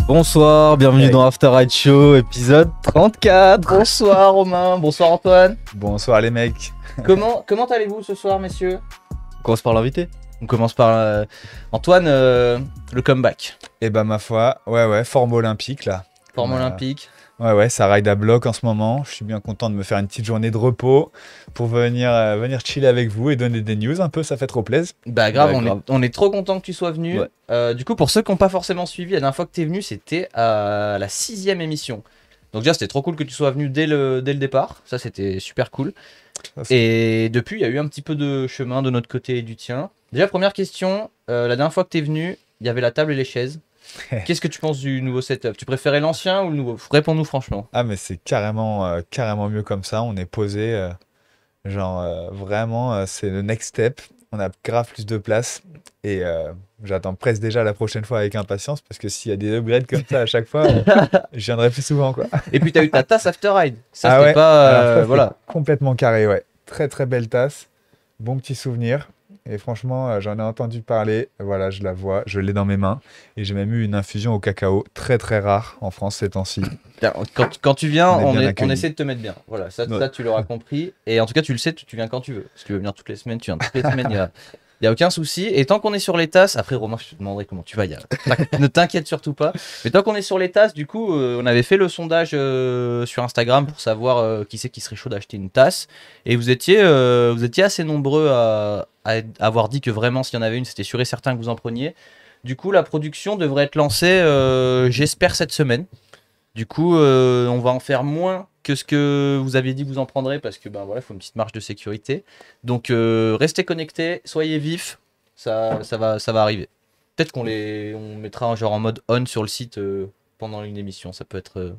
Bonsoir, bienvenue dans After Ride Show, épisode 34. Bonsoir Romain, bonsoir Antoine. Bonsoir les mecs. Comment allez-vous ce soir, messieurs? On commence par l'invité. On commence par Antoine, le comeback. Et bah ma foi, ouais, forme olympique là. Forme olympique. Ouais, ça ride à bloc en ce moment. Je suis bien content de me faire une petite journée de repos pour venir chiller avec vous et donner des news un peu, ça fait trop plaisir. Bah grave, on est trop content que tu sois venu. Ouais. Du coup, pour ceux qui n'ont pas forcément suivi, la dernière fois que tu es venu, c'était à la 6e émission. Donc déjà, c'était trop cool que tu sois venu dès le départ. Ça, c'était super cool. Et depuis, il y a eu un petit peu de chemin de notre côté et du tien. Déjà, première question. La dernière fois que tu es venu, il y avait la table et les chaises. Qu'est-ce que tu penses du nouveau setup? Tu préférais l'ancien ou le nouveau? Réponds-nous franchement. Ah mais c'est carrément mieux comme ça. On est posé, vraiment, c'est le next step. On a grave plus de place et j'attends presque déjà la prochaine fois avec impatience parce que s'il y a des upgrades comme ça à chaque fois, je viendrai plus souvent quoi. Et puis tu as eu ta tasse After Ride. Ça, Ah c'était ouais. pas. Alors ça, voilà. complètement carré, ouais. Très belle tasse. Bon petit souvenir. Et franchement, j'en ai entendu parler. Voilà, je la vois, je l'ai dans mes mains. Et j'ai même eu une infusion au cacao, très rare en France ces temps-ci. Quand tu viens, on accueillis. essaie de te mettre bien. Voilà, ça tu l'auras compris. Et en tout cas, tu le sais, tu viens quand tu veux. Si tu veux venir toutes les semaines, tu viens toutes les semaines. Il n'y a aucun souci. Et tant qu'on est sur les tasses, après Romain, je te demanderai comment tu vas. Ne t'inquiète surtout pas. Mais tant qu'on est sur les tasses, du coup, on avait fait le sondage sur Instagram pour savoir qui c'est qui serait chaud d'acheter une tasse. Et vous étiez assez nombreux à avoir dit que vraiment, s'il y en avait une, c'était sûr et certain que vous en preniez. Du coup, la production devrait être lancée, j'espère, cette semaine. Du coup, on va en faire moins que ce que vous aviez dit que vous en prendrez parce que voilà, faut une petite marge de sécurité. Donc restez connectés, soyez vifs, ça va arriver. Peut-être qu'on mettra genre en mode on sur le site pendant une émission, ça peut être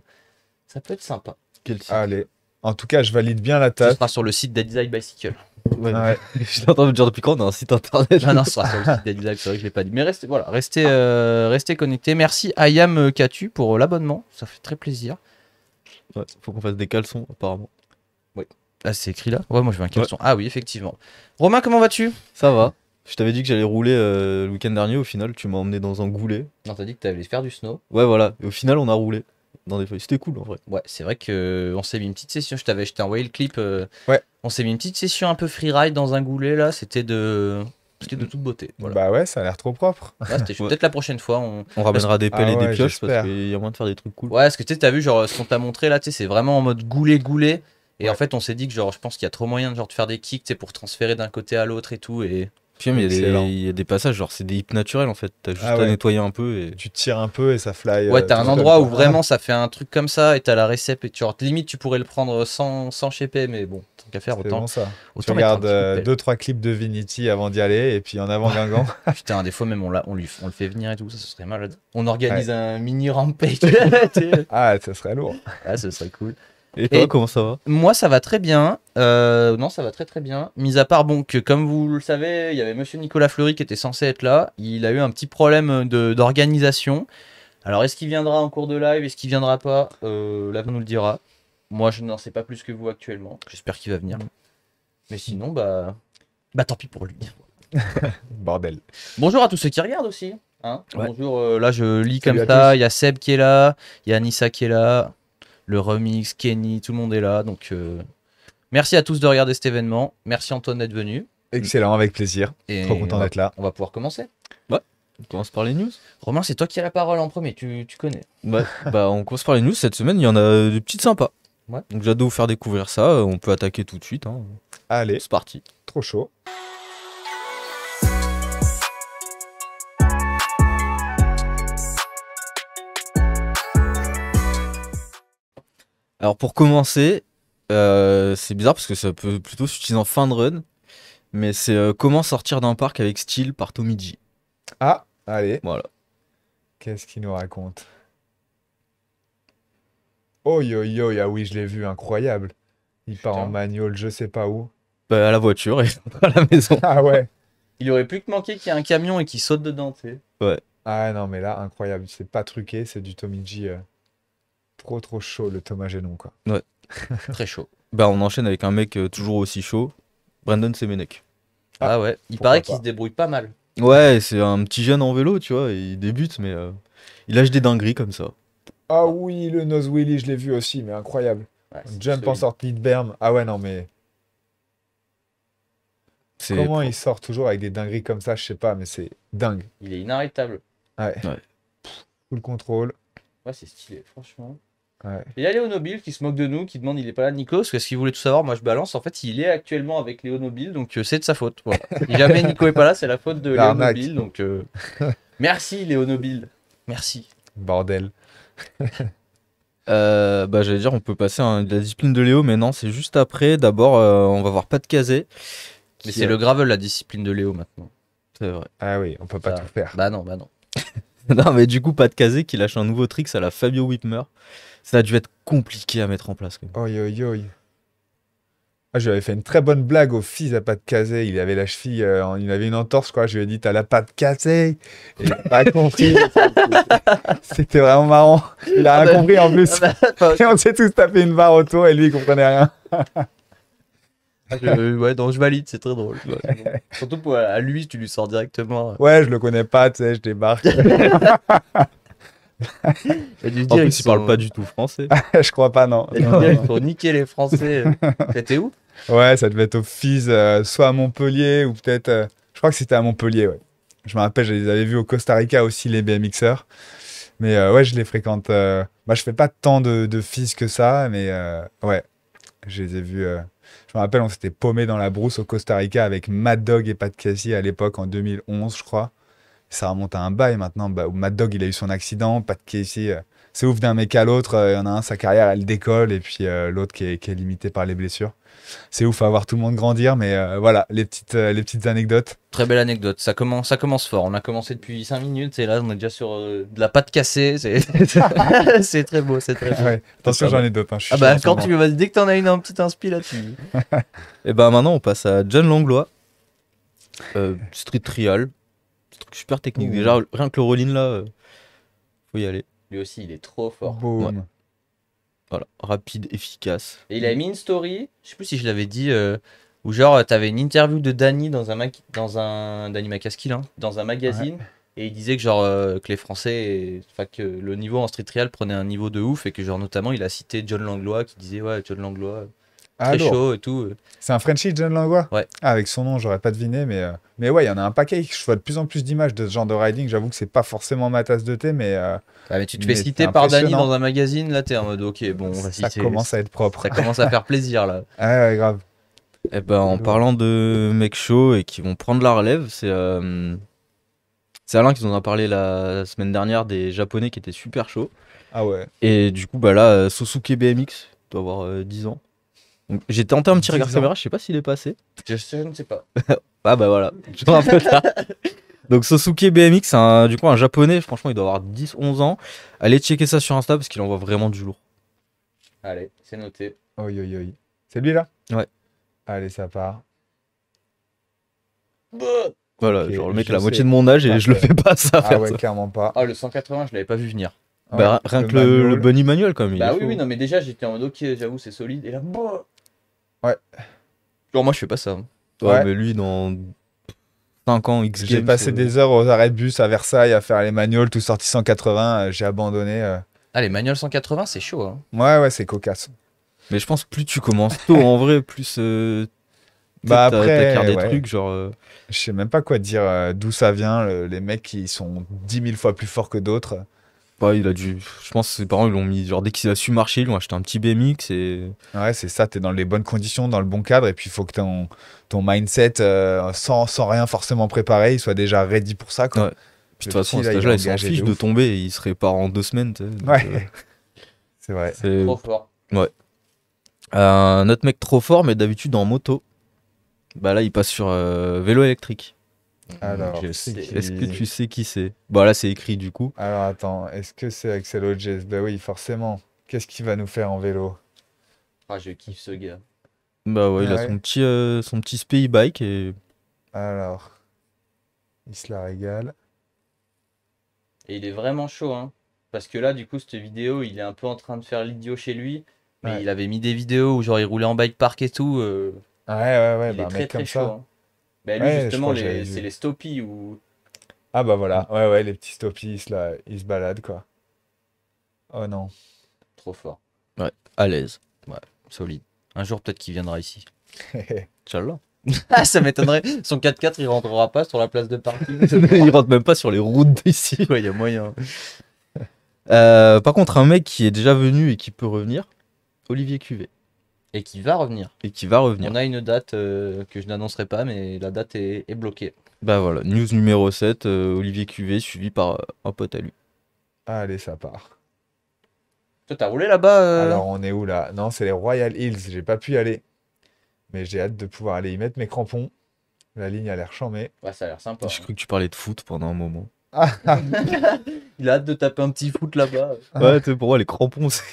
sympa. Quel site? Allez. En tout cas, je valide bien la Ça tasse. sera sur le site d'Design Bicycle. Ouais. Ouais. Je t'entends me dire depuis quand on a un site internet. Non, ce sera sur le site d'Design, c'est vrai que je l'ai pas dit. Mais restez connectés. Merci Ayam Katu pour l'abonnement, ça fait très plaisir. Ouais, faut qu'on fasse des caleçons apparemment. Ah, c'est écrit là? Ouais, moi je veux un caleçon. Ah oui, effectivement. Romain, comment vas-tu? Ça va. Je t'avais dit que j'allais rouler le week-end dernier, au final tu m'as emmené dans un goulet. Non, t'as dit que t'allais faire du snow. Ouais voilà, et au final on a roulé dans des feuilles. C'était cool en vrai. Ouais, c'est vrai que on s'est mis une petite session. Je t'ai envoyé le clip. Ouais. On s'est mis une petite session un peu freeride dans un goulet là. C'était de toute beauté. Voilà. Bah ouais, ça a l'air trop propre. Ouais, c'était Ouais. peut-être la prochaine fois. On ramènera des pelles Ah et des ouais, pioches parce j'espère. qu'il y a moyen de faire des trucs cool. Ouais, parce que tu sais, t'as vu genre ce qu'on t'a montré là. Tu sais, c'est vraiment en mode goulet. Et Ouais. en fait, on s'est dit que genre, je pense qu'il y a trop moyen de genre de faire des kicks, tu sais, pour transférer d'un côté à l'autre et tout. Et Puis même, Excellent. il y a des passages, genre c'est des hips naturels en fait. T'as juste Ah à ouais. nettoyer un peu et. Tu tires un peu et ça fly. ouais, t'as un tout seul, endroit où quoi. vraiment ça fait un truc comme ça et t'as la récep et limite tu pourrais le prendre sans shaper, mais bon, tant qu'à faire C'est autant. bon ça. Tu Autant mettre un regardes petit coup de 2-3 clips de Vinity avant d'y aller et puis en avant Guingamp. Putain, des fois même on le fait venir et tout, ça serait malade. On organise un mini rampage. Tu sais. Ah, ça serait lourd. Ah, ce serait cool. Et toi, Et- comment ça va? Moi, ça va très bien. Non, ça va très bien. Mis à part, bon, que comme vous le savez, il y avait monsieur Nicolas Fleury qui était censé être là. Il a eu un petit problème d'organisation. Alors, est-ce qu'il viendra en cours de live? Est-ce qu'il viendra pas? L'avenir nous le dira. Moi, je n'en sais pas plus que vous actuellement. J'espère qu'il va venir. Mais sinon, bah tant pis pour lui. Bordel. Bonjour à tous ceux qui regardent aussi. Hein. Ouais. Bonjour, là je lis Salut comme à ça. tous. Il y a Seb qui est là, il y a Anissa qui est là, le remix, Kenny, tout le monde est là. Donc merci à tous de regarder cet événement. Merci Antoine d'être venu. Excellent, avec plaisir. Et Trop content d'être là. On va pouvoir commencer. On commence par les news? Romain, c'est toi qui as la parole en premier, tu connais. Ouais. Bah on commence par les news. Cette semaine, il y en a des petites sympas. Ouais. Donc j'ai hâte de vous faire découvrir ça. On peut attaquer tout de suite. Hein. Allez, C'est parti. trop chaud. Alors pour commencer, c'est bizarre parce que ça peut plutôt s'utiliser en fin de run. Mais c'est comment sortir d'un parc avec style par Tommy G. Ah, allez. Voilà. Qu'est-ce qu'il nous raconte? Oh yo yo, ah oui, je l'ai vu, incroyable. Il part en Putain. manual, je sais pas où. Bah, à la voiture et à la maison. Ah ouais. Il aurait plus que manqué qu'il y ait un camion et qu'il saute dedans, tu sais. Ah non, mais là, incroyable. C'est pas truqué, c'est du Tommy G. Trop chaud, le Thomas Génon, quoi. Très chaud. Bah on enchaîne avec un mec toujours aussi chaud. Brandon Semenuk. Ah ouais, il pourquoi paraît qu'il pas. se débrouille pas mal. Ouais, c'est un petit jeune en vélo, tu vois, il débute, mais il lâche des dingueries comme ça. Ah oui, le nose wheelie, je l'ai vu aussi, mais incroyable. Ouais, c'est Jump en solide. sortie de berme. Ah ouais, non, mais C'est comment il propre. sort toujours avec des dingueries comme ça, je sais pas, mais c'est dingue. Il est inarrêtable. Ouais, Ouais. full contrôle. Ouais, c'est stylé, franchement. Ouais. Et il y a Léo Nobile qui se moque de nous, qui demande il est pas là, Nico, parce que s'il voulait tout savoir, moi je balance. En fait, il est actuellement avec Léo Nobile, donc c'est de sa faute. Voilà. Si jamais Nico est pas là, c'est la faute de Léo L'arnaque. Nobile, donc merci Léo Nobile. Merci. Bordel. Bah, j'allais dire, on peut passer à la discipline de Léo, mais non, c'est juste après. D'abord, on va voir Pat Cazé. Mais qui, c'est le gravel, la discipline de Léo maintenant. C'est vrai. Ah oui, on peut pas Ça- tout faire. Bah non, bah non. Non, mais du coup, Pat Cazé qui lâche un nouveau trick à la Fabio Whitmer. Ça a dû être compliqué à mettre en place, quand même. Oi, oi, oi. Ah, je lui avais fait une très bonne blague au fils à pas de casé. Il avait la cheville, il avait une entorse, quoi. Je lui ai dit, t'as la patte cassée. Et il a pas compris. C'était vraiment marrant. Il a rien compris en plus. Et on s'est tous tapé une barre autour et lui, il comprenait rien. Ouais, donc je valide, c'est très drôle. Ouais, c'est bon. Surtout pour à lui, tu lui sors directement. Ouais, je le connais pas, tu sais, je débarque. Et du En plus, il parle pas du tout français. Je crois pas, non. Et Non, dire, il non. faut niquer les Français. T'étais où? Ouais, ça devait être au FIS, soit à Montpellier ou peut-être. Je crois que c'était à Montpellier, ouais. Je me rappelle, je les avais vus au Costa Rica aussi, les BMXers. Mais ouais, je les fréquente. Bah, je fais pas tant de FIS que ça, mais ouais, je les ai vus. Je me rappelle, on s'était paumé dans la brousse au Costa Rica avec Mad Dog et Pat Casey à l'époque, en 2011, je crois. Ça remonte à un bail maintenant, bah, où Mad Dog il a eu son accident, Pat Casey, c'est ouf d'un mec à l'autre, il y en a un, sa carrière elle décolle, et puis l'autre qui est limité par les blessures. C'est ouf à voir tout le monde grandir, mais voilà, les petites anecdotes. Très belle anecdote. Ça commence fort. On a commencé depuis 5 minutes et là, on est déjà sur de la pâte cassée. C'est très beau, c'est très beau. Ouais, attention, ça va. j'en ai d'autres, hein, je suis Ah bah, chaud en quand ce tu veux, dès que t'en as une, un petit inspi là-dessus. Et bah, maintenant, on passe à John Langlois. Street Trial. Truc super technique. Ouh. Déjà, rien que le roll-in là, faut y aller. Lui aussi, il est trop moment. fort. Boum. Voilà, rapide, efficace. Et il a mis une story, je sais plus si je l'avais dit, où genre, t'avais une interview de Danny Danny McCaskill, hein, dans un magazine. Et il disait que genre que les Français, enfin que le niveau en street trial prenait un niveau de ouf et que genre notamment il a cité John Langlois qui disait ouais John Langlois Ah, très lourd. chaud et tout. C'est un Frenchie, John Langlois? Ouais. Ah, avec son nom, j'aurais pas deviné, mais ouais, il y en a un paquet. Je vois de plus en plus d'images de ce genre de riding. J'avoue que c'est pas forcément ma tasse de thé, mais Ah, mais tu te Mais fais c'est citer par Danny impressionnant. dans un magazine, là t'es en mode ok bon vas-y, ça commence à être propre. ça commence à faire plaisir là. Ah ouais, grave. Et ben, en Lourd. parlant de mecs chauds et qui vont prendre la relève, c'est Alain qui nous en a parlé la semaine dernière des Japonais qui étaient super chauds. Ah ouais. Et du coup, bah là, Sosuke BMX doit avoir 10 ans. Donc, j'ai tenté un petit 10 regard ans. caméra, je sais pas s'il est passé. Je ne sais pas. Ah bah voilà, je vois un peu tard. Donc Sosuke BMX, c'est du coup un japonais, franchement il doit avoir 10-11 ans. Allez checker ça sur Insta parce qu'il envoie vraiment du lourd. Allez, c'est noté. Oi, oi, oi. C'est lui là? Ouais. Allez, ça part. Voilà, Ok, genre le mec je a la moitié sais de mon âge et pas je le faire. fais pas ça Ah faire ouais, ça. clairement pas. Ah le 180 je l'avais pas vu venir. Bah, Ouais, rien que le manual. Bunny Manuel quand même. il Bah est oui chaud. oui non mais déjà j'étais en mode ok j'avoue c'est solide et là Ouais. Genre moi je fais pas ça. Ouais, Ouais. mais lui dans 5 ans X J'ai Games. passé des heures aux arrêts de bus à Versailles à faire les manuals, tout sorti 180. J'ai abandonné. Ah les manuels 180 c'est chaud hein. Ouais, c'est cocasse. Mais je pense plus tu commences tôt en vrai, plus Bah t'as après, des ouais. trucs genre. Je sais même pas quoi dire, d'où ça vient, les mecs qui sont 10 000 fois plus forts que d'autres. Ouais, il a dû. Je pense que ses parents ils l'ont mis. Genre dès qu'il a su marcher, ils lui ont acheté un petit BMX et. Ouais, c'est ça, t'es dans les bonnes conditions, dans le bon cadre, et puis il faut que ton mindset, sans rien forcément préparer, il soit déjà ready pour ça, quoi. Ouais. Puis de Le toute façon, petit, à là, cet il est âge-là, il s'en engagé de fiche de ouf. tomber et il se répare en 2 semaines. Tu sais, donc, Ouais, c'est vrai. c'est Trop fort. un autre mec trop fort, mais d'habitude en moto. Bah là, il passe sur vélo électrique. Alors, Je c'est sais. qui Est-ce que tu sais qui c'est? Bah là, c'est écrit du coup. Alors attends, est-ce que c'est Axel Hodges? Bah oui, forcément. Qu'est-ce qu'il va nous faire en vélo? Ah je kiffe ce gars. Bah ouais, il a Ouais. son petit spey bike et. Alors, il se la régale. Et il est vraiment chaud hein. Parce que là du coup cette vidéo il est un peu en train de faire l'idiot chez lui. Mais Ouais. il avait mis des vidéos où genre il roulait en bike park et tout. Ouais, Il bah est un très mec très comme chaud ça. hein. Bah, lui, Ouais, je justement, crois que j'avais c'est vu. les stoppies où. Ah bah voilà, ouais, les petits stoppies, là, ils se baladent, quoi. Oh non. Trop fort. Ouais, à l'aise. Ouais, solide. Un jour, peut-être qu'il viendra ici. Inch'Allah. Ah, ça m'étonnerait. Son 4x4, il rentrera pas sur la place de parking. Il rentre même pas sur les routes d'ici. Ouais, il y a moyen. Par contre, un mec qui est déjà venu et qui peut revenir, Olivier Cuvet. Et qui va revenir. Et qui va revenir. On a une date que je n'annoncerai pas, mais la date est bloquée. Bah voilà, news numéro 7, Olivier Cuvet, suivi par un pote à lui. Allez, ça part. Toi, t'as roulé là-bas Alors, on est où là? Non, c'est les Royal Hills, j'ai pas pu y aller. Mais j'ai hâte de pouvoir aller y mettre mes crampons. La ligne a l'air chambée. Ouais, ça a l'air sympa. J'ai cru que tu parlais de foot pendant un moment. Il a hâte de taper un petit foot là-bas. Ouais, pour moi, les crampons, c'est.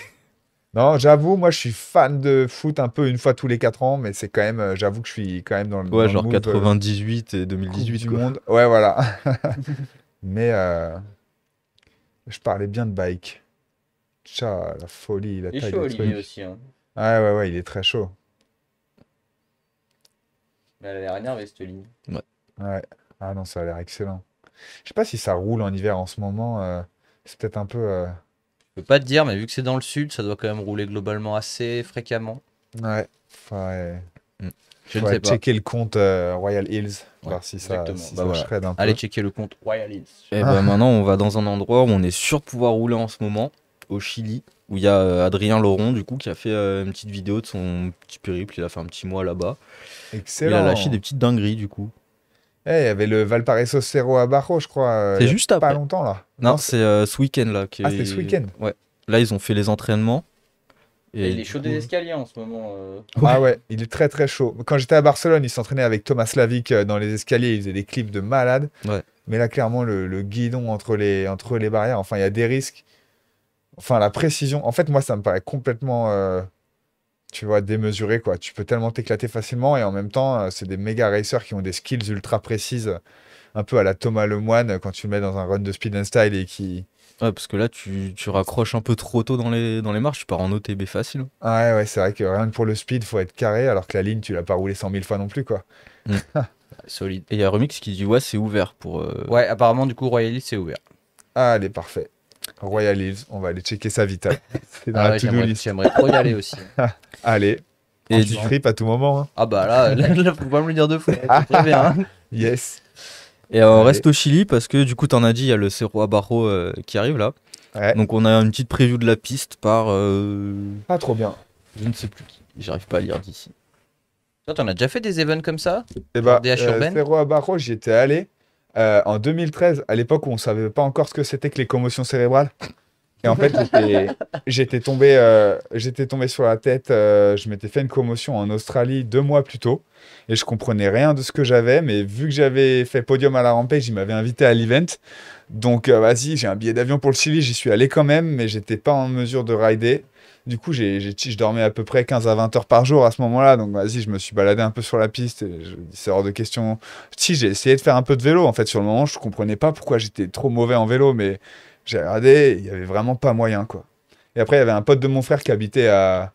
Non, j'avoue, moi je suis fan de foot un peu une fois tous les 4 ans, mais c'est quand même, j'avoue que je suis quand même dans le, Ouais, dans le genre mood 98 et Coupe 2018, du quoi. Monde. Ouais, voilà. Mais je parlais bien de bike. Tcha, la folie, la Il est taille chaud, des Olivier trucs. aussi. Hein. Ouais, il est très chaud. Mais elle a l'air énervée, cette ligne. Ouais. Ah non, ça a l'air excellent. Je sais pas si ça roule en hiver en ce moment. C'est peut-être un peu. Je peux pas te dire, mais vu que c'est dans le sud, ça doit quand même rouler globalement assez fréquemment. Ouais. Faudrait, Je ne faudrait sais pas. checker le compte Royal Hills, Ouais, voir si ça, exactement. si Bah ça voilà. shred un peu. Allez checker le compte Royal Hills. Et bah maintenant, on va dans un endroit où on est sûr de pouvoir rouler en ce moment, au Chili, où il y a Adrien Laurent, du coup, qui a fait une petite vidéo de son petit périple. Il a fait un petit mois là-bas. Il a Excellent. lâché des petites dingueries, du coup. Il y avait le Valparaiso Cerro Abajo, je crois. C'est il y a juste pas après. longtemps là. Non, c'est ce week-end là. Ah, c'est ce week-end. Ouais. Là, ils ont fait les entraînements. Et il est du chaud coup- des escaliers en ce moment. Ah ouais, il est très très chaud. Quand j'étais à Barcelone, il s'entraînait avec Thomas Slavic dans les escaliers, il faisait des clips de malade. Ouais. Mais là, clairement, le guidon entre les barrières, enfin, il y a des risques. Enfin, la précision. En fait, moi, ça me paraît complètement, tu vois, démesuré, quoi. Tu peux tellement t'éclater facilement et en même temps, c'est des méga racers qui ont des skills ultra précises, un peu à la Thomas Lemoine quand tu le mets dans un run de speed and style et qui. Ouais, parce que là, tu raccroches un peu trop tôt dans les marches, tu pars en OTB facile. Ah ouais, c'est vrai que rien que pour le speed, faut être carré, alors que la ligne, tu l'as pas roulé 100 000 fois non plus, quoi. Solide. Et il y a Remix qui dit ouais, c'est ouvert pour. Ouais, apparemment, du coup, Royal Hills, c'est ouvert. Ah, elle est parfait. Royal Hills, on va aller checker sa vitale. C'est dans Ah la ouais, to-do list. j'aimerais trop y aller aussi. Allez, Et tu trip à tout moment. Hein. Ah bah là, faut pas me le dire deux fois. C'est très bien. Hein. Yes. Et on Allez. reste au Chili parce que du coup, t'en as dit, il y a le Cerro Abajo qui arrive là. Ouais. Donc on a une petite preview de la piste par. Ah, trop bien. Je ne sais plus qui. J'arrive pas à lire d'ici. Toi, t'en as déjà fait des events comme ça? Et bah, DH urbaine Cerro Abajo, j'y étais allé en 2013, à l'époque où on savait pas encore ce que c'était que les commotions cérébrales. Et en fait, j'étais tombé sur la tête. Je m'étais fait une commotion en Australie 2 mois plus tôt. Et je comprenais rien de ce que j'avais. Mais vu que j'avais fait podium à la Rampage, il m'avait invité à l'event. Donc, vas-y, j'ai un billet d'avion pour le Chili. J'y suis allé quand même, mais j'étais pas en mesure de rider. Du coup, je dormais à peu près 15 à 20 heures par jour à ce moment-là. Donc, vas-y, je me suis baladé un peu sur la piste. Et je dis, c'est hors de question. Si, j'ai essayé de faire un peu de vélo. En fait, sur le moment, je comprenais pas pourquoi j'étais trop mauvais en vélo. Mais j'ai regardé, il y avait vraiment pas moyen, quoi. Et après, il y avait un pote de mon frère qui habitait à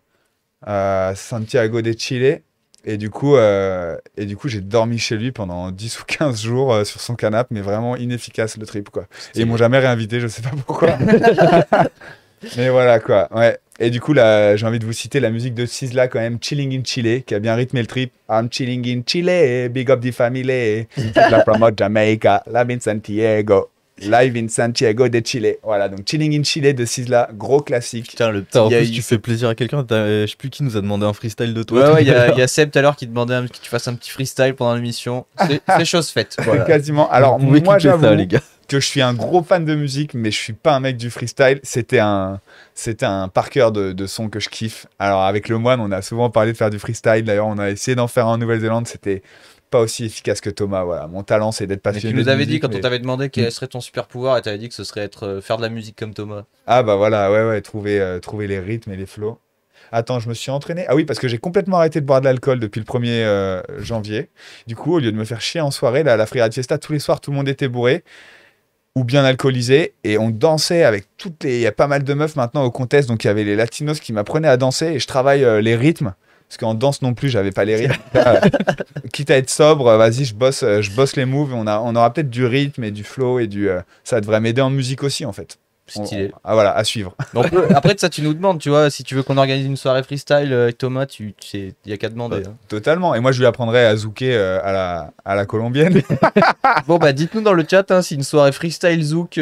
Santiago de Chile. Et du coup, j'ai dormi chez lui pendant 10 ou 15 jours sur son canapé, mais vraiment inefficace le trip, quoi. Et ils m'ont jamais réinvité, je sais pas pourquoi. Mais voilà, quoi. Ouais. Et du coup, là, j'ai envie de vous citer la musique de Sizzla, quand même, Chilling in Chile, qui a bien rythmé le trip. I'm chilling in Chile, big up the family. La from Jamaica, live in Santiago. Live in Santiago de Chile. Voilà, donc Chilling in Chile de Sizzla, gros classique. Putain, le petit Putain, en gars, plus, il- tu fais plaisir à quelqu'un. Je sais plus qui nous a demandé un freestyle de toi. Ouais, il y a Seb tout à l'heure qui demandait que tu fasses un petit freestyle pendant l'émission. C'est chose faite. Voilà. Quasiment. Alors, Vous pouvez moi, clipper j'avoue ça, les gars. que je suis un gros fan de musique, mais je suis pas un mec du freestyle. C'était un par cœur de son que je kiffe. Alors, avec le Moine, on a souvent parlé de faire du freestyle. D'ailleurs, on a essayé d'en faire en Nouvelle-Zélande. C'était pas aussi efficace que Thomas. Voilà, mon talent, c'est d'être Mais passionné. tu nous de avais dit musique, quand mais- on t'avait demandé quel serait ton super pouvoir et t'avais dit que ce serait faire de la musique comme Thomas. Ah bah voilà, ouais, trouver les rythmes et les flows. Attends, je me suis entraîné. Ah oui, parce que j'ai complètement arrêté de boire de l'alcool depuis le 1er janvier. Du coup, au lieu de me faire chier en soirée, là, à la Freeride Fiesta, tous les soirs, tout le monde était bourré ou bien alcoolisé. Et on dansait avec toutes les... Il y a pas mal de meufs maintenant au contest, donc il y avait les latinos qui m'apprenaient à danser. Et je travaille les rythmes Parce qu'en danse non plus, j'avais pas les rythmes. Quitte à être sobre, vas-y, je bosse les moves. On aura peut-être du rythme et du flow et ça devrait m'aider en musique aussi, en fait. Stylé. Ah voilà, à suivre. Donc, après, ça, tu nous demandes, tu vois, si tu veux qu'on organise une soirée freestyle avec Thomas, tu sais, il y a qu'à demander. Hein. Totalement. Et moi, je lui apprendrai à zouker à la colombienne. Bon, bah, dites-nous dans le chat hein, si une soirée freestyle zouk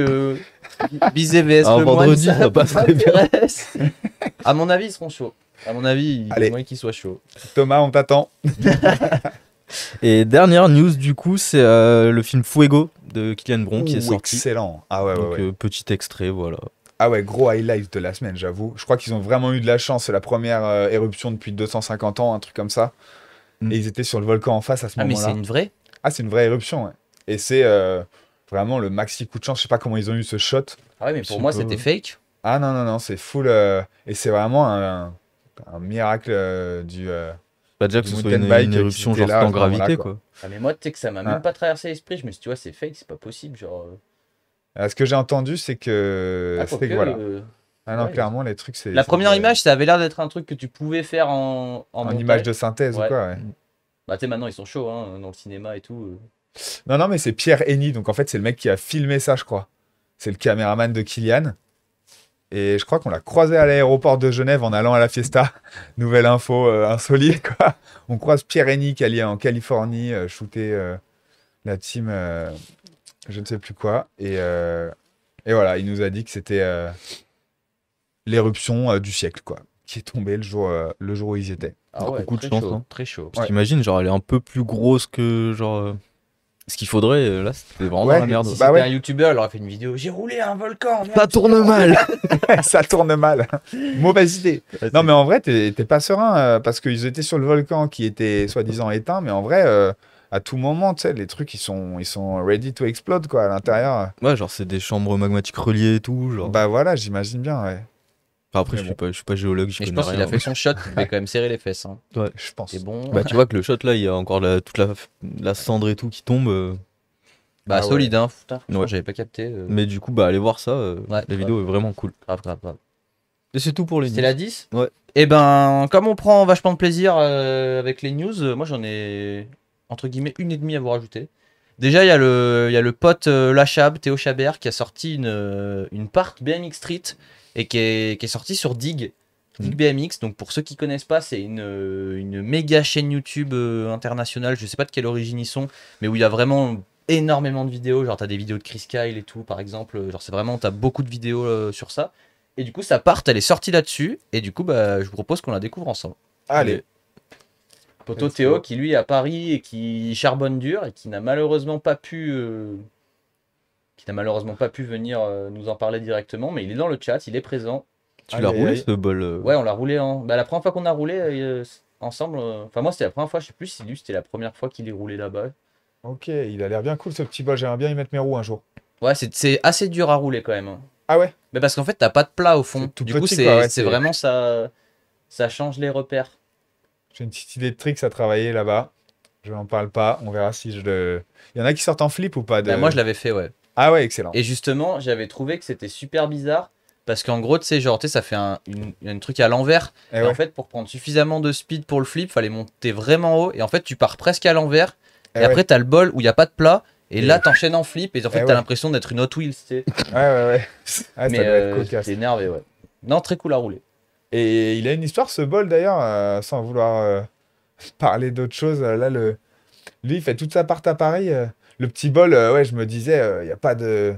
Bizet vs Un le vendredi, moine, ça passerait bien. m'intéresse. À mon avis, ils seront chauds. À mon avis, il y Allez. a moyen qu'ils soient chauds. Thomas, on t'attend. Et dernière news, du coup, c'est le film Fuego de Kylian Bron qui est sorti. Excellent. Ah ouais, Donc, ouais, ouais. petit extrait, voilà. Ah ouais, gros highlight de la semaine, j'avoue. Je crois qu'ils ont vraiment eu de la chance. C'est la première éruption depuis 250 ans, un truc comme ça. Mm. Et ils étaient sur le volcan en face à ce Ah, mais moment-là. c'est une vraie? Ah, c'est une vraie éruption, ouais. Et c'est vraiment le maxi coup de chance. Je sais pas comment ils ont eu ce shot. Ah ouais, mais Je pour sais moi, pas. c'était fake. Ah non, non, non, c'est full. Et c'est vraiment un miracle du. Pas déjà que Du ce soit mountain bike une qui éruption était genre là à sans ce moment-là, gravité, quoi. quoi. Ah, mais moi, tu sais que ça m'a Ah. même pas traversé l'esprit. Je me suis dit, tu vois, c'est fake, c'est pas possible. Genre. Ce que j'ai entendu, c'est que. Ah, c'est quoique, que voilà. Ah non, ouais, clairement, les trucs, c'est. la ça première devrait- image, ça avait l'air d'être un truc que tu pouvais faire en En montage. image de synthèse Ouais. ou quoi, ouais. Bah, tu sais, maintenant, ils sont chauds hein, dans le cinéma et tout. Non, non, mais c'est Pierre Henny. Donc en fait, c'est le mec qui a filmé ça, je crois. C'est le caméraman de Kylian. Et je crois qu'on l'a croisé à l'aéroport de Genève en allant à la fiesta. Nouvelle info insolite, quoi. On croise Pierre Henny qui allait en Californie shooter la team, je ne sais plus quoi. Et voilà, il nous a dit que c'était l'éruption du siècle, quoi. Qui est tombée le jour où ils y étaient. Ah Beaucoup ouais, de très chance, chaud, hein. très chaud. Parce qu'imagine, genre, elle est un peu plus grosse que, genre, ce qu'il faudrait. Là, c'était vraiment Ouais, dans la merde. Si Bah c'était ouais. un youtubeur, il aurait fait une vidéo. J'ai roulé un volcan. merde. Ça tourne mal. Ça tourne mal. Mauvaise idée. Non, mais en vrai, t'es pas serein parce qu'ils étaient sur le volcan qui était soi-disant éteint, mais en vrai, à tout moment, tu sais, les trucs, ils sont ready to explode, quoi, à l'intérieur. Ouais, genre, c'est des chambres magmatiques reliées et tout. Genre. Bah voilà, j'imagine bien, ouais. Enfin, après, mais je suis pas géologue, je Mais je connais pense qu'il rien. a fait son shot. Il devait quand même serrer les fesses. Hein. Je pense. C'est bon. Bah, tu vois que le shot là, il y a encore toute la cendre et tout qui tombe. Bah, Ah ouais. solide, hein. Putain, franchement, Ouais. j'avais pas capté. Mais du coup, bah, allez voir ça. Ouais, La ouais. vidéo est vraiment cool. Grave, grave, grave. Et c'est tout pour les C'était news. la 10 Ouais. Et ben, comme on prend vachement de plaisir avec les news, moi j'en ai entre guillemets une et demie à vous rajouter. Déjà, il y a le pote Lachab, Théo Chabert, qui a sorti une part BMX Street et qui est sortie sur Dig. Dig BMX. Donc, pour ceux qui connaissent pas, c'est une méga chaîne YouTube internationale. Je sais pas de quelle origine ils sont, mais où il y a vraiment énormément de vidéos. Genre, t'as des vidéos de Chris Kyle et tout, par exemple. Genre, c'est vraiment, t'as beaucoup de vidéos sur ça. Et du coup, sa part, elle est sortie là-dessus. Et du coup, bah, je vous propose qu'on la découvre ensemble. Allez. Poto Let's Théo go. qui lui est à Paris et qui charbonne dur et qui n'a malheureusement pas pu venir nous en parler directement, mais il est dans le chat, il est présent. Tu l'as Aïe, roulé aïe. ce bol Ouais, on l'a roulé la première fois qu'on a roulé ensemble. Enfin moi c'était la première fois, je sais plus si lui c'était la première fois qu'il est roulé là-bas. Ok, il a l'air bien cool ce petit bol. J'aimerais bien y mettre mes roues un jour. Ouais, c'est assez dur à rouler quand même. Hein. Ah ouais? Mais parce qu'en fait t'as pas de plat au fond. C'est tout Du coup petit, c'est quoi, ouais, c'est c'est- vraiment ça change les repères. J'ai une petite idée de tricks à travailler là-bas. Je n'en parle pas. On verra si je le. Il y en a qui sortent en flip ou pas de... Bah, moi je l'avais fait ouais. Ah ouais, excellent. Et justement, j'avais trouvé que c'était super bizarre parce qu'en gros, tu sais, genre, tu sais, ça fait un truc à l'envers. Eh Et ouais. en fait, pour prendre suffisamment de speed pour le flip, fallait monter vraiment haut. Et en fait, tu pars presque à l'envers. Eh Et après, ouais. t'as le bol où il n'y a pas de plat. Et Et là, ouais. t'enchaînes en flip. Et en fait, Eh t'as ouais. l'impression d'être une Hot Wheels, tu sais. Ouais, ouais, ouais. Ah, Mais ça doit être cocasse. j'étais énervé, ouais. Non, très cool à rouler. Et il a une histoire, ce bol d'ailleurs, sans vouloir parler d'autre chose. Lui, il fait toute sa part à Paris. Le petit bol, ouais, je me disais, il n'y a pas de.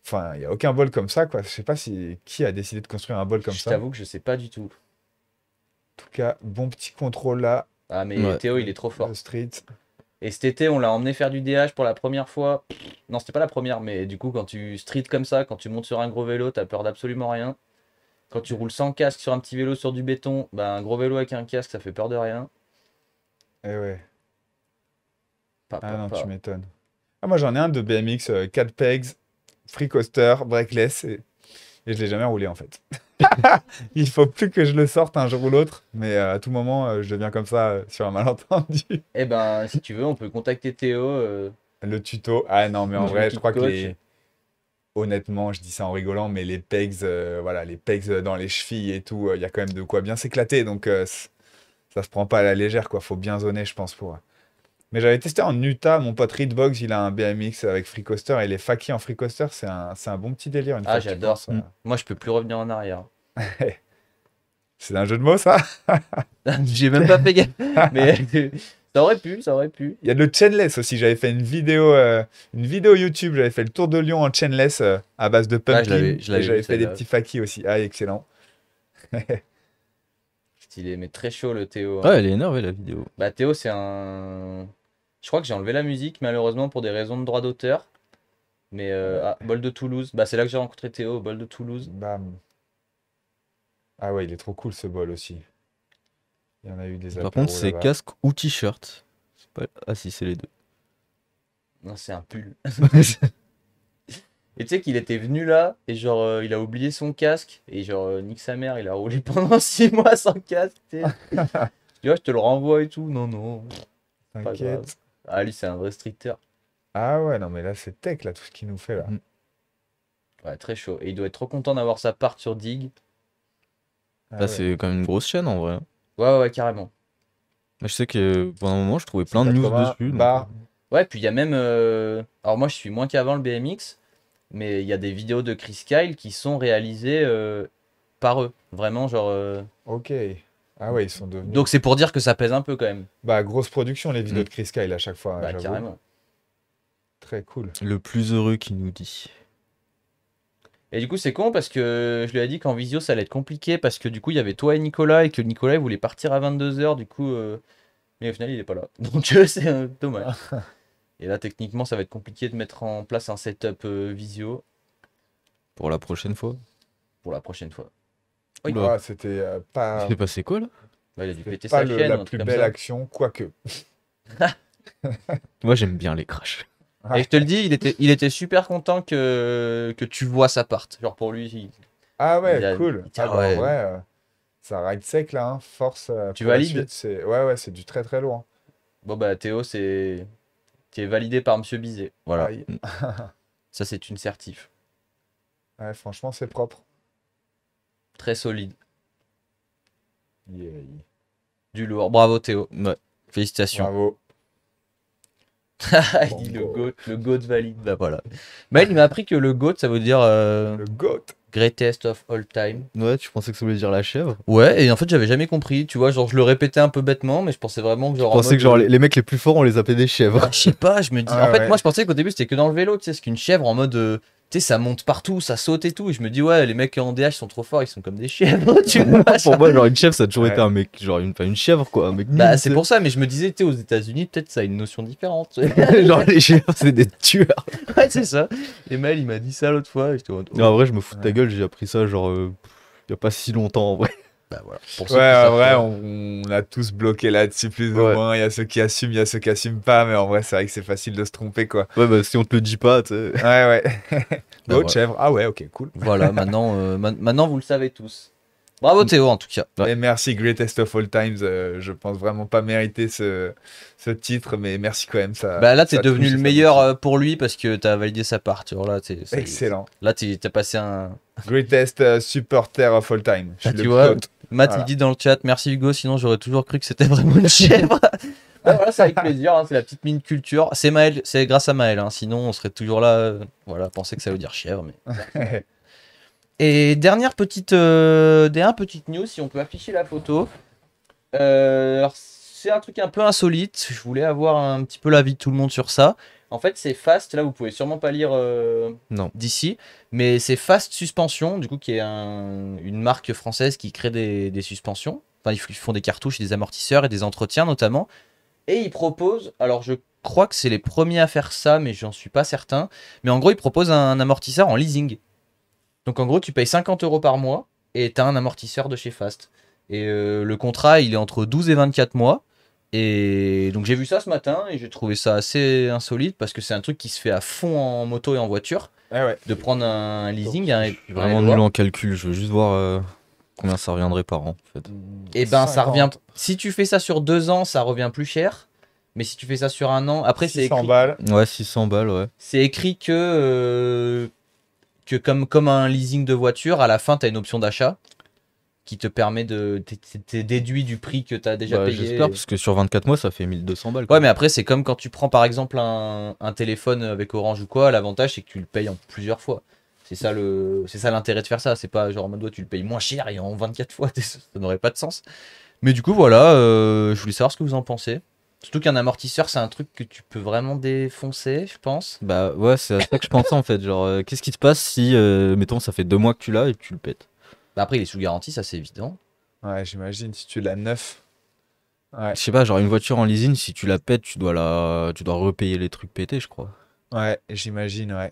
Enfin, il n'y a aucun bol comme ça, quoi. Je sais pas qui a décidé de construire un bol comme Je ça. En t'avoue que je sais pas du tout. tout cas, bon petit contrôle là, Ah, mais Ouais. Théo, il est trop fort. de street. Et cet été, on l'a emmené faire du DH pour la première fois. Non, c'était pas la première, mais du coup, quand tu street comme ça, quand tu montes sur un gros vélo, t'as peur d'absolument rien. Quand tu roules sans casque sur un petit vélo sur du béton, bah, un gros vélo avec un casque, ça fait peur de rien. Eh ouais. Pa, Ah pa, non, pa. tu m'étonnes. Ah, moi, j'en ai un de BMX, 4 pegs, free coaster, breakless, et je l'ai jamais roulé en fait. Il faut plus que je le sorte un jour ou l'autre, mais à tout moment, je deviens comme ça sur un malentendu. Eh ben, si tu veux, on peut contacter Théo. Le tuto. Ah non, mais en Le vrai, je kick crois que coach. honnêtement, je dis ça en rigolant, mais les pegs, voilà, les pegs dans les chevilles et tout, il y a quand même de quoi bien s'éclater, donc ça Ça se prend pas à la légère, quoi. Faut bien zoner, je pense, pour. Mais j'avais testé en Utah, mon pote Reedbox, il a un BMX avec Free Coaster et les faquis en Free Coaster, c'est un bon petit délire. Une fois Ah, que tu j'adore. penses, Moi, je peux plus revenir en arrière. C'est un jeu de mots, ça? J'ai même pas fait gaffe. Mais ça aurait pu, ça aurait pu. Il y a le chainless aussi. J'avais fait une vidéo YouTube. J'avais fait le tour de Lyon en chainless à base de Ah, pumping. je l'avais Et j'avais vu, fait des celle-là. petits faquis aussi. Ah, excellent. Stylé, mais très chaud le Théo. Ouais, elle est énervée la vidéo. Bah, Théo, c'est un. Je crois que j'ai enlevé la musique, malheureusement, pour des raisons de droit d'auteur. Mais, Bol de Toulouse. Bah, c'est là que j'ai rencontré Théo, au Bol de Toulouse. Bam. Ah ouais, il est trop cool ce bol aussi. Il y en a eu des Par apéros contre, c'est là-bas. casque ou t-shirt. Ah si, c'est les deux. Non, c'est un pull. Et tu sais qu'il était venu là, et genre, il a oublié son casque, et genre, nique sa mère, il a roulé pendant 6 mois sans casque. Tu sais. Tu vois, je te le renvoie et tout. Non, non, pas grave. T'inquiète. Ah, lui, c'est un vrai stricter. Ah ouais, non mais là c'est tech là, tout ce qu'il nous fait là. Mhm. Ouais, très chaud. Et il doit être trop content d'avoir sa part sur Dig. Ah Là, ouais. c'est quand même une grosse chaîne en vrai. Ouais, carrément. Moi, je sais que pendant un moment, je trouvais plein de news 80 dessus. donc, bar. Ouais, puis il y a même. Alors, moi, je suis moins qu'avant le BMX, mais il y a des vidéos de Chris Kyle qui sont réalisées par eux. Vraiment, genre. Ok. Ah ouais, ils sont devenus. Donc, c'est pour dire que ça pèse un peu quand même. Bah, grosse production les vidéos Mm. de Chris Kyle à chaque fois, Bah, j'avoue. carrément. Très cool. Le plus heureux qui nous dit. Et du coup, c'est con parce que je lui ai dit qu'en visio, ça allait être compliqué parce que du coup, il y avait toi et Nicolas et que Nicolas il voulait partir à 22h. Du coup, mais au final, il est pas là. Donc, c'est dommage. Et là, techniquement, ça va être compliqué de mettre en place un setup visio Pour la prochaine fois. pour la prochaine fois. Oui. Oula. Ah, c'était pas, Il s'est passé quoi là? Bah, il a dû c'était péter pas sa le- chaîne. la un truc plus comme belle ça. action, quoique. Moi, j'aime bien les crashs. Et je te le dis, il était super content que tu vois sa part. Genre pour lui, Ah ouais, Il a- cool. il dit, Ah ah bah, ouais. en vrai, ça ride sec là, hein. Force. Tu pour la valides? suite, ouais, c'est du très très lourd. bon bah Théo, tu es validé par Monsieur Bizet. Voilà, Aïe. ça c'est une certif. Ouais, franchement, c'est propre. Très solide, Yeah. du lourd. Bravo Théo, Ouais. félicitations. Bravo. Il dit le GOAT valide. Bah voilà. Maël, il m'a appris que le GOAT ça veut dire Le GOAT. Greatest of All Time. Ouais, tu pensais que ça voulait dire la chèvre? Ouais, et en fait j'avais jamais compris. Tu vois, genre je le répétais un peu bêtement, mais je pensais vraiment que genre. Je pensais que genre les mecs les plus forts, on les appelait des chèvres. Je sais pas, je me dis. Ah en fait, ouais. moi, je pensais qu'au début, c'était que dans le vélo, tu sais, c'est qu'une chèvre en mode. Tu sais, ça monte partout, ça saute et tout. Et je me dis, ouais, les mecs en DH sont trop forts, ils sont comme des chèvres, tu vois. Pour moi, genre une chèvre, ça a toujours été Ouais. un mec, genre une chèvre quoi, un mec nul. Bah, tu c'est sais. pour ça, mais je me disais, tu sais, aux États-Unis, peut-être ça a une notion différente. Genre les chèvres, c'est des tueurs. ouais, c'est ça. Et Maël, il m'a dit ça l'autre fois. Et j'étais en mode, oh. Non, en vrai, je me fous de ta Ouais. gueule, j'ai appris ça genre il y a pas si longtemps en vrai. Bah voilà. Pour ceux Ouais, qui en savent vrai, pas. on a tous bloqué là-dessus plus ou Ouais. moins. Il y a ceux qui assument, il y a ceux qui assument pas, mais en vrai, c'est vrai que c'est facile de se tromper, quoi. Ouais, bah si on te le dit pas, tu sais. Ouais. Bah, L'autre voilà. chèvre. Ah ouais, ok, cool. Voilà, maintenant, maintenant, vous le savez tous. Bravo Théo, en tout cas. Ouais. Et merci, Greatest of All Times. Je pense vraiment pas mériter ce titre, mais merci quand même. Ça, Bah là, t'es ça devenu touche et le ça meilleur motive. pour lui parce que t'as validé sa part. Tu vois, là, Excellent. Là, t'as passé un. Greatest supporter of all time. Je suis tu le vois, GOAT. Matt, Voilà. il dit dans le chat, merci Hugo, sinon j'aurais toujours cru que c'était vraiment une chèvre. Bah voilà, c'est avec plaisir, hein, c'est la petite mine culture. C'est Maël, c'est grâce à Maël, hein, sinon on serait toujours là, voilà, penser que ça veut dire chèvre. Mais... Et dernière petite news, si on peut afficher la photo. Alors, c'est un truc un peu insolite, je voulais avoir un petit peu l'avis de tout le monde sur ça. En fait, c'est Fast, là vous pouvez sûrement pas lire Non. d'ici, mais c'est Fast Suspension, du coup, qui est une marque française qui crée des suspensions. Enfin, ils font des cartouches, et des amortisseurs et des entretiens notamment. Et ils proposent, alors je crois que c'est les premiers à faire ça, mais j'en suis pas certain. Mais en gros, ils proposent un amortisseur en leasing. Donc en gros, tu payes 50 € par mois et tu as un amortisseur de chez Fast. Et le contrat, il est entre 12 et 24 mois. Et donc j'ai vu ça ce matin et j'ai trouvé ça assez insolite parce que c'est un truc qui se fait à fond en moto et en voiture. Ah ouais. De prendre un leasing. Je suis vraiment nul en calcul, je veux juste voir combien ça reviendrait par an en fait. Et ben ça 50. revient. Si tu fais ça sur 2 ans, ça revient plus cher. Mais si tu fais ça sur un an, après c'est 600 écrit, balles. Ouais, 600 balles, ouais. c'est écrit que comme un leasing de voiture, à la fin tu as une option d'achat qui te permet de. T'es déduit du prix que t'as déjà Bah, payé. j'espère, parce que sur 24 mois, ça fait 1200 balles. Ouais, mais après, c'est comme quand tu prends par exemple un téléphone avec Orange ou quoi, l'avantage c'est que tu le payes en plusieurs fois. C'est ça l'intérêt de faire ça. C'est pas genre en mode ouais, tu le payes moins cher et en 24 fois, ça n'aurait pas de sens. Mais du coup, voilà, je voulais savoir ce que vous en pensez. Surtout qu'un amortisseur, c'est un truc que tu peux vraiment défoncer, je pense. Bah ouais, c'est à ça que je pensais en fait. Genre, qu'est-ce qui se passe si, mettons, ça fait 2 mois que tu l'as et tu le pètes? Bah après, il est sous garantie, ça c'est évident. Ouais, j'imagine, si tu l'as neuf. Ouais, Je sais pas, genre une voiture en leasing, si tu la pètes, tu dois repayer les trucs pétés, je crois. ouais, j'imagine, ouais.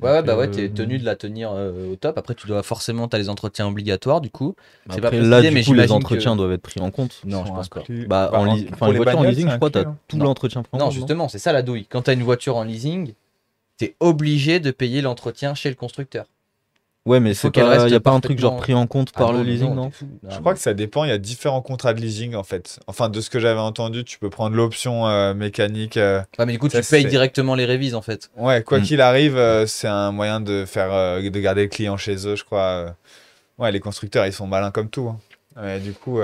Ouais, Donc, bah ouais, t'es tenu de la tenir au top. Après, tu dois forcément, t'as les entretiens obligatoires du coup. C'est pas Après, précisé, là, du mais coup, les j'imagine entretiens que- doivent être pris en compte. Non, Ils je sont pense pas. inclus. Bah, Bah, enfin, pour une les voiture en bagnoles, leasing, c'est je crois, inclus, t'as hein. tout Non. l'entretien pris en Non, compte, justement, c'est ça la douille. Quand t'as une voiture en leasing, t'es obligé de payer l'entretien chez le constructeur. Ouais, mais Il faut c'est qu'elle pas, reste y a pas un truc genre parfaitement- pris en compte Ah par le non, mais leasing, non, non? t'es fou. Je crois que ça dépend, il y a différents contrats de leasing en fait. Enfin, de ce que j'avais entendu, tu peux prendre l'option mécanique. Ouais, mais du coup, Ça, tu payes c'est- directement les révises en fait. Ouais, quoi Mm. qu'il arrive, c'est un moyen de de garder le client chez eux, je crois. Ouais, les constructeurs, ils sont malins comme tout, hein. Ouais, du coup,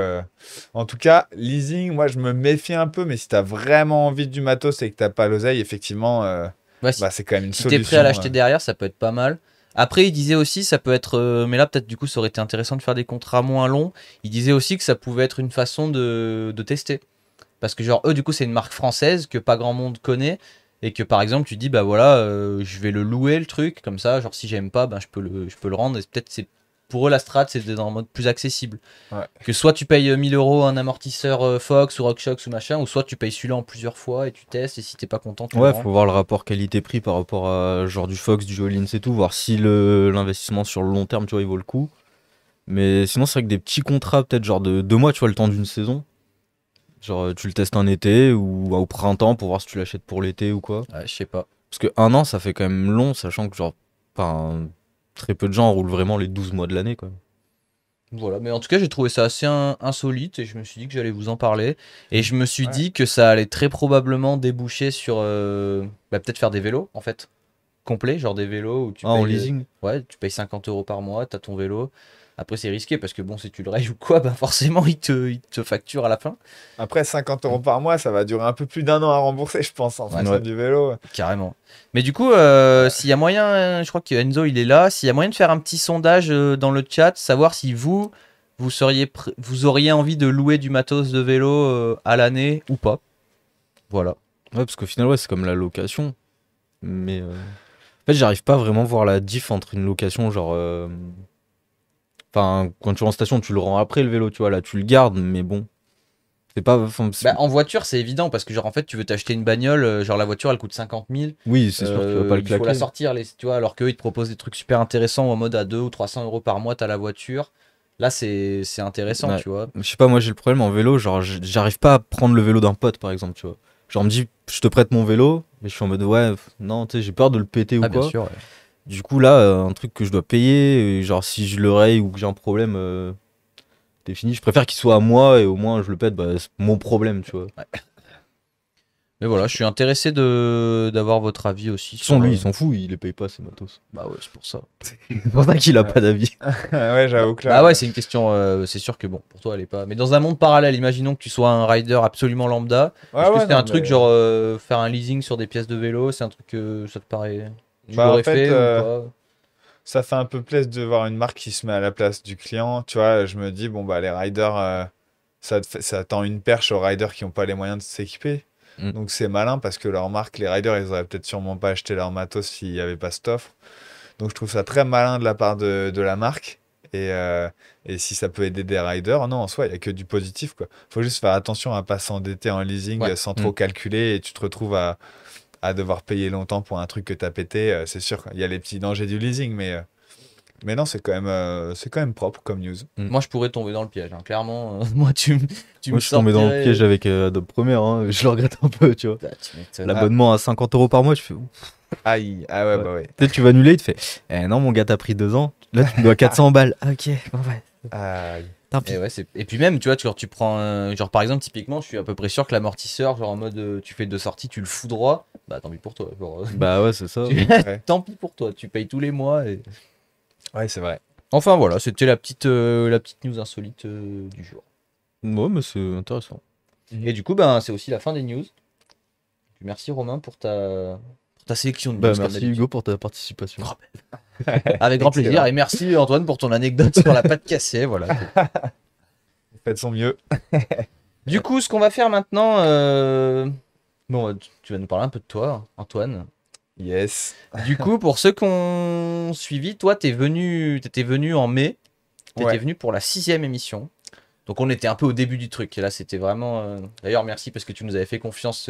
en tout cas, leasing, moi, je me méfie un peu, mais si t'as vraiment envie du matos et que t'as pas l'oseille, effectivement, Ouais, si bah, c'est quand même une si solution. t'es prêt à l'acheter derrière, ça peut être pas mal. Après, il disait aussi, ça peut être. Mais là, peut-être du coup, ça aurait été intéressant de faire des contrats moins longs. Il disait aussi que ça pouvait être une façon de tester. Parce que, genre, eux, du coup, c'est une marque française que pas grand monde connaît. Et que par exemple, tu dis, bah voilà, je vais le louer le truc. Comme ça, genre, si j'aime pas, ben, je peux le rendre. Et peut-être, c'est pour eux, la strat, c'est d'être en mode plus accessible. Ouais. Que soit tu payes 1000 euros un amortisseur Fox ou RockShox ou machin, ou soit tu payes celui-là en plusieurs fois et tu testes. Et si t'es pas content, tu le Ouais, rends. faut voir le rapport qualité-prix par rapport à genre du Fox, du Olins et tout, voir si l'investissement sur le long terme, tu vois, il vaut le coup. Mais sinon, c'est vrai que des petits contrats, peut-être genre de 2 mois, tu vois, le temps d'une saison. Genre, tu le testes un été ou au printemps pour voir si tu l'achètes pour l'été ou quoi. Ouais, je sais pas. Parce que 1 an, ça fait quand même long, sachant que genre, enfin, très peu de gens roulent vraiment les 12 mois de l'année, quoi. Voilà, mais en tout cas, j'ai trouvé ça assez insolite et je me suis dit que j'allais vous en parler. Et je me suis Ouais. dit que ça allait très probablement déboucher sur peut-être faire des vélos en fait. Complets, genre des vélos où tu Ah, en payes, leasing? ouais, tu payes 50 euros par mois, t'as ton vélo. Après, c'est risqué parce que bon, si tu le rayes ou quoi, bah forcément, il te facture à la fin. Après, 50 euros par mois, ça va durer un peu plus d'1 an à rembourser, je pense, en fonction Ouais. du vélo. Carrément. Mais du coup, s'il y a moyen, je crois que Enzo il est là, s'il y a moyen de faire un petit sondage dans le chat, savoir si vous vous auriez envie de louer du matos de vélo à l'année ou pas. Voilà. Ouais, parce qu'au final, ouais, c'est comme la location. Mais en fait, j'arrive pas à vraiment voir la diff entre une location, genre. Enfin, quand tu rends en station, tu le rends après le vélo, tu vois. Là, tu le gardes, mais bon. C'est pas. Enfin, Bah, en voiture, c'est évident parce que genre en fait, tu veux t'acheter une bagnole, genre la voiture elle coûte 50 000. oui, c'est sûr, tu vas pas le Il faut la claquer. sortir, tu vois, alors qu'eux ils te proposent des trucs super intéressants en mode à 200 ou 300 euros par mois, t'as la voiture. Là, c'est intéressant, Ouais. tu vois. Je sais pas, moi j'ai le problème en vélo, genre j'arrive pas à prendre le vélo d'un pote par exemple, tu vois. Genre on me dit, je te prête mon vélo, mais je suis en mode ouais, non, tu sais, j'ai peur de le péter ou Ah, bien quoi. sûr. Ouais. Du coup là, un truc que je dois payer, genre si je le raye ou que j'ai un problème, t'es fini. Je préfère qu'il soit à moi et au moins je le pète, bah c'est mon problème, tu vois. De Mais voilà, je suis intéressé d'avoir votre avis aussi. toute façon, sur, lui, il s'en fout, il les paye pas, ses matos. Bah ouais, c'est pour ça. C'est pour ça qu'il a pas d'avis. Ouais, j'avoue que là. Bah ouais, c'est une question. C'est sûr que bon, pour toi, elle est pas. Mais dans un monde parallèle, imaginons que tu sois un rider absolument lambda. Ouais, Est-ce que ouais, c'était non, un truc mais- genre faire un leasing sur des pièces de vélo? C'est un truc que ça te paraît. Tu Bah, en l'aurais fait, fait ou pas? ça fait un peu plaisir de voir une marque qui se met à la place du client. Tu vois, je me dis, bon, bah, les riders, ça tend une perche aux riders qui n'ont pas les moyens de s'équiper. Mm. Donc, c'est malin parce que leur marque, les riders, ils auraient peut-être sûrement pas acheté leur matos s'il n'y avait pas cette offre. Donc, je trouve ça très malin de la part de la marque. Et si ça peut aider des riders, non, en soi, il n'y a que du positif, quoi. Faut juste faire attention à pas s'endetter en leasing Ouais. sans trop calculer et tu te retrouves à devoir payer longtemps pour un truc que tu as pété. C'est sûr, il y a les petits dangers du leasing, mais non, c'est quand même propre comme news. Moi, je pourrais tomber dans le piège. Hein. Clairement, moi, tu Moi, me je suis tombé dans le sortirais- piège avec Adobe Premiere, hein. Je le regrette un peu, tu vois. Bah, tu m'étonnes. L'abonnement à 50 euros par mois, tu fais ouf. Aïe, ah ouais, Ouais. bah ouais. Peut-être tu vas annuler, il te fait eh non, mon gars, t'as pris 2 ans. Là, tu me dois 400 balles. Ah, ok, bon, ouais. Aïe. Tant pis. Et, ouais, et puis même, tu vois, tu prends genre par exemple, typiquement, je suis à peu près sûr que l'amortisseur, genre en mode tu fais 2 sorties, tu le fous droit, bah tant pis pour toi. Genre, Bah ouais, c'est ça. Ouais. tant pis pour toi, tu payes tous les mois. Et... Ouais, c'est vrai. Enfin voilà, c'était la petite news insolite du jour. Ouais, mais c'est intéressant. Et du coup, ben, c'est aussi la fin des news. Merci Romain pour ta sélection de news. Bah, comme merci d'habitude. Hugo pour ta participation. Avec grand plaisir. Et merci Antoine pour ton anecdote sur la pâte cassée. Voilà. Faites son mieux. Du coup, ce qu'on va faire maintenant, bon, tu vas nous parler un peu de toi, Antoine. Yes. Du coup, pour ceux qui ont suivi, toi, t'étais venu en mai. T'étais Ouais. venu pour la 6e émission. Donc on était un peu au début du truc. Et là, c'était vraiment. D'ailleurs, merci parce que tu nous avais fait confiance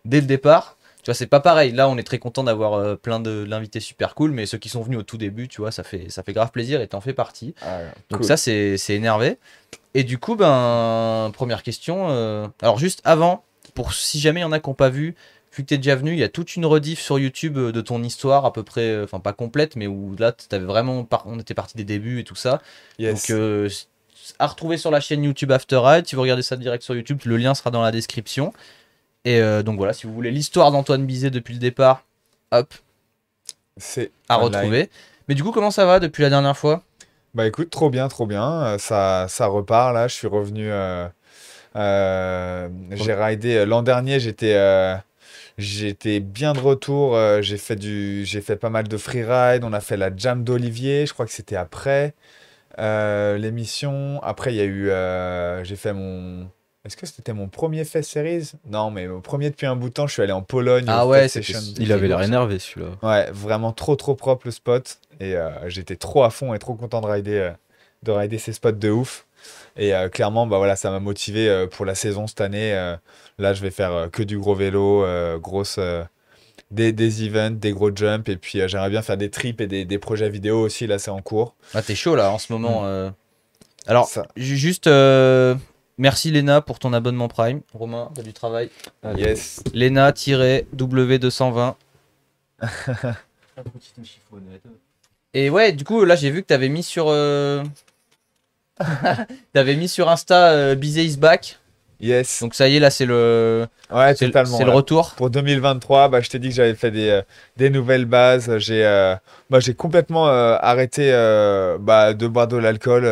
dès le départ. Tu vois, c'est pas pareil. Là, on est très content d'avoir plein d'invités super cool. Mais ceux qui sont venus au tout début, tu vois, ça fait grave plaisir et t'en fais partie. Ah, Donc cool. ça, c'est énervé. Et du coup, ben, première question. Alors juste avant, pour si jamais il y en a qui n'ont pas vu que t'es déjà venu, il y a toute une rediff sur YouTube de ton histoire à peu près, enfin pas complète, mais où là, t'avais vraiment, on était parti des débuts et tout ça. Yes. Donc à retrouver sur la chaîne YouTube After Ride. Si vous regardez ça direct sur YouTube, le lien sera dans la description. Et donc voilà, si vous voulez l'histoire d'Antoine Bizet depuis le départ, hop, C'est à online. retrouver. Mais du coup, comment ça va depuis la dernière fois? Bah écoute, trop bien, trop bien. Ça repart là. Je suis revenu. J'ai ridé l'an dernier. J'étais bien de retour. J'ai fait pas mal de freeride. On a fait la Jam d'Olivier. Je crois que c'était après l'émission. Après, il y a eu. J'ai fait mon. Est-ce que c'était mon premier Fest Series? Non, mais mon premier depuis un bout de temps. Je suis allé en Pologne Ah au ouais, Fest c'était- Session. Il avait l'air lourd, ça. énervé celui-là. Ouais, vraiment trop propre le spot. Et j'étais trop à fond et trop content de rider ces spots de ouf. Et clairement, bah voilà, ça m'a motivé pour la saison cette année. Là, je vais faire que du gros vélo, des events, des gros jumps. Et puis j'aimerais bien faire des trips et des projets vidéo aussi. Là, c'est en cours. Ah, t'es chaud là en ce moment. Alors, Ça. juste merci Léna pour ton abonnement Prime. Romain, t'as du travail. Yes. Léna-W220. Et ouais, du coup, là j'ai vu que t'avais mis sur t'avais mis sur Insta Bizet is back. Yes. Donc ça y est, là c'est le Ouais, c'est le totalement. c'est le là. retour. Pour 2023, bah, je t'ai dit que j'avais fait des nouvelles bases. J'ai complètement arrêté de boire de l'alcool.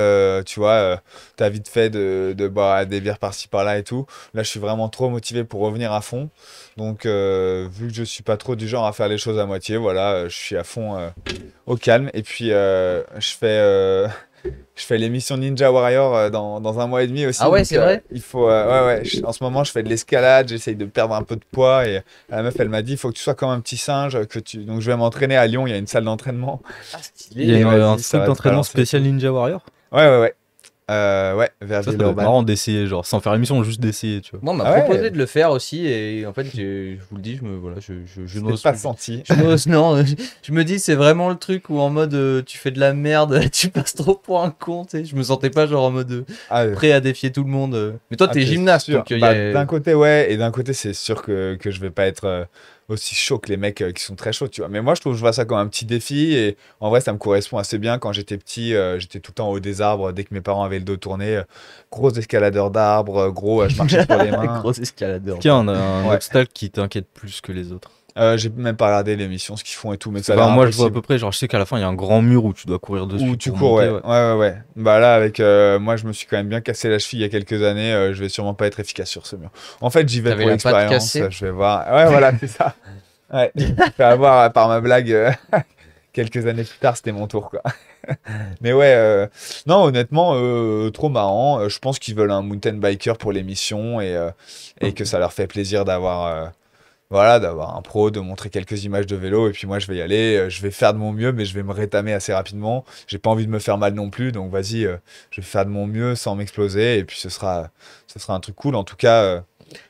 Tu vois, t'as vite fait de boire des bières par-ci par-là et tout. Là, je suis vraiment trop motivé pour revenir à fond. Donc, vu que je suis pas trop du genre à faire les choses à moitié, voilà, je suis à fond au calme. Et puis, je fais l'émission Ninja Warrior dans un mois et demi aussi. Ah ouais, donc, c'est vrai? Il faut, ouais. En ce moment, je fais de l'escalade, j'essaye de perdre un peu de poids. Et la meuf, elle m'a dit, il faut que tu sois comme un petit singe. Donc, je vais m'entraîner à Lyon, il y a une salle d'entraînement. Il y a Et vas-y, un ça truc va te d'entraînement balancer. spécial Ninja Warrior. Ouais. Ouais, vers Ça doit être Villeurbanne. marrant d'essayer, genre sans faire émission, juste d'essayer, tu vois. Moi, on m'a Ah ouais. proposé de le faire aussi et en fait, je vous le dis, je Je n'ose pas plus. senti. Non, je me dis c'est vraiment le truc où en mode tu fais de la merde, tu passes trop pour un con, tu sais. Je me sentais pas genre en mode Ah, prêt à défier tout le monde. Mais toi, t'es t'es gymnaste, sûr. donc il y Bah, a... d'un côté, ouais, et d'un côté, c'est sûr que je vais pas être aussi chaud que les mecs qui sont très chauds, tu vois. Mais moi, je vois ça comme un petit défi, et en vrai, ça me correspond assez bien. Quand j'étais petit, j'étais tout le temps au haut des arbres, dès que mes parents avaient le dos tourné. Gros escaladeur d'arbres, je marchais sur les mains. Gros escaladeur. Est-ce qu'il y a un Ouais. obstacle qui t'inquiète plus que les autres? J'ai même pas regardé l'émission, ce qu'ils font et tout, mais ça a Enfin, l'air moi, je vois à impossible. peu près, genre, je sais qu'à la fin, il y a un grand mur où tu dois courir dessus. Où tu pour cours, monter, ouais. Ouais. Bah là, avec moi, je me suis quand même bien cassé la cheville il y a quelques années. Je vais sûrement pas être efficace sur ce mur. En fait, j'y vais T'avais pour la patte l'expérience. cassée. Je vais voir. Ouais, voilà, c'est ça. Ouais. Je me fais avoir par ma blague. Quelques années plus tard, c'était mon tour, quoi. Mais ouais, non, honnêtement, trop marrant. Je pense qu'ils veulent un mountain biker pour l'émission et que ça leur fait plaisir d'avoir un pro, de montrer quelques images de vélo. Et puis moi, je vais y aller. Je vais faire de mon mieux, mais je vais me rétamer assez rapidement. J'ai pas envie de me faire mal non plus. Donc vas-y, je vais faire de mon mieux sans m'exploser. Et puis ce sera un truc cool. En tout cas,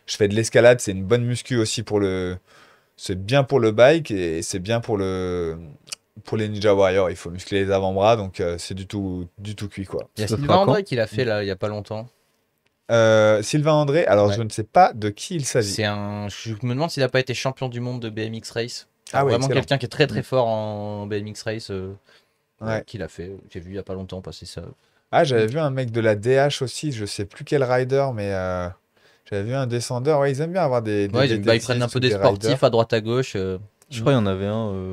je fais de l'escalade. C'est une bonne muscu aussi c'est bien pour le bike et c'est bien pour les Ninja Warrior. Il faut muscler les avant-bras. Donc c'est du tout cuit, quoi. Il y a Ça Sylvain fera André quand qui l'a fait là, il y a pas longtemps. Sylvain André, alors Ouais. je ne sais pas de qui il s'agit. Je me demande s'il a pas été champion du monde de BMX Race. Ah ouais, Vraiment excellent. quelqu'un qui est très fort en BMX Race. Ouais. Qui l'a fait. J'ai vu il y a pas longtemps passer ça. Ah, j'avais vu un mec de la DH aussi, je sais plus quel rider, mais j'avais vu un descendeur. Ouais, ils aiment bien avoir des Ouais, ils VTT prennent un peu ou des sportifs riders. à droite à gauche. Je crois qu'il y en avait un,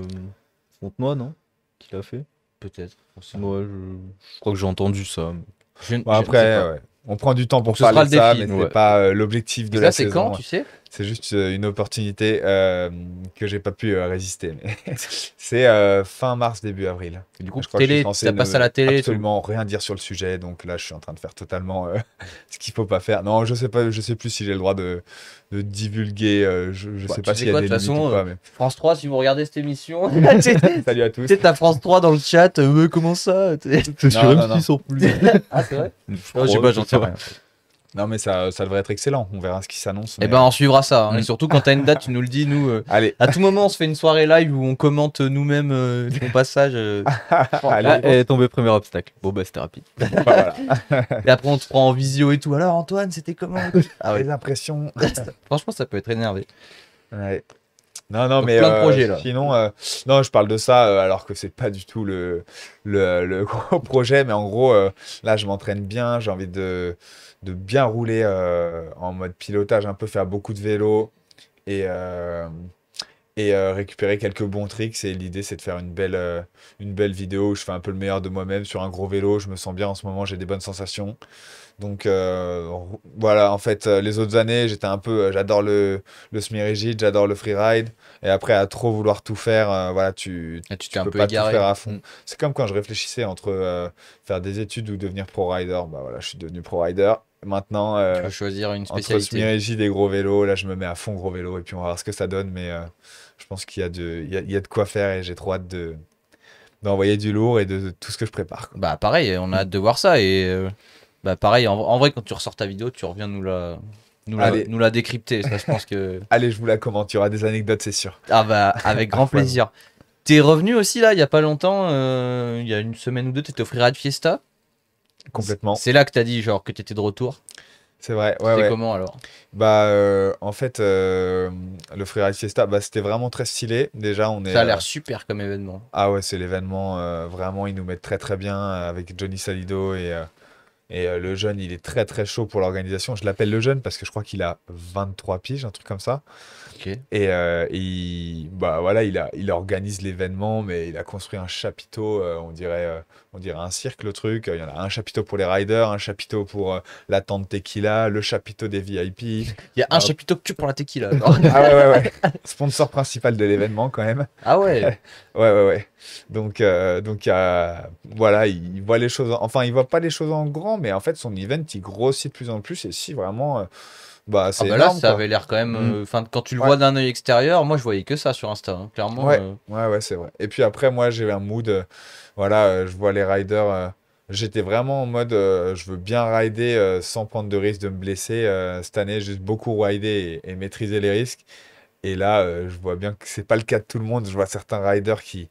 Fontenoy, non? Qui l'a fait? peut-être. Ouais, je crois que j'ai entendu ça. Je Bon, ne sais après, pas. ouais. On prend du temps pour Donc, ce parler sera de le ça, défi. mais Ouais. c'est pas l'objectif de Et la ça, c'est saison. quand, tu sais? C'est juste une opportunité que j'ai pas pu résister. Mais c'est fin mars, début avril. Et du coup, Je crois que je suis télé, censé t'as passé à la télé et tout. absolument rien dire sur le sujet, donc là je suis en train de faire totalement ce qu'il faut pas faire. Non, je sais pas, je sais plus si j'ai le droit de divulguer. Je sais Tu pas sais s'il y a quoi, de des toute limites façon, ou pas. Mais... France 3, si vous regardez cette émission, tu Salut à tous. sais, t'as France 3 dans le chat, comment ça? C'est sur Non, M6 en plus. Ah, c'est vrai? Je Je sais crois, pas, je j'en sais sais pas. rien. Non, mais ça devrait être excellent. On verra ce qui s'annonce. Eh mais, ben, on suivra ça. Et Mm. surtout, quand t'as une date, tu nous le dis. Nous, allez, à tout moment, on se fait une soirée live où on commente nous-mêmes ton passage. allez. Ah, elle est tombée premier obstacle. Bon, bah, c'était rapide. Voilà. Et après, on te prend en visio et tout. Alors, Antoine, c'était comment? Ah ouais. Les impressions. Franchement, ça peut être énervé. Ouais. Non, non, Donc, mais plein de projets, là. sinon, non, je parle de ça alors que c'est pas du tout le gros projet, mais en gros, là, je m'entraîne bien, j'ai envie de bien rouler en mode pilotage, un peu faire beaucoup de vélo et, récupérer quelques bons tricks. Et l'idée, c'est de faire une belle vidéo où je fais un peu le meilleur de moi-même sur un gros vélo. Je me sens bien en ce moment, j'ai des bonnes sensations. Donc voilà, en fait, les autres années, j'étais un peu, j'adore le semi-rigide, j'adore le freeride, et après à trop vouloir tout faire, voilà, Et tu tu t'es un peux peu pas tout égaré. faire à fond. Mm. C'est comme quand je réfléchissais entre faire des études ou devenir pro rider. Bah voilà, je suis devenu pro rider. Maintenant, Tu veux choisir une entre spécialité. semi-rigide et gros vélo, là, je me mets à fond gros vélo, et puis on va voir ce que ça donne, mais je pense qu'il y a il y a de quoi faire, et j'ai trop hâte d'envoyer du lourd et de tout ce que je prépare, quoi. Bah, pareil, on a hâte de voir ça. Et bah, pareil, en vrai, quand tu ressors ta vidéo, tu reviens Allez. nous la décrypter. Ça, je pense que. Allez, je vous la commente, il y aura des anecdotes, c'est sûr. Ah, bah, avec grand plaisir. T'es revenu aussi là, il y a pas longtemps, il y a une semaine ou deux, t'étais au Freeride Fiesta. Complètement. C'est là que t'as dit genre que t'étais de retour. C'est vrai, ouais, C'était ouais. comment alors? Bah, en fait, le Freeride Fiesta, bah, c'était vraiment très stylé. Déjà, on est. Ça a l'air super comme événement. Ah ouais, c'est l'événement. Vraiment, ils nous mettent très très bien avec Johnny Salido et le jeune, il est très très chaud pour l'organisation. Je l'appelle le jeune parce que je crois qu'il a 23 piges, un truc comme ça. Ok. Et bah voilà, il organise l'événement, mais il a construit un chapiteau, on dirait un cirque le truc. Il y en a un chapiteau pour les riders, un chapiteau pour la tente tequila, le chapiteau des VIP. Il y a un Ah. chapiteau que pour la tequila. Ah ouais. Sponsor principal de l'événement quand même. Ah ouais. Ouais. Donc voilà, il voit les choses, enfin il voit pas les choses en grand, mais en fait son event il grossit de plus en plus et si vraiment, bah Ah c'est bah là, énorme ça quoi. avait l'air quand même. Mm. Enfin, quand tu le Ouais. vois d'un œil extérieur, moi je voyais que ça sur Insta. Hein. Clairement. Ouais, ouais, c'est vrai. Et puis après, moi, j'ai un mood, voilà, je vois les riders, j'étais vraiment en mode, je veux bien rider sans prendre de risque de me blesser cette année, juste beaucoup rider et maîtriser les risques. Et là, je vois bien que c'est pas le cas de tout le monde. Je vois certains riders qui,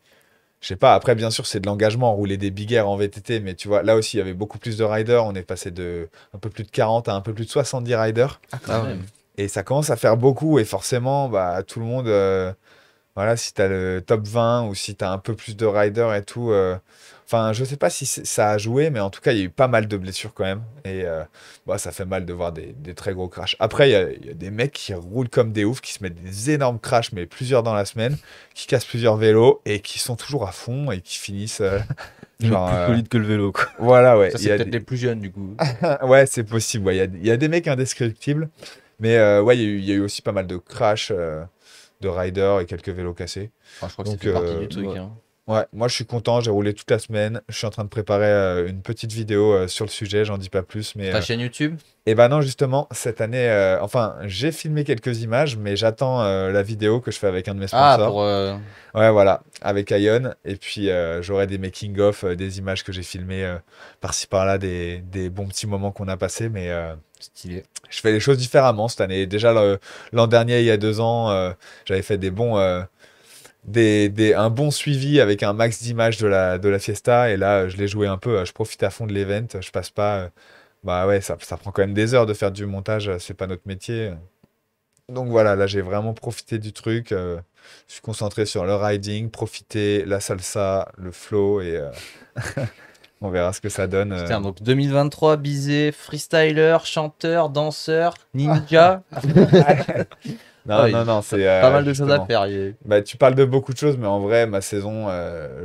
je sais pas, après, bien sûr, c'est de l'engagement, rouler des big air en VTT, mais tu vois, là aussi, il y avait beaucoup plus de riders. On est passé de un peu plus de 40 à un peu plus de 70 riders. Ah, Ah ouais. même. Et ça commence à faire beaucoup, et forcément, bah, tout le monde, voilà, si t'as le top 20 ou si t'as un peu plus de riders et tout, enfin, je sais pas si ça a joué, mais en tout cas, il y a eu pas mal de blessures quand même. Et bah, ça fait mal de voir des très gros crashs. Après, il y a des mecs qui roulent comme des oufs, qui se mettent des énormes crashs, mais plusieurs dans la semaine, qui cassent plusieurs vélos et qui sont toujours à fond et qui finissent. Genre, Plus solide que le vélo, quoi. voilà, ouais. Ça, il y c'est a peut-être des- les plus jeunes du coup. Ouais, c'est possible. Ouais, il y a des mecs indescriptibles. Mais ouais, il y a eu aussi pas mal de crashs de riders et quelques vélos cassés. Enfin, je crois que ça Donc, fait partie du truc. ouais. Hein. Ouais, moi je suis content, j'ai roulé toute la semaine. Je suis en train de préparer une petite vidéo sur le sujet, j'en dis pas plus. Mais Ta chaîne YouTube? et ben non, justement, cette année, enfin, j'ai filmé quelques images, mais j'attends la vidéo que je fais avec un de mes Ah, sponsors. pour. Ouais, voilà, avec Ion. Et puis j'aurai des making-of, des images que j'ai filmées par-ci par-là, des bons petits moments qu'on a passés. Mais Stylé. je fais les choses différemment cette année. Déjà, l'an dernier, il y a 2 ans, j'avais fait des bons, un bon suivi avec un max d'images de la Fiesta. Et là, je l'ai joué un peu. Je profite à fond de l'event. Je passe pas. Bah ouais, ça prend quand même des heures de faire du montage. C'est pas notre métier. Donc voilà, là, j'ai vraiment profité du truc. Je suis concentré sur le riding, profiter, la salsa, le flow. Et on verra ce que ça donne. Putain, donc 2023, Bizet, freestyler, chanteur, danseur, ninja. Non, non, non, c'est pas mal de choses à justement. faire. Bah, tu parles de beaucoup de choses, mais en vrai, ma saison,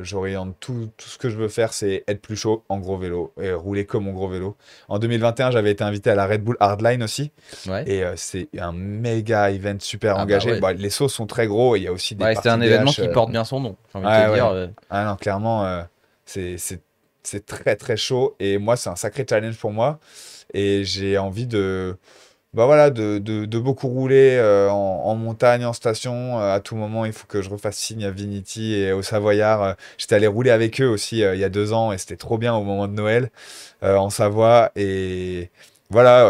j'oriente tout ce que je veux faire, c'est être plus chaud en gros vélo et rouler comme mon gros vélo. En 2021, j'avais été invité à la Red Bull Hardline aussi, Ouais. et c'est un méga event super Ah bah engagé. ouais. Bah, les sauts sont très gros, et il y a aussi des Ouais, c'était un parties événement DH. qui porte bien son nom. J'ai envie de Ouais, te dire. ouais. Ah non, clairement, c'est c'est- c'est très très chaud, et moi, c'est un sacré challenge pour moi, et j'ai envie de. Bah voilà, de beaucoup rouler en montagne, en station. À tout moment, il faut que je refasse signe à Vinity et au Savoyard. J'étais allé rouler avec eux aussi il y a 2 ans et c'était trop bien au moment de Noël en Savoie. Et voilà,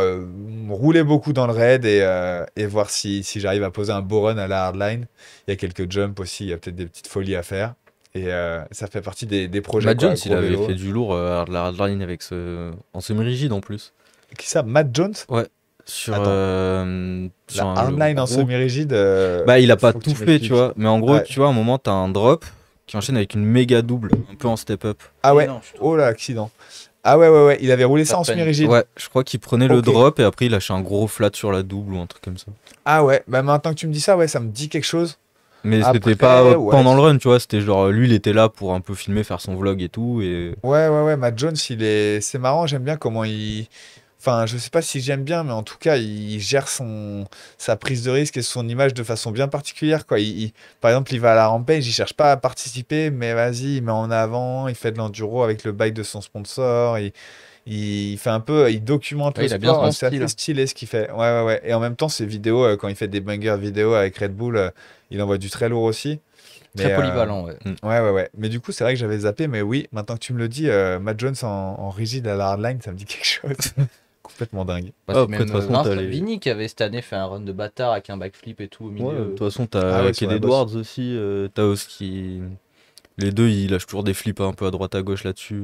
rouler beaucoup dans le raid et voir si j'arrive à poser un beau run à la hardline. Il y a quelques jumps aussi, il y a peut-être des petites folies à faire. Et ça fait partie des projets, Matt Jones, quoi, il gros avait vélo. fait du lourd à la hardline en semi-rigide en plus. Qui ça, Matt Jones? Ouais, sur, Attends, sur la un hardline en gros. semi-rigide, Bah, il a pas faut que tout tu fait, tu m'expliques. vois. Mais en gros, Ouais. tu vois, à un moment, t'as un drop qui enchaîne avec une méga double, un peu en step-up. Ah ouais, Énorme, je trouve. oh là, accident. Ah ouais, ouais, ouais, il avait roulé ça en Pas de panique. semi-rigide. Ouais, je crois qu'il prenait le Ok. drop et après il lâchait un gros flat sur la double ou un truc comme ça. Ah ouais, bah maintenant que tu me dis ça, ouais, ça me dit quelque chose. Mais c'était Après, pas ouais. pendant le run, tu vois. C'était genre, lui, il était là pour un peu filmer, faire son vlog et tout. Et Ouais, ouais, ouais, Matt Jones, c'est marrant, j'aime bien comment il. Enfin, je sais pas si j'aime bien, mais en tout cas, il gère sa prise de risque et son image de façon bien particulière, quoi. Par exemple, il va à la Rampage, il cherche pas à participer, mais vas-y, il met en avant, il fait de l'enduro avec le bike de son sponsor, il fait un peu, il documente Ouais, le il a bien sport, son c'est assez style. stylé ce qu'il fait. Ouais, ouais, ouais. Et en même temps, ses vidéos, quand il fait des bangers vidéo avec Red Bull, il envoie du très lourd aussi. Très Mais polyvalent, ouais. ouais, ouais, ouais. Mais du coup, c'est vrai que j'avais zappé, mais oui, maintenant que tu me le dis, Matt Jones en rigide à la hardline, ça me dit quelque chose. Complètement dingue. Bah, Ah, c'est après, de même toute façon, t'as les. Vini qui avait cette année fait un run de bâtard avec un backflip et tout au Ouais, de milieu. toute façon, Ah t'as ouais, sur Ked la bosse. Edwards aussi, Taos qui. Les deux, ils lâchent toujours des flips un peu à droite à gauche là-dessus.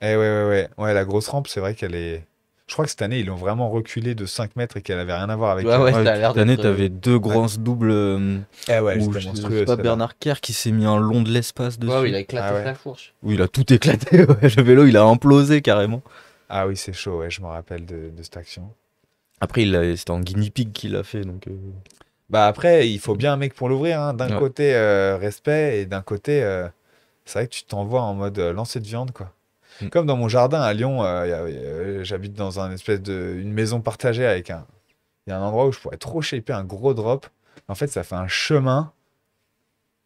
Eh ouais, ouais, ouais. Ouais, la grosse rampe, c'est vrai qu'elle est. Je crois que cette année, ils l'ont vraiment reculé de 5 mètres et qu'elle avait rien à voir avec. Ouais, ouais, Ouais, ça a l'air cette année, d'être. t'avais deux Ouais. grosses doubles Eh ouais, où c'était je sais monstrueux pas, celle-là. Bernard Kerr qui s'est mis un long de l'espace Ouais, ouais, il dessus. a éclaté Ah ouais. sa fourche. Où il a tout éclaté, ouais. Le vélo, il a implosé carrément. Ah oui, c'est chaud, ouais, je me rappelle de cette action. Après, c'était en guinea pig qu'il l'a fait, donc. Bah après, il faut bien un mec pour l'ouvrir, hein. D'un Ouais. côté, respect, et d'un côté, c'est vrai que tu t'envoies en mode lancer de viande, quoi. Mm. Comme dans mon jardin à Lyon, j'habite dans une maison partagée avec il y a un endroit où je pourrais trop shaper un gros drop. En fait, ça fait un chemin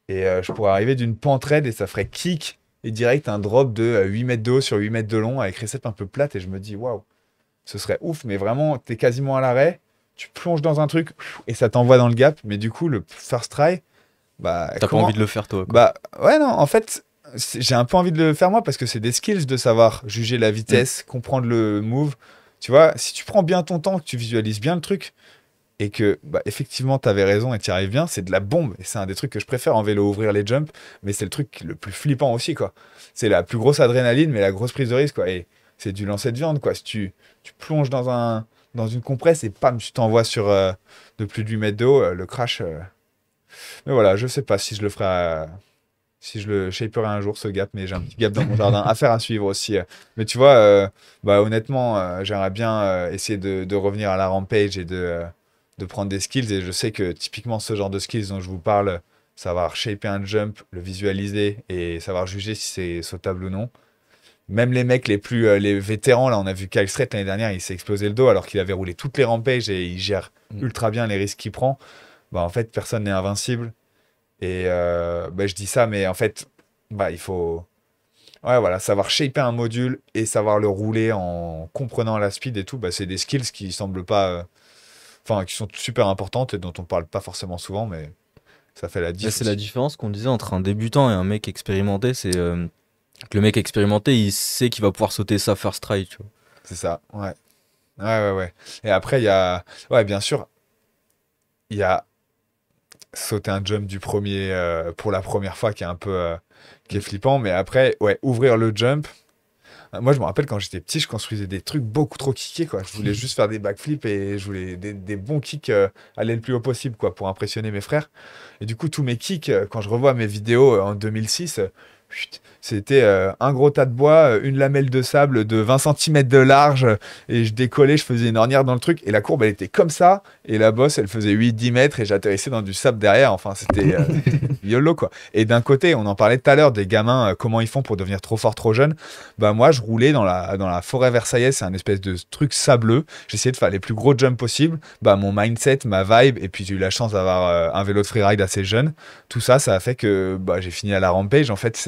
et je pourrais arriver d'une pente raide et ça ferait kick et direct un drop de 8 mètres de haut sur 8 mètres de long avec récep un peu plate et je me dis waouh, ce serait ouf, mais vraiment, t'es quasiment à l'arrêt, tu plonges dans un truc et ça t'envoie dans le gap, mais du coup, le first try, bah, T'as pas envie de le faire, toi, quoi. bah, ouais, non, en fait, j'ai un peu envie de le faire moi parce que c'est des skills de savoir juger la vitesse, comprendre le move. Tu vois, si tu prends bien ton temps, que tu visualises bien le truc et que, bah, effectivement, t'avais raison et tu y arrives bien, c'est de la bombe. Et c'est un des trucs que je préfère en vélo, ouvrir les jumps, mais c'est le truc le plus flippant aussi, quoi. C'est la plus grosse adrénaline, mais la grosse prise de risque, quoi. Et c'est du lancer de viande, quoi. Si tu plonges dans une compresse et pam, tu t'envoies sur de plus de 8 mètres de haut, le crash. Mais voilà, je sais pas si je le ferai. Si je le shaperai un jour ce gap, mais j'ai un petit gap dans mon jardin. Affaire à suivre aussi. Mais tu vois, bah, honnêtement, j'aimerais bien essayer de revenir à la rampage et de prendre des skills. Et je sais que typiquement ce genre de skills dont je vous parle, savoir shaper un jump, le visualiser et savoir juger si c'est sautable ou non. Même les mecs les vétérans, là, on a vu Kyle Strait l'année dernière, il s'est explosé le dos alors qu'il avait roulé toutes les rampages et il gère ultra bien les risques qu'il prend. Bah, en fait, personne n'est invincible. Et bah, je dis ça, mais en fait, bah, il faut ouais, voilà, savoir shaper un module et savoir le rouler en comprenant la speed et tout. Bah, c'est des skills qui semblent pas. Enfin, qui sont super importantes et dont on parle pas forcément souvent, mais ça fait la Mais c'est la différence. différence qu'on disait entre un débutant et un mec expérimenté, c'est que le mec expérimenté, il sait qu'il va pouvoir sauter sa first try, tu vois. C'est ça, ouais. Ouais, ouais, ouais. Et après, il y a. Ouais, bien sûr, il y a sauter un jump du premier pour la première fois qui est un peu. Qui est flippant, mais après, ouais, ouvrir le jump. Moi, je me rappelle quand j'étais petit, je construisais des trucs beaucoup trop kickés, quoi. Je voulais juste faire des backflips et je voulais des bons kicks aller le plus haut possible, quoi, pour impressionner mes frères. Et du coup, tous mes kicks, quand je revois mes vidéos en 2006, C'était un gros tas de bois, une lamelle de sable de 20 cm de large, et je décollais, je faisais une ornière dans le truc, et la courbe, elle était comme ça, et la bosse, elle faisait 8-10 mètres, et j'atterrissais dans du sable derrière. Enfin, c'était YOLO, quoi. Et d'un côté, on en parlait tout à l'heure, des gamins, comment ils font pour devenir trop forts, trop jeunes. Bah, moi, je roulais dans la forêt versaillaise, c'est un espèce de truc sableux. J'essayais de faire les plus gros jumps possibles. Bah, mon mindset, ma vibe, et puis j'ai eu la chance d'avoir un vélo de freeride assez jeune. Tout ça, ça a fait que bah, j'ai fini à la Rampage. En fait,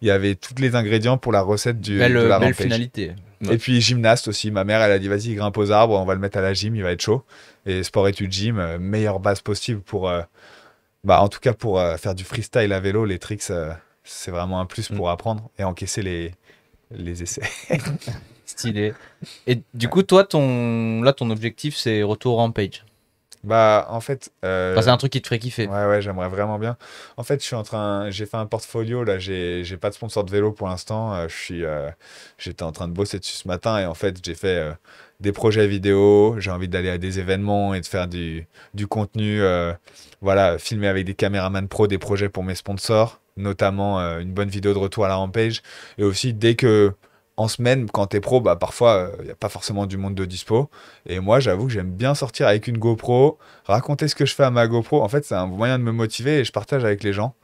il y avait tous les ingrédients pour la recette de la belle Rampage. finalité. Ouais. Et puis gymnaste aussi. Ma mère, elle a dit, vas-y, grimpe aux arbres, on va le mettre à la gym, il va être chaud. Et sport-études gym, meilleure base possible pour, bah, en tout cas pour faire du freestyle à vélo. Les tricks, c'est vraiment un plus pour apprendre et encaisser les essais. Stylé. Et du coup, toi, ton objectif, c'est retour Rampage. Bah, en fait. Enfin, c'est un truc qui te ferait kiffer. Ouais, j'aimerais vraiment bien. En fait, j'ai fait un portfolio, là, j'ai pas de sponsor de vélo pour l'instant. J'étais en train de bosser dessus ce matin et en fait, j'ai fait des projets vidéo. J'ai envie d'aller à des événements et de faire du contenu. Voilà, filmer avec des caméramans pro des projets pour mes sponsors, notamment une bonne vidéo de retour à la Rampage. Et aussi, dès que. En semaine, quand t'es pro, bah parfois, il n'y a pas forcément du monde de dispo. Et moi, j'avoue que j'aime bien sortir avec une GoPro, raconter ce que je fais à ma GoPro. En fait, c'est un moyen de me motiver et je partage avec les gens.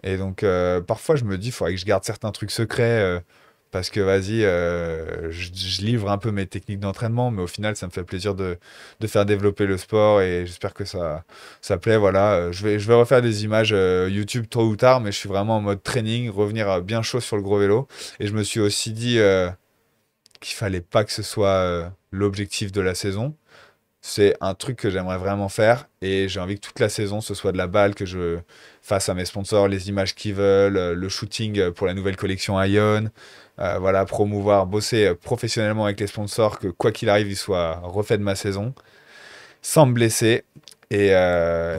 Et donc, parfois, je me dis, il faudrait que je garde certains trucs secrets parce que, vas-y, je livre un peu mes techniques d'entraînement, mais au final, ça me fait plaisir de faire développer le sport et j'espère que ça plaît. Voilà, je vais refaire des images YouTube tôt ou tard, mais je suis vraiment en mode training, revenir bien chaud sur le gros vélo. Et je me suis aussi dit qu'il fallait pas que ce soit l'objectif de la saison. C'est un truc que j'aimerais vraiment faire et j'ai envie que toute la saison ce soit de la balle, que je fasse à mes sponsors les images qu'ils veulent, le shooting pour la nouvelle collection Ion, voilà, promouvoir, bosser professionnellement avec les sponsors, que quoi qu'il arrive, ils soient refaits de ma saison, sans me blesser. Donc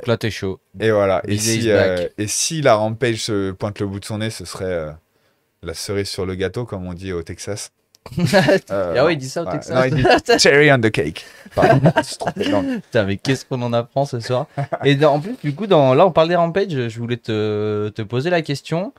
là, t'es chaud. Et voilà. Visé is back. Et si la Rampage se pointe le bout de son nez, ce serait la cerise sur le gâteau, comme on dit au Texas. Ah ouais, il dit ça au ouais. Texas. Non, il dit cherry on the cake. Pardon, je suis trompé, non. Putain, mais qu'est-ce qu'on en apprend ce soir. Et en plus, du coup, là, on parle des Rampage. Je voulais te poser la question.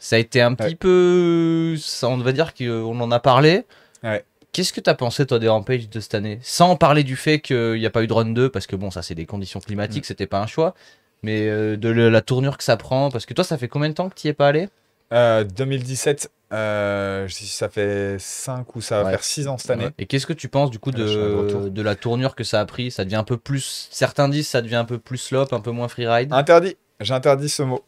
Ça a été un petit peu. On va dire qu'on en a parlé. Ouais. Qu'est-ce que t'as pensé, toi, des Rampage de cette année? Sans parler du fait qu'il n'y a pas eu de Run 2, parce que bon, ça, c'est des conditions climatiques, c'était pas un choix. Mais de la tournure que ça prend. Parce que toi, ça fait combien de temps que tu y es pas allé? 2017, ça fait 5 ou ça va faire 6 ans cette année. Ouais. Et qu'est-ce que tu penses du coup Je suis de retour. de la tournure que ça a pris? Ça devient un peu plus. Certains disent ça devient un peu plus slope, un peu moins freeride. Interdit, j'interdis ce mot.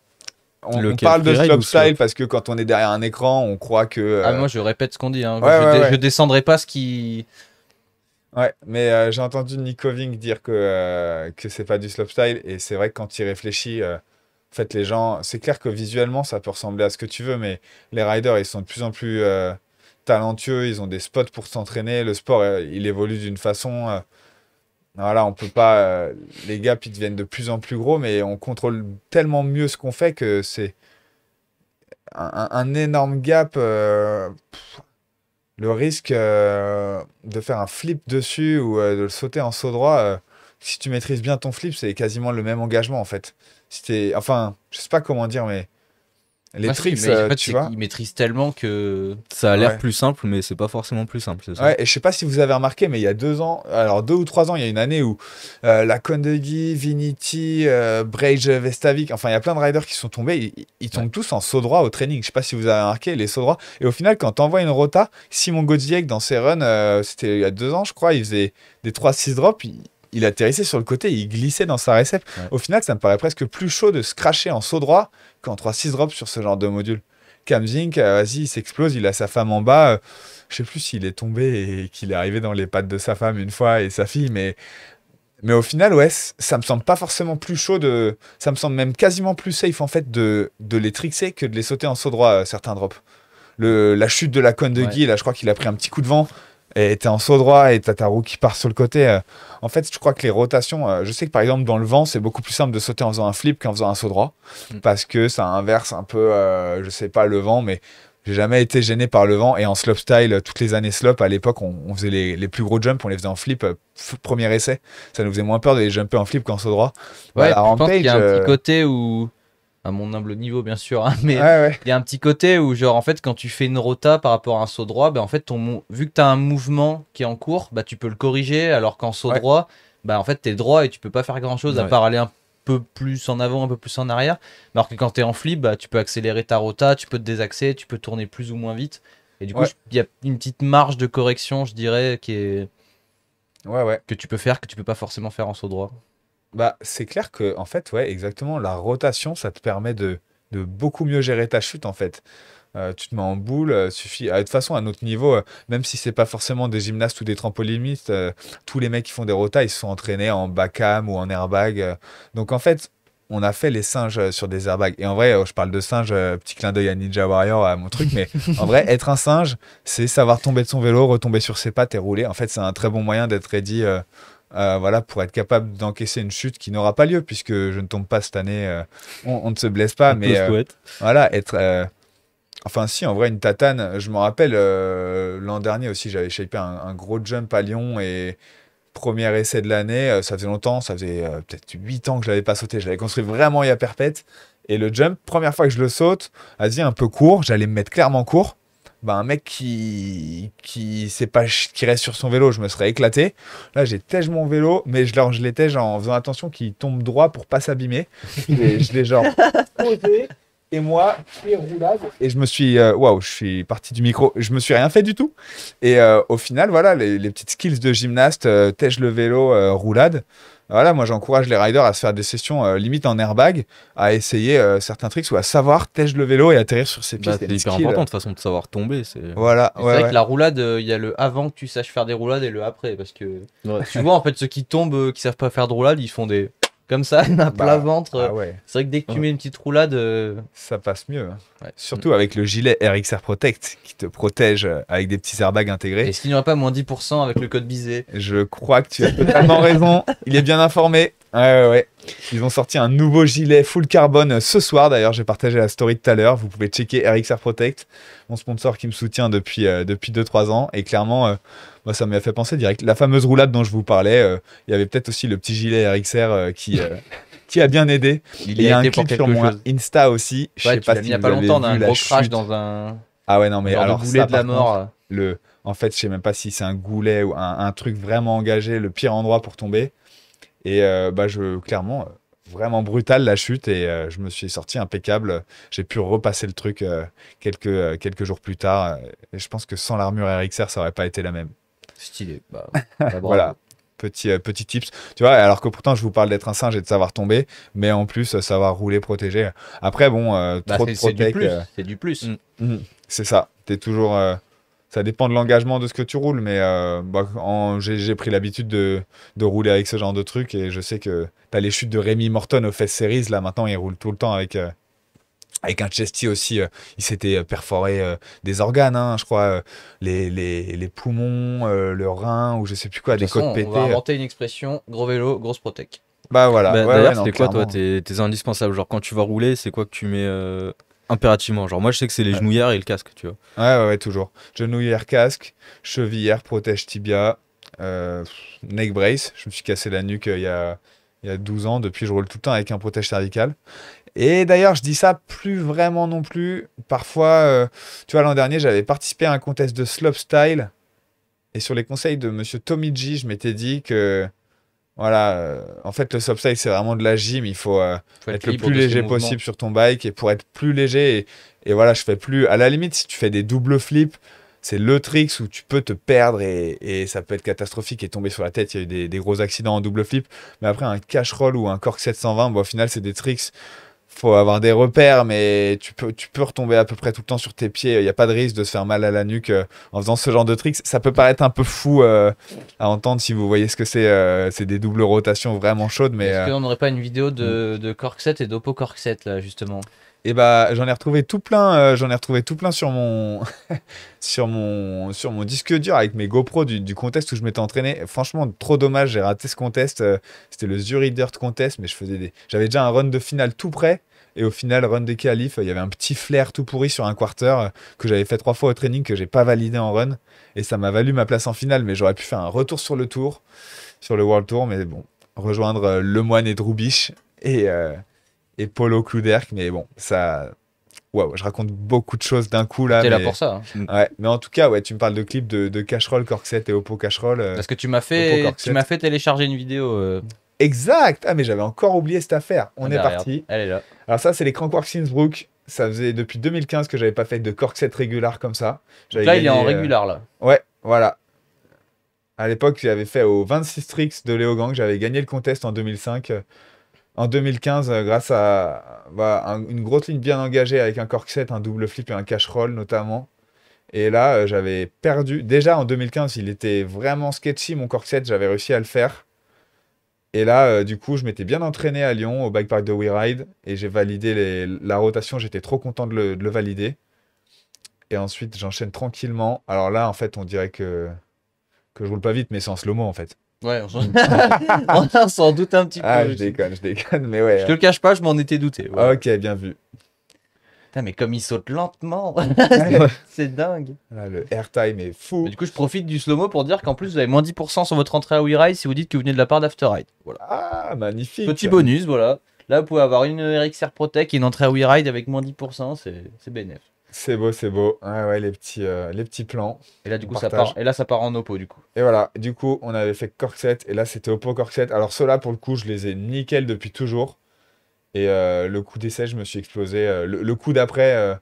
On Lequel, parle de freeride slope ou slope style parce que quand on est derrière un écran, on croit que. Ah, moi je répète ce qu'on dit. Hein. Ouais. Je descendrai pas ce qui. Ouais, mais j'ai entendu Nico Vink dire que c'est pas du slopestyle, et c'est vrai que quand il réfléchit, en fait, les gens, c'est clair que visuellement, ça peut ressembler à ce que tu veux, mais les riders, ils sont de plus en plus talentueux, ils ont des spots pour s'entraîner, le sport, il évolue d'une façon, voilà, on peut pas, les gaps, ils deviennent de plus en plus gros, mais on contrôle tellement mieux ce qu'on fait que c'est un énorme gap. Le risque de faire un flip dessus ou de le sauter en saut droit, si tu maîtrises bien ton flip, c'est quasiment le même engagement en fait. Enfin, je sais pas comment dire, mais les tricks, mais en fait, tu vois. ils maîtrisent tellement que. Ça a l'air Ouais. plus simple, mais c'est pas forcément plus simple, c'est ça. Ouais, et je sais pas si vous avez remarqué, mais il y a 2 ans, alors 2 ou 3 ans, il y a une année où la Kondegi, Vinity, Brage Vestavik, enfin il y a plein de riders qui sont tombés, ils tombent tous en saut droit au training. Je sais pas si vous avez remarqué les sauts droits. Et au final, quand t'envoies une rota, Simon Godziek dans ses runs, c'était il y a 2 ans, je crois, il faisait des 3-6 drops, il atterrissait sur le côté, il glissait dans sa récep. Ouais. Au final, ça me paraît presque plus chaud de se cracher en saut droit qu'en 3-6 drops sur ce genre de module. Cam Zink, vas-y, il s'explose, il a sa femme en bas. Je sais plus s'il est tombé et qu'il est arrivé dans les pattes de sa femme une fois et sa fille, mais au final, ouais, ça me semble pas forcément plus chaud ça me semble même quasiment plus safe en fait de les trickser que de les sauter en saut droit, certains drops. La chute de la Kondegi, là, je crois qu'il a pris un petit coup de vent et t'es en saut droit et t'as ta roue qui part sur le côté. En fait, je crois que les rotations, je sais que par exemple dans le vent, c'est beaucoup plus simple de sauter en faisant un flip qu'en faisant un saut droit parce que ça inverse un peu, je sais pas, le vent, mais j'ai jamais été gêné par le vent. Et en slopestyle, toutes les années slope, à l'époque, on faisait les plus gros jumps, on les faisait en flip, premier essai. Ça nous faisait moins peur de les jumper en flip qu'en saut droit. Ouais, la je pense qu'il y a un Rampage, petit côté où. à mon humble niveau bien sûr, hein, mais Ouais, ouais. il y a un petit côté où genre en fait quand tu fais une rota par rapport à un saut droit, bah, en fait vu que tu as un mouvement qui est en cours, bah, tu peux le corriger alors qu'en saut Ouais. droit, bah, en fait tu es droit et tu peux pas faire grand chose à Ouais. part aller un peu plus en avant, un peu plus en arrière. Alors que quand tu es en flip, bah, tu peux accélérer ta rota, tu peux te désaxer, tu peux tourner plus ou moins vite. Et du coup, Ouais. il y a une petite marge de correction, je dirais, Ouais, ouais. que tu peux faire, que tu peux pas forcément faire en saut droit. Bah, c'est clair que, en fait, ouais, exactement, la rotation, ça te permet de beaucoup mieux gérer ta chute, en fait. Tu te mets en boule, suffit. De toute façon, à notre niveau, même si c'est pas forcément des gymnastes ou des trampolinistes, tous les mecs qui font des rotas, ils se sont entraînés en back-cam ou en airbag. Donc, en fait, on a fait les singes sur des airbags. Et en vrai, je parle de singe, petit clin d'œil à Ninja Warrior, à mon truc, mais en vrai, être un singe, c'est savoir tomber de son vélo, retomber sur ses pattes et rouler. En fait, c'est un très bon moyen d'être ready. Voilà, pour être capable d'encaisser une chute qui n'aura pas lieu, puisque je ne tombe pas cette année, on ne se blesse pas, On te mais le souhaite. voilà, être. Enfin, si, en vrai, une tatane, je me rappelle l'an dernier aussi, j'avais shapé un gros jump à Lyon et premier essai de l'année, ça faisait longtemps, ça faisait peut-être 8 ans que je l'avais pas sauté, je l'avais construit vraiment il y a perpète. Et le jump, première fois que je le saute, vas-y, un peu court, j'allais me mettre clairement court. Bah, un mec qui sait pas, qui reste sur son vélo, je me serais éclaté. Là, j'ai tège mon vélo, mais je l'ai tège en faisant attention qu'il tombe droit pour pas s'abîmer. Je l'ai genre posé. Et moi, pied roulade. Et je me suis. Waouh, je suis parti du micro. Je me suis rien fait du tout. Et au final, voilà, les petites skills de gymnaste, tège le vélo, roulade. Voilà, moi j'encourage les riders à se faire des sessions limite en airbag, à essayer certains tricks ou à savoir tège le vélo et atterrir sur ses pieds. Bah, C'est c'est une hyper skill. important de toute façon de savoir tomber. C'est Voilà, Mais c'est ouais, vrai ouais. que la roulade, il y a le avant que tu saches faire des roulades et le après. Parce que Ouais. souvent, en fait, ceux qui tombent, qui savent pas faire de roulade, ils font des. Comme ça, à plat ventre. Ah ouais, C'est vrai que dès que tu Ouais. mets une petite roulade. ça passe mieux. Hein. Ouais. Surtout avec le gilet RXR Protect qui te protège avec des petits airbags intégrés. Est-ce qu'il n'y aura pas moins 10% avec le code Bizet? Je crois que tu as totalement raison. Il est bien informé. Ouais, ouais, ouais. Ils ont sorti un nouveau gilet full carbone ce soir. D'ailleurs, j'ai partagé la story tout à l'heure. Vous pouvez checker RXR Protect, mon sponsor qui me soutient depuis 2-3 ans. Et clairement, moi, ça m'a fait penser direct. La fameuse roulade dont je vous parlais, il y avait peut-être aussi le petit gilet RXR qui a bien aidé. Il Et il y a un été pour clip sur quelque mon chose. Insta aussi. Je Ouais, sais tu pas l'as mis si il y a vous pas avez longtemps, on a vu un la gros crash chute. dans un. Ah ouais, non, mais Genre alors le goulet ça, de la par mort. contre, en fait, je sais même pas si c'est un goulet ou un truc vraiment engagé, le pire endroit pour tomber. Et clairement, vraiment brutal la chute et je me suis sorti impeccable. J'ai pu repasser le truc quelques jours plus tard. Et je pense que sans l'armure RXR, ça aurait pas été la même. Stylé. Bah, bravo. Voilà, petit tips. Tu vois, alors que pourtant, je vous parle d'être un singe et de savoir tomber, mais en plus, savoir rouler, protéger. Après, bon, Bah, trop de c'est du protect, plus. C'est du plus. c'est ça. T'es toujours. Ça dépend de l'engagement de ce que tu roules, mais j'ai pris l'habitude de rouler avec ce genre de truc et je sais que t'as les chutes de Rémi Morton au Fest Series. Là, maintenant, il roule tout le temps avec un chesty aussi. Il s'était perforé des organes, hein, je crois, les poumons, le rein ou je sais plus quoi, De des toute façon, côtes on va pétées. inventer une expression gros vélo, grosse protec. Bah voilà. Bah, ouais, d'ailleurs, ouais, non, c'était quoi, toi, clairement. tes indispensables? Genre, quand tu vas rouler, c'est quoi que tu mets impérativement? Genre, moi, je sais que c'est les Ouais. genouillères et le casque, tu vois. Ouais, toujours. Genouillère, casque, chevillère, protège tibia, neck brace. Je me suis cassé la nuque il y a 12 ans. Depuis, je roule tout le temps avec un protège cervical. Et d'ailleurs, je dis ça plus vraiment non plus. Parfois, tu vois, l'an dernier, j'avais participé à un contest de slopestyle. Et sur les conseils de monsieur Tommy G, je m'étais dit que, voilà, en fait, le slopestyle, c'est vraiment de la gym. Il faut Faut être le libre plus de ses léger mouvements. possible sur ton bike. Et pour être plus léger, et voilà, je fais plus. À la limite, si tu fais des doubles flips, c'est le tricks où tu peux te perdre et ça peut être catastrophique et tomber sur la tête. Il y a eu des gros accidents en double flip. Mais après, un cash roll ou un cork 720, bon, au final, c'est des tricks. Faut avoir des repères, mais tu peux retomber à peu près tout le temps sur tes pieds. Il n'y a pas de risque de se faire mal à la nuque en faisant ce genre de tricks. Ça peut paraître un peu fou à entendre si vous voyez ce que c'est. C'est des doubles rotations vraiment chaudes, mais Est-ce qu'on n'aurait pas une vidéo de Corkset et d'Oppo Corkset là justement? et bah j'en ai retrouvé tout plein. J'en ai retrouvé tout plein sur mon sur mon disque dur avec mes GoPro du contest où je m'étais entraîné. Franchement, trop dommage, j'ai raté ce contest. C'était le Zurich Dirt Contest, mais j'avais déjà un run de finale tout prêt. Et au final, run des qualifs, il y avait un petit flair tout pourri sur un quarter que j'avais fait 3 fois au training que j'ai pas validé en run. Et ça m'a valu ma place en finale, mais j'aurais pu faire un retour sur le tour, sur le World Tour. Mais bon, rejoindre Lemoine et Droubiche. Et et Polo Clou d'Erc. Mais bon, ça. Waouh, je raconte beaucoup de choses d'un coup là. T'es là mais- pour ça. Hein. Ouais, mais en tout cas, ouais, tu me parles de clips de Cacheroll, Corkset et Oppo Cacheroll. Parce que tu m'as Oppo Corkset. fait télécharger une vidéo. Exact! Ah, mais j'avais encore oublié cette affaire. On est derrière. parti. Elle est là. Alors, ça, c'est les Crankworx Innsbruck. Ça faisait depuis 2015 que j'avais pas fait de Corkset régular comme ça. Donc là, il est en gagné, régular là. Ouais, voilà. À l'époque, j'avais fait au 26 Tricks de Léo Gang. J'avais gagné le contest en 2005. En 2015, grâce à une grosse ligne bien engagée avec un Corkset, un double flip et un cash roll notamment. Et là, j'avais perdu. Déjà en 2015, il était vraiment sketchy mon Corkset. J'avais réussi à le faire. Et là, du coup, je m'étais bien entraîné à Lyon, au bike park de WeRide. Et j'ai validé la rotation. J'étais trop content de le valider. Et ensuite, j'enchaîne tranquillement. Alors là, en fait, on dirait que je roule pas vite, mais c'est en slow-mo en fait. Ouais, on s'en doute un petit peu. Ah, je déconne, mais ouais. Je te le cache pas, je m'en étais douté. Ouais. Ok, bien vu. Putain, mais comme il saute lentement, c'est dingue. Là, le airtime est fou. Mais du coup, je profite du slow-mo pour dire qu'en plus, vous avez moins 10% sur votre entrée à WeRide si vous dites que vous venez de la part d'Afterride. Voilà. Ah, magnifique. Petit bonus, voilà. Là, vous pouvez avoir une RXR Protec et une entrée à WeRide avec moins 10%, c'est bénéf. C'est beau, c'est beau. Ouais, ouais, les petits plans. Et là, du On coup, ça partage. part, et là, ça part en oppo, du coup. Et voilà, du coup, on avait fait Corkset et là, c'était Oppo Corkset. Alors, ceux-là, pour le coup, je les ai nickel depuis toujours. Et le coup d'essai, je me suis explosé. Le coup d'après,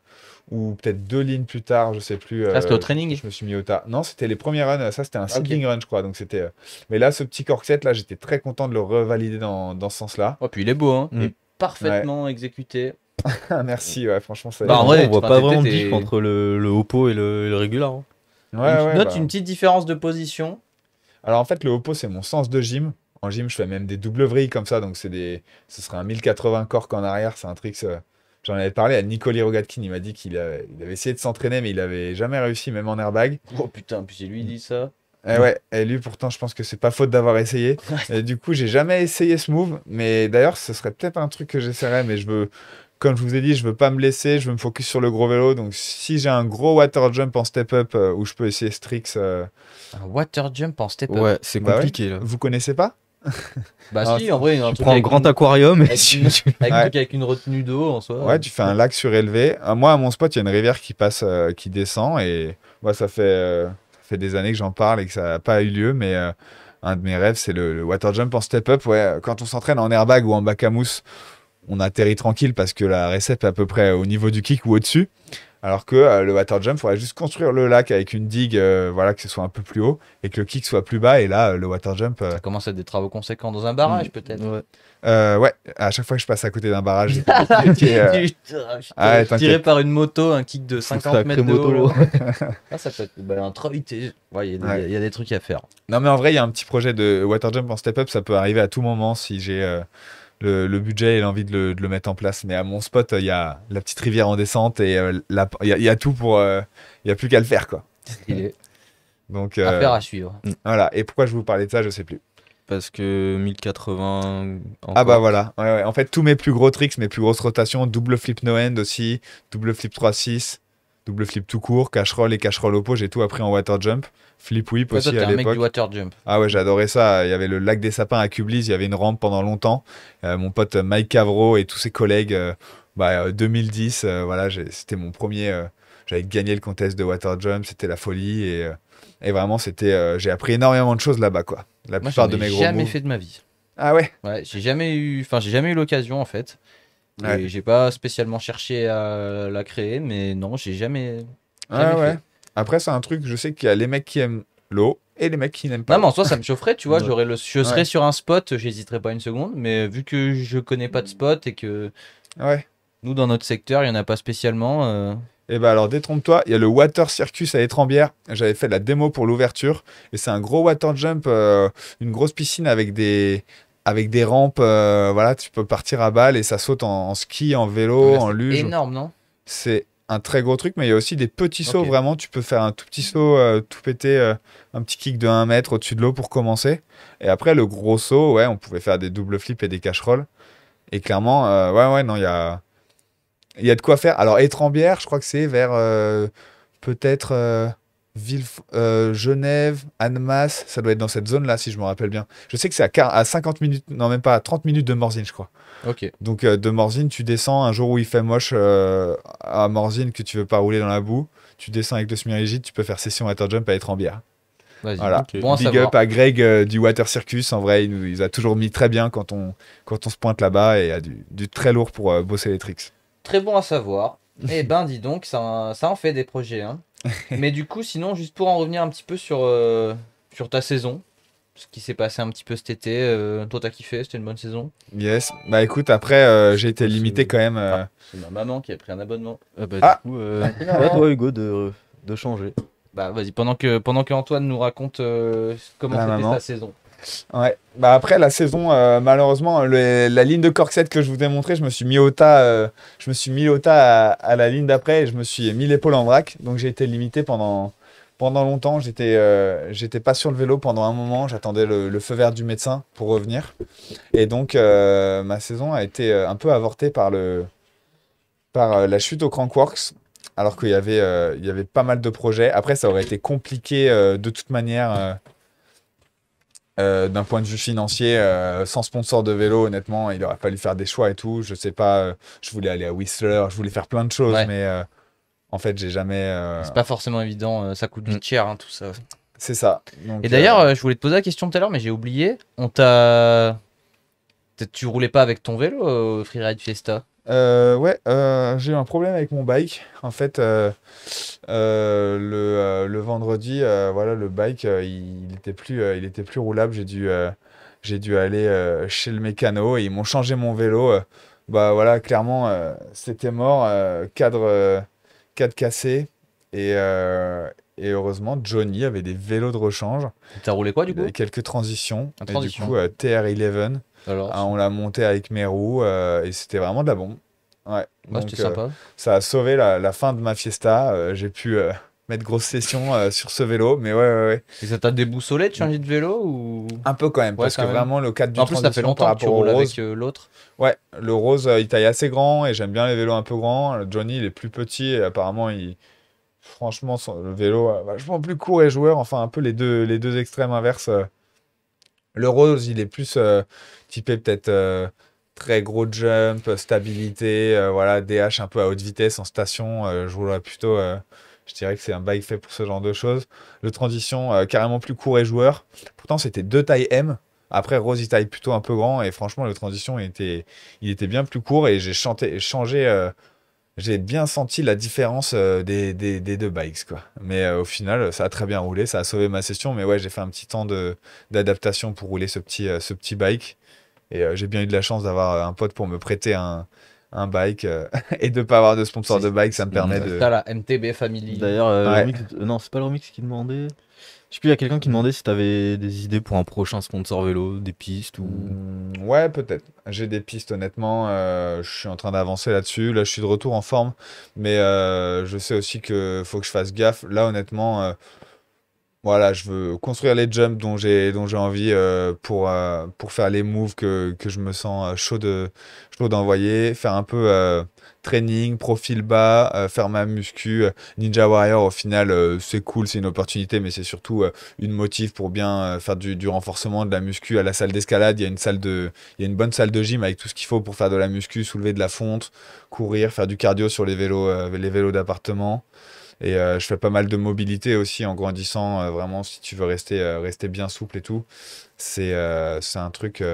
ou peut-être 2 lignes plus tard, je sais plus. Ça, c'était au training. Je me suis mis au tas. Non, c'était les premiers runs. Ça, c'était un Ok. seedling run, je crois. Donc, c'était. Mais là, ce petit Corkset, là, j'étais très content de le revalider dans ce sens-là. Oh, puis il est beau, hein. Mm. Il est parfaitement exécuté. Merci, ouais, franchement, ça. Bah, en En vrai, vrai, on voit enfin, pas vraiment de t'es- diff entre le Oppo et le régular. Hein. Ouais, ouais, Note bah. une petite différence de position. Alors en fait, le Oppo, c'est mon sens de gym. En gym, je fais même des doubles vrilles comme ça. Donc, ce serait un 1080 cork en arrière. C'est un trick. J'en avais parlé à Nicolas Rogatkin. Il m'a dit il avait essayé de s'entraîner, mais il avait jamais réussi, même en airbag. Oh putain, puis c'est lui qui dit ça. Et ouais, et lui, pourtant, je pense que c'est pas faute d'avoir essayé. Et du coup, j'ai jamais essayé ce move. Mais d'ailleurs, ce serait peut-être un truc que j'essaierais. Mais comme je vous ai dit, je veux pas me laisser. Je veux me focus sur le gros vélo. Donc, si j'ai un gros water jump en step-up où je peux essayer ce trick, Un water jump en step-up. Ouais, c'est Bah ouais. compliqué là. vous connaissez pas? Bah Ah, si, en vrai, il y a un Tu truc prends un avec grand une- aquarium et avec tu- une- tu- avec un Ouais. truc avec une retenue d'eau en soi. Ouais, tu fais un lac surélevé. Moi, à mon spot, il y a une rivière qui passe, qui descend. Et moi, ça fait des années que j'en parle et que ça n'a pas eu lieu. Mais un de mes rêves, c'est le water jump en step-up. Ouais, quand on s'entraîne en airbag ou en bac à mousse, on atterrit tranquille parce que la récep est à peu près au niveau du kick ou au-dessus. Alors que le water jump, il faudrait juste construire le lac avec une digue, voilà, que ce soit un peu plus haut et que le kick soit plus bas. Et là, le water jump, Ça commence à être des travaux conséquents dans un barrage, peut-être. Ouais. ouais, à chaque fois que je passe à côté d'un barrage, qui est, Putain, Ah, tiré t'inquiète. par une moto, un kick de 50 Sacré mètres de moto, haut. là. Ah, ça peut être un troll. Ouais, il Ouais. y a des trucs à faire. Non, mais en vrai, il y a un petit projet de water jump en step-up. Ça peut arriver à tout moment si j'ai le budget et l'envie de le mettre en place. Mais à mon spot, il y a la petite rivière en descente et il y a tout pour. Il n'y a plus qu'à le faire, quoi. Il est Donc, affaire à suivre. voilà. Et pourquoi je vous parlais de ça, je sais plus. Parce que 1080. Ah, bah encore. voilà. Ouais, ouais. En fait, tous mes plus gros tricks, mes plus grosses rotations, double flip no end aussi, double flip 3-6, double flip tout court, cash roll et cash roll au pot, j'ai tout appris en water jump. Flip whip Toi, aussi t'es à un mec l'époque. du water jump. Ah ouais, j'adorais ça. Il y avait le lac des Sapins à Cublis, il y avait une rampe pendant longtemps. Mon pote Mike Cavro et tous ses collègues, 2010, voilà, c'était mon premier. J'avais gagné le contest de water jump, c'était la folie et vraiment j'ai appris énormément de choses là-bas, quoi. La Moi, plupart j'en de mes ai gros jamais moves. fait de ma vie. Ah ouais. Ouais, j'ai jamais eu l'occasion en fait. Ouais. Et j'ai pas spécialement cherché à la créer, mais non, j'ai jamais. Ouais, Jamais ouais. fait. Après, c'est un truc, je sais qu'il y a les mecs qui aiment l'eau et les mecs qui n'aiment pas. Non, mais en soi, ça me chaufferait, tu vois. Ouais. Je serais Ouais. sur un spot, j'hésiterais pas une seconde, mais vu que je connais pas de spot et que Ouais. nous, dans notre secteur, il y en a pas spécialement. Et bah alors détrompe-toi, il y a le Water Circus à Étrembières. J'avais fait la démo pour l'ouverture et c'est un gros water jump, une grosse piscine avec des rampes. Voilà, tu peux partir à balle et ça saute en ski, en vélo, Ouais, en c'est luge. énorme, non? C'est un très gros truc, mais il y a aussi des petits sauts. Ok. Vraiment, tu peux faire un tout petit saut, tout péter, un petit kick de 1 mètre au-dessus de l'eau pour commencer. Et après, le gros saut, ouais, on pouvait faire des double flips et des cash rolls. Et clairement, ouais, non, il y a de quoi faire. Alors, Étrembières, je crois que c'est vers peut-être Genève, Annemasse, ça doit être dans cette zone-là, si je me rappelle bien. Je sais que c'est à 50 minutes, non, même pas à 30 minutes de Morzine, je crois. Ok. Donc, de Morzine, tu descends un jour où il fait moche à Morzine, que tu veux pas rouler dans la boue. Tu descends avec le semi-rigide, tu peux faire session water jump à Étrembières. Vas-y. Voilà. Ok. Bon à Big savoir. up à Greg du Water Circus. En vrai, il a toujours mis très bien quand on se pointe là-bas et il y a du très lourd pour bosser les tricks. Très bon à savoir. Eh ben, dis donc, ça en fait des projets. Hein. Mais du coup, sinon, juste pour en revenir un petit peu sur ta saison, ce qui s'est passé un petit peu cet été, toi, t'as kiffé, c'était une bonne saison. Yes. Bah écoute, après, j'ai été limité quand même. C'est ma maman qui a pris un abonnement. Ah. Du coup, à toi, Hugo, de changer. Bah, vas-y, pendant que Antoine nous raconte comment La c'était maman. ta saison. Ouais. Bah après, la saison, malheureusement, la ligne de corset que je vous ai montré, je me suis mis au tas, à la ligne d'après et je me suis mis l'épaule en vrac. Donc j'ai été limité pendant longtemps. J'étais pas sur le vélo pendant un moment. J'attendais le feu vert du médecin pour revenir. Et donc, ma saison a été un peu avortée par la chute au Crankworks. Alors qu'il y avait pas mal de projets. Après, ça aurait été compliqué de toute manière d'un point de vue financier. Sans sponsor de vélo, honnêtement, il aurait fallu faire des choix et tout. Je sais pas, je voulais aller à Whistler, je voulais faire plein de choses, Ouais. mais en fait, j'ai jamais. C'est pas forcément évident, ça coûte vite cher, hein, tout ça. C'est ça. Donc, Et d'ailleurs, je voulais te poser la question tout à l'heure, mais j'ai oublié. Tu roulais pas avec ton vélo au Freeride Fiesta? ouais, j'ai eu un problème avec mon bike. En fait, le vendredi, voilà, le bike, il était plus roulable. J'ai dû aller chez le mécano et ils m'ont changé mon vélo. Bah voilà, clairement, c'était mort. Cadre cassé. Et heureusement, Johnny avait des vélos de rechange. T'as roulé quoi du Il coup? avait quelques transitions. Un Et du transition. coup, TR11. Alors, On l'a monté avec mes roues et c'était vraiment de la bombe. Ouais. ouais, Donc, c'était sympa. ça a sauvé la fin de ma fiesta. J'ai pu mettre grosse session sur ce vélo, mais ouais. Et ça t'a déboussolé de changer de vélo ou... Un peu quand même, Ouais, parce quand que même. vraiment le cadre du En plus, ça fait transition par longtemps que tu rapport au roules rose. avec l'autre. Ouais, le rose, il taille assez grand et j'aime bien les vélos un peu grands. Le Johnny, il est plus petit et apparemment, franchement, le vélo vachement plus court et joueur. Enfin, un peu les deux extrêmes inverses. Le rose, il est plus typé peut-être très gros jump, stabilité, voilà, DH un peu à haute vitesse en station. Je roulerais plutôt, je dirais que c'est un bike fait pour ce genre de choses. Le transition, carrément plus court et joueur. Pourtant, c'était deux tailles M. Après, Rose, il taille plutôt un peu grand. Et franchement, le transition, il était bien plus court. Et j'ai changé. J'ai bien senti la différence des deux bikes, quoi. Mais au final, ça a très bien roulé, ça a sauvé ma session. Mais ouais, j'ai fait un petit temps d'adaptation pour rouler ce petit bike. Et j'ai bien eu de la chance d'avoir un pote pour me prêter un bike et de pas avoir de sponsor de bike, ça me permet de. T'as la MTB Family. D'ailleurs, Ouais. non, c'est pas le remix qui demandait. Je sais plus, il y a quelqu'un qui demandait si t'avais des idées pour un prochain sponsor vélo, des pistes ou. Ouais, peut-être. J'ai des pistes, honnêtement. Je suis en train d'avancer là-dessus. Là, je suis de retour en forme. Mais je sais aussi que faut que je fasse gaffe. Là, honnêtement, voilà, je veux construire les jumps dont j'ai envie pour faire les moves que je me sens chaud d'envoyer. Faire un peu training, profil bas, faire ma muscu. Ninja Warrior, au final, c'est cool, c'est une opportunité, mais c'est surtout une motive pour bien faire du renforcement, de la muscu à la salle d'escalade. Il y a il y a une bonne salle de gym avec tout ce qu'il faut pour faire de la muscu, soulever de la fonte, courir, faire du cardio sur les vélos d'appartement. Et je fais pas mal de mobilité aussi en grandissant, vraiment, si tu veux rester bien souple et tout. C'est un truc.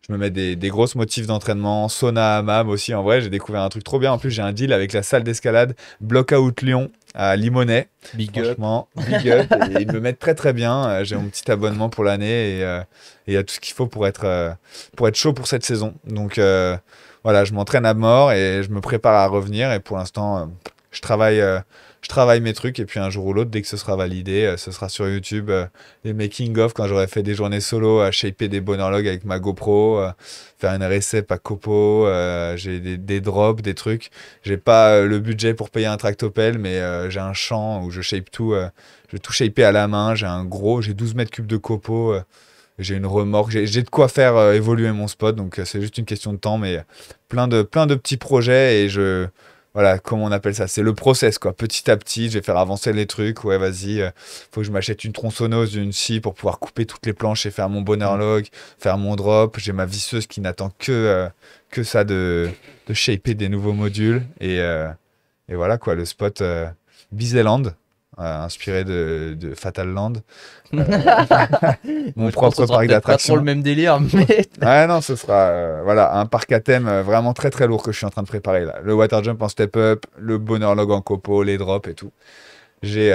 Je me mets des grosses motifs d'entraînement, sauna, hammam aussi. En vrai, j'ai découvert un truc trop bien. En plus, j'ai un deal avec la salle d'escalade Blockout Lyon à Limonest. Big up. Franchement, big up. Et ils me mettent très très bien. J'ai mon petit abonnement pour l'année et il y a tout ce qu'il faut pour être chaud pour cette saison. Donc voilà, je m'entraîne à mort et je me prépare à revenir. Et pour l'instant, je travaille mes trucs et puis un jour ou l'autre, dès que ce sera validé, ce sera sur YouTube. Les making-of, quand j'aurai fait des journées solo, à shaper des bonerlogs avec ma GoPro, faire une recette à Copo, j'ai des drops, des trucs. J'ai pas le budget pour payer un tractopelle, mais j'ai un champ où je shape tout. Je vais tout shaper à la main. J'ai 12 mètres cubes de copeaux. J'ai une remorque. J'ai de quoi faire évoluer mon spot. Donc c'est juste une question de temps, mais plein de petits projets et voilà, comment on appelle ça? C'est le process, quoi. Petit à petit, je vais faire avancer les trucs. Ouais, vas-y, faut que je m'achète une tronçonneuse, une scie pour pouvoir couper toutes les planches et faire mon bonheur log, faire mon drop. J'ai ma visseuse qui n'attend que ça de shaper des nouveaux modules. Et voilà, quoi, le spot Bizeland, inspiré de Fatal Land. Mon Je pense que propre ce sera parc peut-être pas trop d'attractions. le même délire, mais Ouais, non, ce sera voilà, un parc à thème vraiment très très lourd que je suis en train de préparer là. Le water jump en step-up, le bonheur log en copo, les drops et tout. J'ai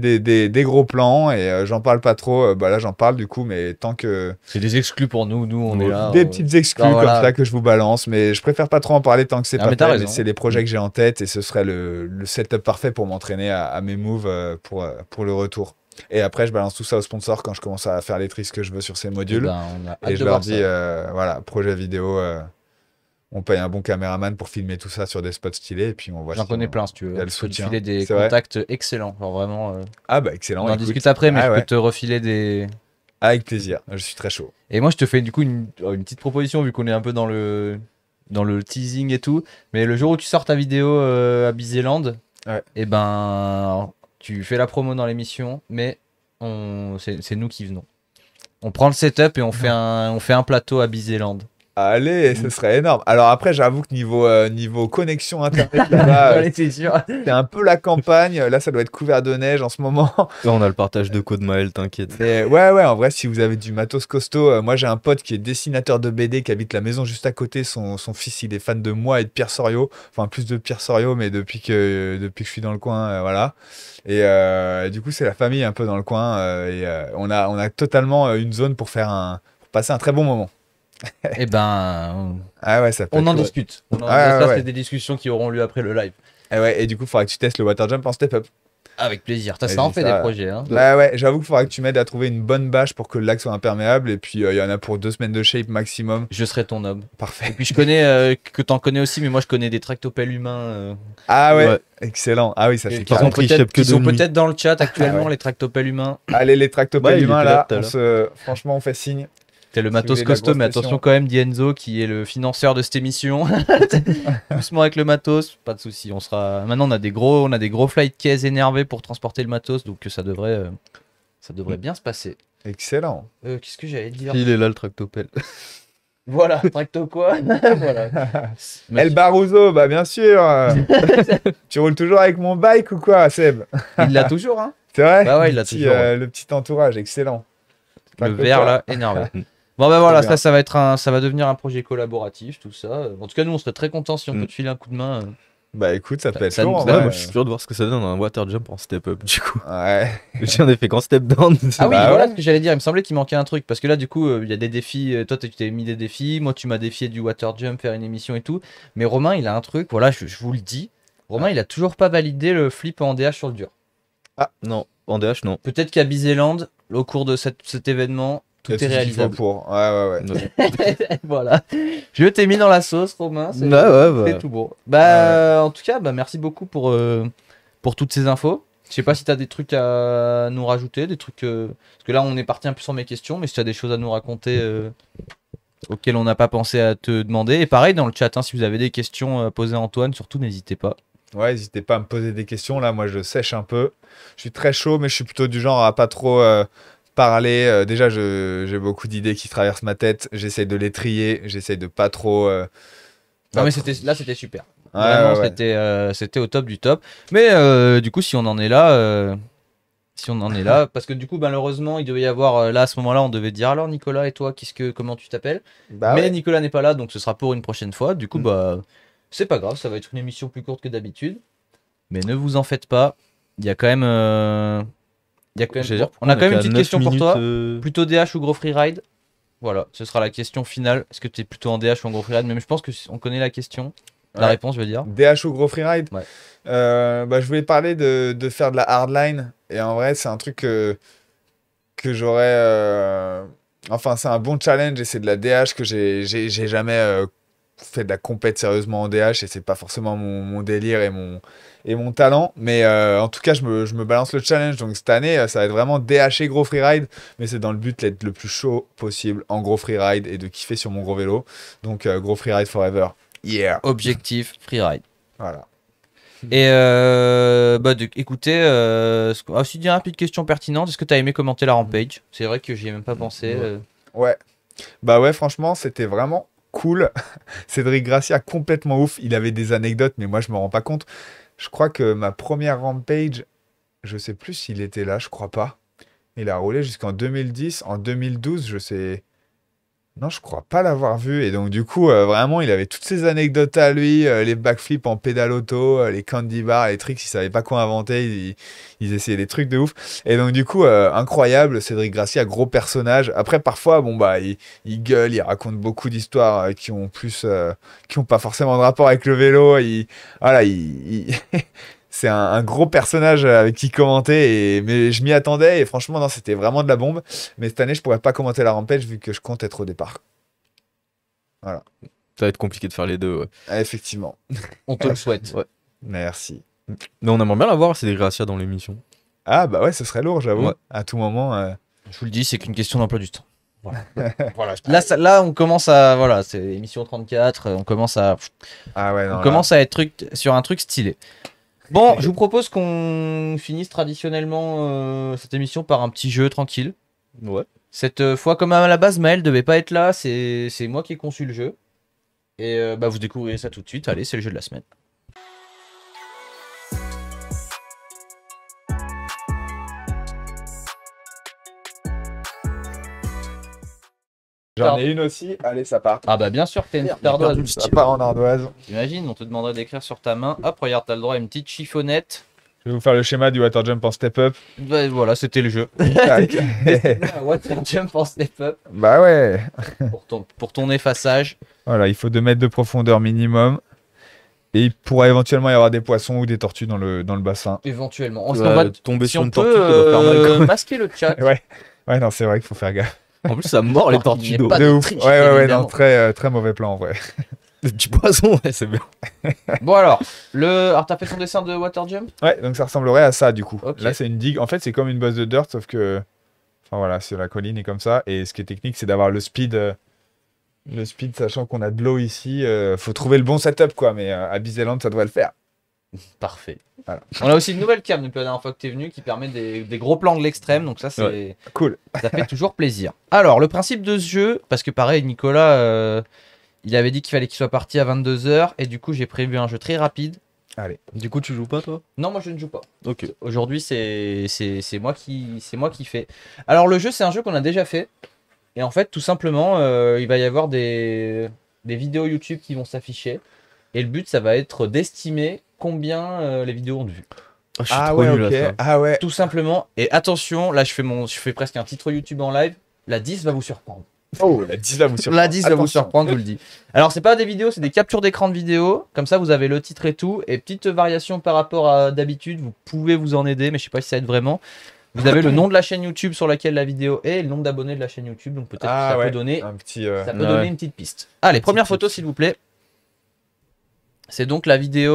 des gros plans et j'en parle pas trop. Bah là, j'en parle du coup, mais tant que. c'est des exclus pour nous. Nous, on est là. Des petites exclus bah, voilà. comme ça que je vous balance, mais je préfère pas trop en parler tant que c'est Ah, pas mais t'as fait. raison. Mais c'est les projets que j'ai en tête et ce serait le setup parfait pour m'entraîner à mes moves pour le retour. Et après, je balance tout ça aux sponsors quand je commence à faire les tristes que je veux sur ces Eh modules. ben, on a hâte Et de je leur voir dis, ça. voilà, projet vidéo, on paye un bon caméraman pour filmer tout ça sur des spots stylés et puis on voit J'en si connais on- plein si tu veux. il y a le Je peux te soutien. filer des C'est vrai. contacts excellents. Genre vraiment. Ah bah excellent, On en écoute. discute après, mais Ah je ouais, peux te refiler des. avec plaisir, je suis très chaud. Et moi, je te fais du coup une petite proposition vu qu'on est un peu dans le teasing et tout. Mais le jour où tu sors ta vidéo à Bizeland, Ouais. et ben, tu fais la promo dans l'émission, mais c'est nous qui venons. On prend le setup et on fait un plateau à Bizeland. Allez, ce serait énorme. Alors après, j'avoue que niveau connexion internet, là-bas, Allez, c'est sûr. c'est un peu la campagne. Là, ça doit être couvert de neige en ce moment. Là, on a le partage de code Maël, t'inquiète. Mais ouais, en vrai, si vous avez du matos costaud, moi j'ai un pote qui est dessinateur de BD qui habite la maison juste à côté. Son fils, il est fan de moi et de Pierre Soriot. Enfin, plus de Pierre Soriot, mais depuis que je suis dans le coin, voilà. Et du coup, c'est la famille un peu dans le coin. On a totalement une zone pour passer un très bon moment. Et ben, Ah ouais, ça peut on être en cool. discute. Ouais, Ça, ouais. c'est des discussions qui auront lieu après le live. Et du coup, il faudra que tu testes le water jump en step-up. Avec plaisir. Ça Vas-y, en fait ça- des projets. Hein. Ouais, j'avoue qu'il faudra que tu m'aides à trouver une bonne bâche pour que le lac soit imperméable. Et puis, il y en a pour 2 semaines de shape maximum. Je serai ton homme. Et Parfait. puis je connais, que t'en connais aussi, mais moi je connais des tractopelles humains. Ah ouais, Ouais. excellent. Ah oui, ça c'est Qui Par carré. contre, ils shape que qui sont de nuit. peut-être dans le chat actuellement, Ah ouais. les tractopelles humains. Allez, les tractopelles Ouais, il humains était là là, tout à franchement, on fait signe. C'est le Si matos vous avez de la costaud, mais grosse attention pression. quand même, dit Enzo, qui est le financeur de cette émission. Doucement avec le matos, pas de souci. Maintenant, on a des gros flight cases énervés pour transporter le matos, donc ça devrait bien se passer. Excellent. Qu'est-ce que j'allais dire? Il est là, le tractopelle. Voilà, tracto quoi? Voilà. El Baruzo, bah bien sûr. Tu roules toujours avec mon bike ou quoi, Seb? Il l'a toujours, hein? C'est vrai? Bah ouais, il Le l'a petit, toujours, ouais. le petit entourage, excellent. Le Pas que vert toi. là, énervé. Bon bah voilà, Très bien. ça va devenir un projet collaboratif, tout ça. En tout cas, nous on serait très contents si on peut te filer un coup de main. Bah écoute, ça peut être Ça lourd. nous- en Ouais, vrai. moi, je suis curieux de voir ce que ça donne un water jump en step up, du coup. Ouais. J'en ai fait qu'en step down. Ah oui, Bah voilà ouais. ce que j'allais dire. Il me semblait qu'il manquait un truc parce que là, du coup, il y a des défis. Toi, tu t'es mis des défis. Moi, tu m'as défié du water jump, faire une émission et tout. Mais Romain, il a un truc. Voilà, je vous le dis. Romain, il a toujours pas validé le flip en DH sur le dur. Non, en DH, non. Peut-être qu'à Bizeland, au cours de cet événement, tout Il y a est tout ce qu'il faut réalisable. pour. Ouais. Voilà. Je t'ai mis dans la sauce, Romain. C'est Bah. tout bon. Bah, en tout cas, bah, merci beaucoup pour toutes ces infos. Je sais pas si tu as des trucs à nous rajouter, des trucs. Parce que là, on est parti un peu sur mes questions, mais si tu as des choses à nous raconter auxquelles on n'a pas pensé à te demander. Et pareil, dans le chat, hein, si vous avez des questions à poser à Antoine, surtout n'hésitez pas. Ouais, n'hésitez pas à me poser des questions. Là, moi, je sèche un peu. Je suis très chaud, mais je suis plutôt du genre à pas trop parler. Déjà, j'ai beaucoup d'idées qui traversent ma tête. J'essaie de les trier. J'essaie de pas trop. Non, mais c'était super. Ouais, Vraiment, ouais. c'était au top du top. Mais du coup, si on en est là. Parce que du coup, malheureusement, il devait y avoir, là, à ce moment-là, on devait dire, alors Nicolas, et toi, comment tu t'appelles? Bah Mais ouais. Nicolas n'est pas là, donc ce sera pour une prochaine fois. Du coup, Mm. bah, c'est pas grave, ça va être une émission plus courte que d'habitude. Mais ne vous en faites pas. Il y a quand même. J'allais dire, On a quand même une qu'à petite 9 question pour minutes, toi. Plutôt DH ou gros freeride? Voilà, ce sera la question finale. Est-ce que tu es plutôt en DH ou en gros freeride? Même je pense que on connaît la question. La Ouais. réponse, je veux dire. DH ou gros freeride? Ouais. Bah, je voulais parler de faire de la hardline. Et en vrai, c'est un truc que j'aurais. Enfin, c'est un bon challenge et c'est de la DH que j'ai jamais fait de la compète sérieusement en DH et c'est pas forcément mon délire et mon talent. Mais en tout cas, je me balance le challenge. Donc cette année, ça va être vraiment DH et gros freeride. Mais c'est dans le but d'être le plus chaud possible en gros freeride et de kiffer sur mon gros vélo. Donc gros freeride forever. Yeah. Objectif freeride. Voilà. Et écoutez, aussi une rapide question pertinente. Est-ce que tu as aimé commenter la Rampage? C'est vrai que j'y ai même pas pensé. Ouais. Bah ouais, franchement, c'était vraiment cool. Cédric Gracia, complètement ouf. Il avait des anecdotes, mais moi, je me rends pas compte. Je crois que ma première Rampage, je sais plus s'il était là, je crois pas. Il a roulé jusqu'en 2010. En 2012, je sais. Non, je crois pas l'avoir vu. Et donc, du coup, vraiment, il avait toutes ces anecdotes à lui, les backflips en pédale auto, les candy bars, les tricks, il savait pas quoi inventer. Ils essayaient des trucs de ouf. Et donc, du coup, incroyable, Cédric Gracia, gros personnage. Après, parfois, bon, bah, il gueule, il raconte beaucoup d'histoires qui ont qui ont pas forcément de rapport avec le vélo. Voilà, c'est un gros personnage avec qui commenter, mais je m'y attendais et franchement, non, c'était vraiment de la bombe. Mais cette année, je pourrais pas commenter la Rampage vu que je compte être au départ. Voilà. Ça va être compliqué de faire les deux, ouais. Ah, effectivement. On te le souhaite. Ouais. Merci. Mais on aimerait bien l'avoir, c'est des Gracia dans l'émission. Ah, bah ouais, ce serait lourd, j'avoue. Ouais. À tout moment. Je vous le dis, c'est qu'une question d'emploi du temps. Voilà. Là, on commence à. Voilà, c'est émission 34. On commence à. Ah ouais, non, On commence à être sur un truc stylé. Bon, je vous propose qu'on finisse traditionnellement cette émission par un petit jeu tranquille. Ouais. Cette fois, comme à la base, Maël devait pas être là, c'est moi qui ai conçu le jeu. Et vous découvrirez ça tout de suite. Allez, c'est le jeu de la semaine. J'en ai une aussi. Allez, ça part. Ah bah bien sûr, t'es une petite ardoise. Ça part en ardoise. T'imagines, on te demanderait d'écrire sur ta main. Hop, regarde, t'as le droit à une petite chiffonnette. Je vais vous faire le schéma du water jump en step up. Bah, voilà, c'était le jeu. Tac. Water jump en step up Bah ouais. pour ton effaçage. Voilà, il faut 2 mètres de profondeur minimum. Et il pourra éventuellement y avoir des poissons ou des tortues dans le bassin. Éventuellement. Tu vas tomber si sur on une peut tortue, ça doit faire mal, quoi. masquer le chat. Ouais, non, c'est vrai qu'il faut faire gaffe. En plus, ça mord les Il tortues n'est d'eau. pas De de ouf. triche, Ouais, évidemment. non, très, très mauvais plan en vrai. Des petits poissons, ouais, c'est bien. Bon alors, alors t'as fait ton dessin de water jump? Ouais, donc ça ressemblerait à ça du coup. Ok. Là, c'est une digue. En fait, c'est comme une bosse de dirt, sauf que. Enfin voilà, c'est la colline et comme ça. Et ce qui est technique, c'est d'avoir le speed. Le speed, sachant qu'on a de l'eau ici. Faut trouver le bon setup, quoi. Mais à Bizeland, ça devrait le faire. Parfait. Voilà. On a aussi une nouvelle cam depuis la dernière fois que t'es venu qui permet des gros plans de l'extrême, donc ça c'est Cool. ça fait toujours plaisir. Alors le principe de ce jeu, parce que pareil Nicolas, il avait dit qu'il fallait qu'il soit parti à 22h et du coup j'ai prévu un jeu très rapide. Allez. Du coup, tu joues pas, toi? Non, moi je ne joue pas. Ok. Aujourd'hui c'est moi qui fais. Alors le jeu c'est un jeu qu'on a déjà fait et en fait tout simplement il va y avoir des vidéos YouTube qui vont s'afficher et le but ça va être d'estimer combien les vidéos ont de vues. Ah, je suis Ah trop ouais, nul à ok. ça. Ah ouais. Tout simplement. Et attention, là je fais presque un titre YouTube en live. La 10 va vous surprendre. Oh, la 10 va vous surprendre. La 10 va vous Attention. surprendre, je vous le dis. Alors c'est pas des vidéos, c'est des captures d'écran de vidéo. Comme ça vous avez le titre et tout. Et petite variation par rapport à d'habitude, vous pouvez vous en aider, mais je sais pas si ça aide vraiment. Vous avez le nom de la chaîne YouTube sur laquelle la vidéo est et le nombre d'abonnés de la chaîne YouTube. Donc peut-être que ça peut donner un petit. ça peut Ouais. donner une petite piste. Allez, première photo s'il vous plaît. C'est donc la vidéo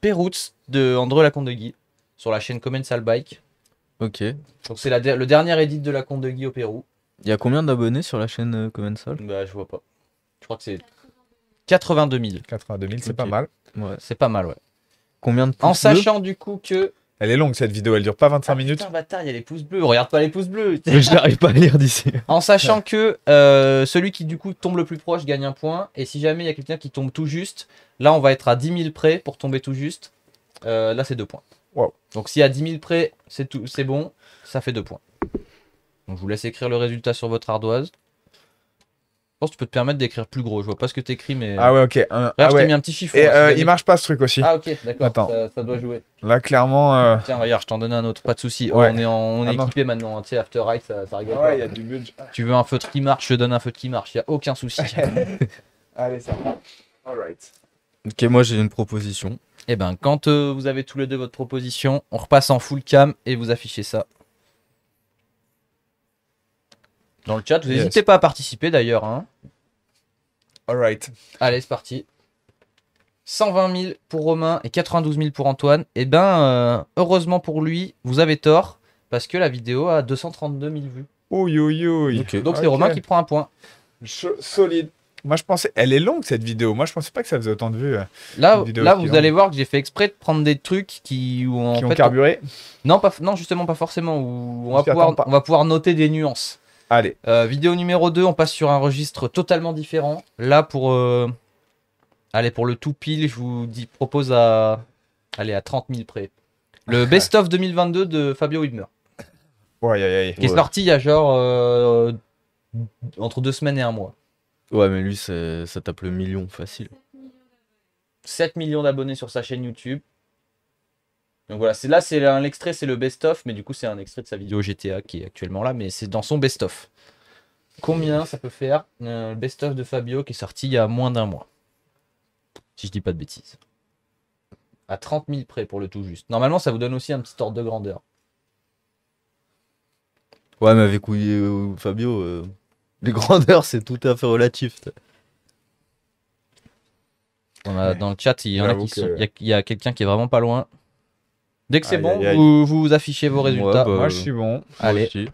Perroots de André Lacombe de Guy sur la chaîne Commensal Bike. Ok. Donc c'est le dernier edit de Lacombe de Guy au Pérou. Il y a combien d'abonnés sur la chaîne Commensal? Bah je vois pas. Je crois que c'est 82 000. 82 000, c'est Ok. pas mal. Ouais. C'est pas mal, ouais. Combien de pouces En bleus? sachant du coup que... Elle est longue cette vidéo, elle dure pas 25 minutes. Putain bâtard, il y a les pouces bleus. Regarde pas les pouces bleus. Mais je n'arrive pas à lire d'ici. En sachant que celui qui du coup tombe le plus proche gagne un point. Et si jamais il y a quelqu'un qui tombe tout juste, là on va être à 10 000 près pour tomber tout juste. Là c'est 2 points. Wow. Donc si à 10 000 près c'est bon, ça fait 2 points. Donc je vous laisse écrire le résultat sur votre ardoise. Je pense que tu peux te permettre d'écrire plus gros. Je vois pas ce que t'écris mais... Ah ouais, ok. Regarde, Ah je t'ai ouais. mis un petit chiffon. Et hein, si jamais- il marche pas ce truc aussi. Ah ok, d'accord, Attends. ça doit jouer. Là, clairement. Tiens, regarde, je t'en donne un autre, pas de souci. Ouais. On est, on est Ah non. équipé maintenant, hein. Tu sais, After Right, ça rigole Ouais, pas. il y a du budget. Tu veux un feutre qui marche, je te donne un feutre qui marche, y a aucun souci. Allez, ça va. Alright. Ok, moi j'ai une proposition. Et ben, quand vous avez tous les deux votre proposition, on repasse en full cam et vous affichez ça. Dans le chat, vous Yes. n'hésitez pas à participer d'ailleurs. Hein. Alright. Allez, c'est parti. 120 000 pour Romain et 92 000 pour Antoine. Et ben, heureusement pour lui, vous avez tort, parce que la vidéo a 232 000 vues. Ouïe, ouïe, ouïe. Ok. Donc c'est Ok. Romain qui prend un point. Solide. Moi, je pensais. Elle est longue cette vidéo. Moi, je pensais pas que ça faisait autant de vues. Là, Une vidéo là qui vous est allez voir que j'ai fait exprès de prendre des trucs où en qui ont fait, carburé. non, non, justement pas forcément. Où Je t'y attends pas. on va pouvoir noter des nuances. Allez. Vidéo numéro 2, on passe sur un registre totalement différent. Là, allez, pour le tout pile, je vous propose à 30 000 près. Le best-of 2022 de Fabio Wibmer. Ouais, aïe, aïe. Qui est sorti il y a genre entre 2 semaines et 1 mois. Ouais, mais lui, ça tape le million facile. 7 millions d'abonnés sur sa chaîne YouTube. Donc voilà, c'est un extrait, c'est le best-of, mais du coup c'est un extrait de sa vidéo GTA qui est actuellement là, mais c'est dans son best-of. Combien ça peut faire le best-of de Fabio qui est sorti il y a moins d'1 mois? Si je dis pas de bêtises. À 30 000 près pour le tout juste. Normalement ça vous donne aussi un petit ordre de grandeur. Ouais, mais avec Fabio, les grandeurs, c'est tout à fait relatif. Dans le chat, il y en a J'avoue qui sont. que- Il y a quelqu'un qui est vraiment pas loin. Dès que c'est Aïe, bon, aïe, aïe. vous affichez vos résultats. bah, Moi, je suis bon. Allez. Moi,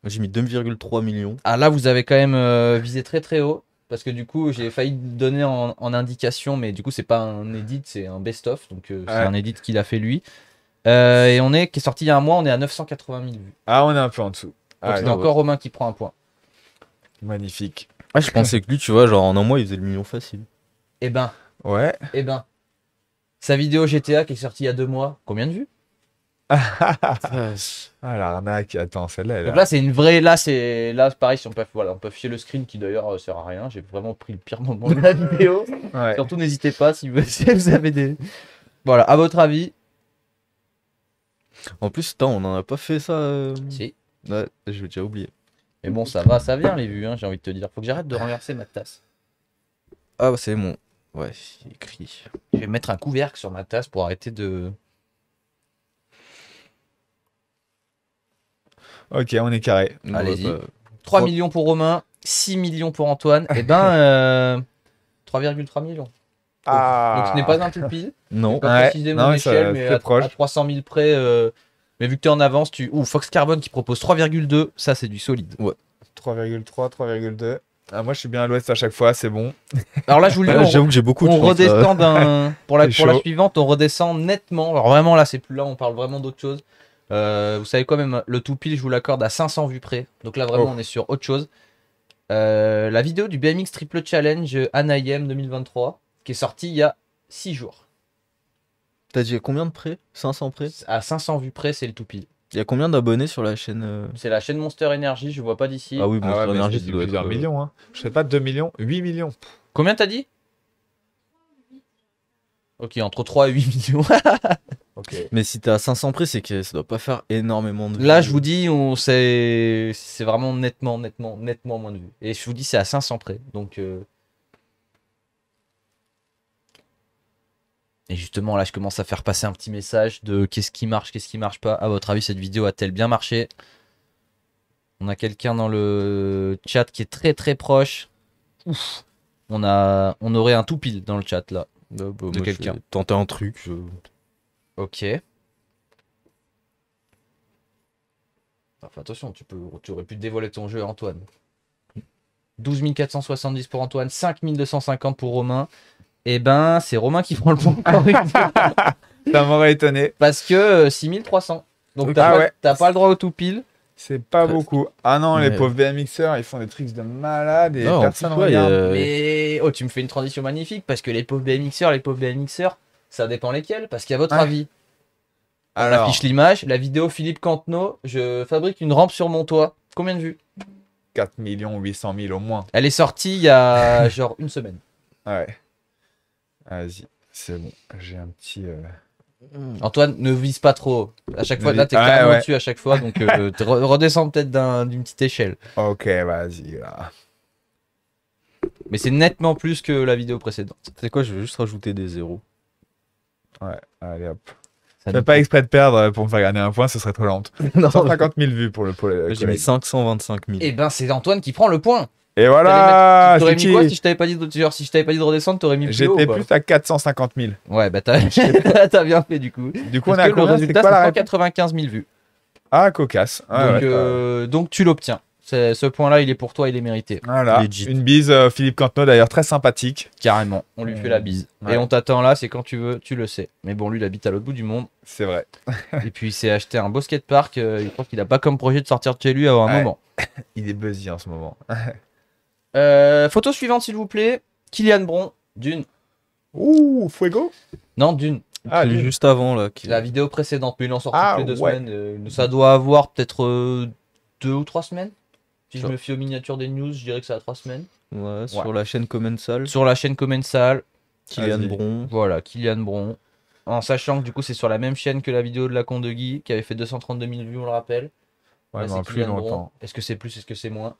j'ai mis 2,3 millions. Ah là, vous avez quand même visé très très haut. Parce que du coup, j'ai failli donner en indication, mais du coup, c'est pas un edit, c'est un best-of. Donc, c'est un edit qu'il a fait lui. Et qui est sorti il y a 1 mois, on est à 980 000 vues. Ah, on est un peu en dessous. Donc, Ah, c'est non, encore Romain qui prend un point. magnifique. Ah, je pensais que lui, tu vois, genre en 1 mois, il faisait le million facile. Eh ben, Ouais. sa vidéo GTA qui est sortie il y a 2 mois, combien de vues? Ah, l'arnaque. Attends, celle-là, elle Donc a- là, c'est une vraie. Là, pareil, si on peut, voilà, on peut afficher le screen qui d'ailleurs sert à rien. J'ai vraiment pris le pire moment de la vidéo. Ouais. Surtout, n'hésitez pas si si vous avez des. Voilà, à votre avis. En plus, putain, on en a pas fait ça. Si. Ouais, je vais déjà oublier. Mais bon, ça va, ça vient les vues, hein, j'ai envie de te dire. Faut que j'arrête de renverser ma tasse. Ah, bah, c'est mon. Ouais, c'est écrit. Je vais mettre un couvercle sur ma tasse pour arrêter de. Ok, on est carré. Allez-y. bah, 3 millions pour Romain, 6 millions pour Antoine. Et ben, 3,3 millions. Ah. Donc ce n'est pas un tout pile. non. Pas Ouais, préciser non, mon mais ça, échelle, mais c'est à proche. 300 000 près. Mais vu que tu es en avance, Fox Carbon qui propose 3,2, ça c'est du solide. 3,3, 3,2. Ah, moi, je suis bien à l'ouest à chaque fois, c'est bon. Alors là, je vous le dis, Ouais, j'avoue que j'ai beaucoup de on chance, redescend pour la C'est pour la chaud. suivante, on redescend nettement. Alors vraiment là, c'est plus là, on parle vraiment d'autre chose. Vous savez quoi, même le tout pile, je vous l'accorde à 500 vues près. Donc là, vraiment, Oh. on est sur autre chose. La vidéo du BMX Triple Challenge Anaheim 2023, qui est sortie il y a 6 jours. T'as dit à combien de près? 500 près? À 500 vues près, c'est le tout pile. Il y a combien d'abonnés sur la chaîne C'est la chaîne Monster Energy, je vois pas d'ici. Ah oui, bon, Ah ouais, sur mais énergie, c'est ça doit être. plusieurs millions. Hein. Je sais pas, 2 millions, 8 millions. Combien t'as dit? Ok, entre 3 et 8 millions. Ok. Mais si t'es à 500 près, c'est que ça doit pas faire énormément de Là, vues. je vous dis, c'est vraiment nettement moins de vues. Et je vous dis, c'est à 500 près. Donc, et justement, là, je commence à faire passer un petit message de qu'est-ce qui marche pas. À votre avis, cette vidéo a-t-elle bien marché? On a quelqu'un dans le chat qui est très très proche. Ouf. On aurait un tout pile dans le chat là. Bah, de moi, je quelqu'un. vais tenter un truc. Ok. Enfin, attention, tu aurais pu dévoiler ton jeu, Antoine. 12 470 pour Antoine, 5 250 pour Romain. Et ben, c'est Romain qui prend le point encore une fois. Ça m'aurait étonné. Parce que 6 300. Donc Ok. t'as Ah pas, ouais. t'as pas le droit au tout pile. C'est pas Presque. beaucoup. Ah non, les Mais- pauvres BMXers, ils font des tricks de malade et Non, en personne plus, ouais, il y a- regarde. Mais oh, tu me fais une transition magnifique parce que les pauvres BMXers, ça dépend lesquels. Parce qu'à votre Ouais. avis, on Alors, affiche l'image, la vidéo Philippe Cantenot, je fabrique une rampe sur mon toit. Combien de vues? 4 800 000 au moins. Elle est sortie il y a genre 1 semaine. Ouais. Vas-y, c'est bon. J'ai un petit. Antoine, ne vise pas trop. À chaque fois, Ne là, vis- t'es Ouais, carrément ouais. au-dessus à chaque fois, donc redescends peut-être d'une petite échelle. Ok, vas-y. Là. Mais c'est nettement plus que la vidéo précédente. C'est quoi, je vais juste rajouter des zéros. Ouais, allez hop. Ça Fais nous- pas exprès de perdre pour me faire gagner un point, ce serait trop lent. Non, 150 000 vues pour le j'ai mis collègue. 525 000. Eh ben, c'est Antoine qui prend le point. Et voilà. T'aurais c'est mis quoi qui si je t'avais pas dit si je t'avais pas dit de redescendre, t'aurais mis plus haut J'étais ou pas? plus à 450 000. Ouais, bah t'as t'as bien fait du coup. Du coup, on Parce a que le combien? C'est résultat, quoi c'est la réponse 195 000 vues. Ah, cocasse. Ouais, Donc, ouais, donc tu l'obtiens. Ce point-là, il est pour toi, il est mérité. Voilà, Legit. une bise, Philippe Cantenot d'ailleurs très sympathique. Carrément, on lui fait la bise. Ouais. Et on t'attend là, c'est quand tu veux, tu le sais. Mais bon, lui, il habite à l'autre bout du monde. C'est vrai. Et puis, il s'est acheté un beau skatepark. Il croit qu'il a pas comme projet de sortir de chez lui avant un Ouais. moment. Il est buzzy en ce moment. Photo suivante, s'il vous plaît. Kylian Bron, d'une. Ouh, Fuego. Non, d'une. Ah, Celui lui. juste avant là. La vidéo précédente, mais il en sort Ah, toutes les 2 ouais. semaines. Ça doit avoir peut-être 2 ou 3 semaines. Si je Ça. me fie aux miniatures des news, je dirais que ça a 3 semaines. Ouais, sur la chaîne Commensal. Sur la chaîne Commensal, Kylian Vas-y. Bron. voilà, Kylian Bron. En sachant que du coup, c'est sur la même chaîne que la vidéo de la Con de Guy, qui avait fait 232 000 vues, on le rappelle. Ouais, Là, mais en c'est plus Kylian Bron. longtemps. Est-ce que c'est plus, est-ce que c'est moins?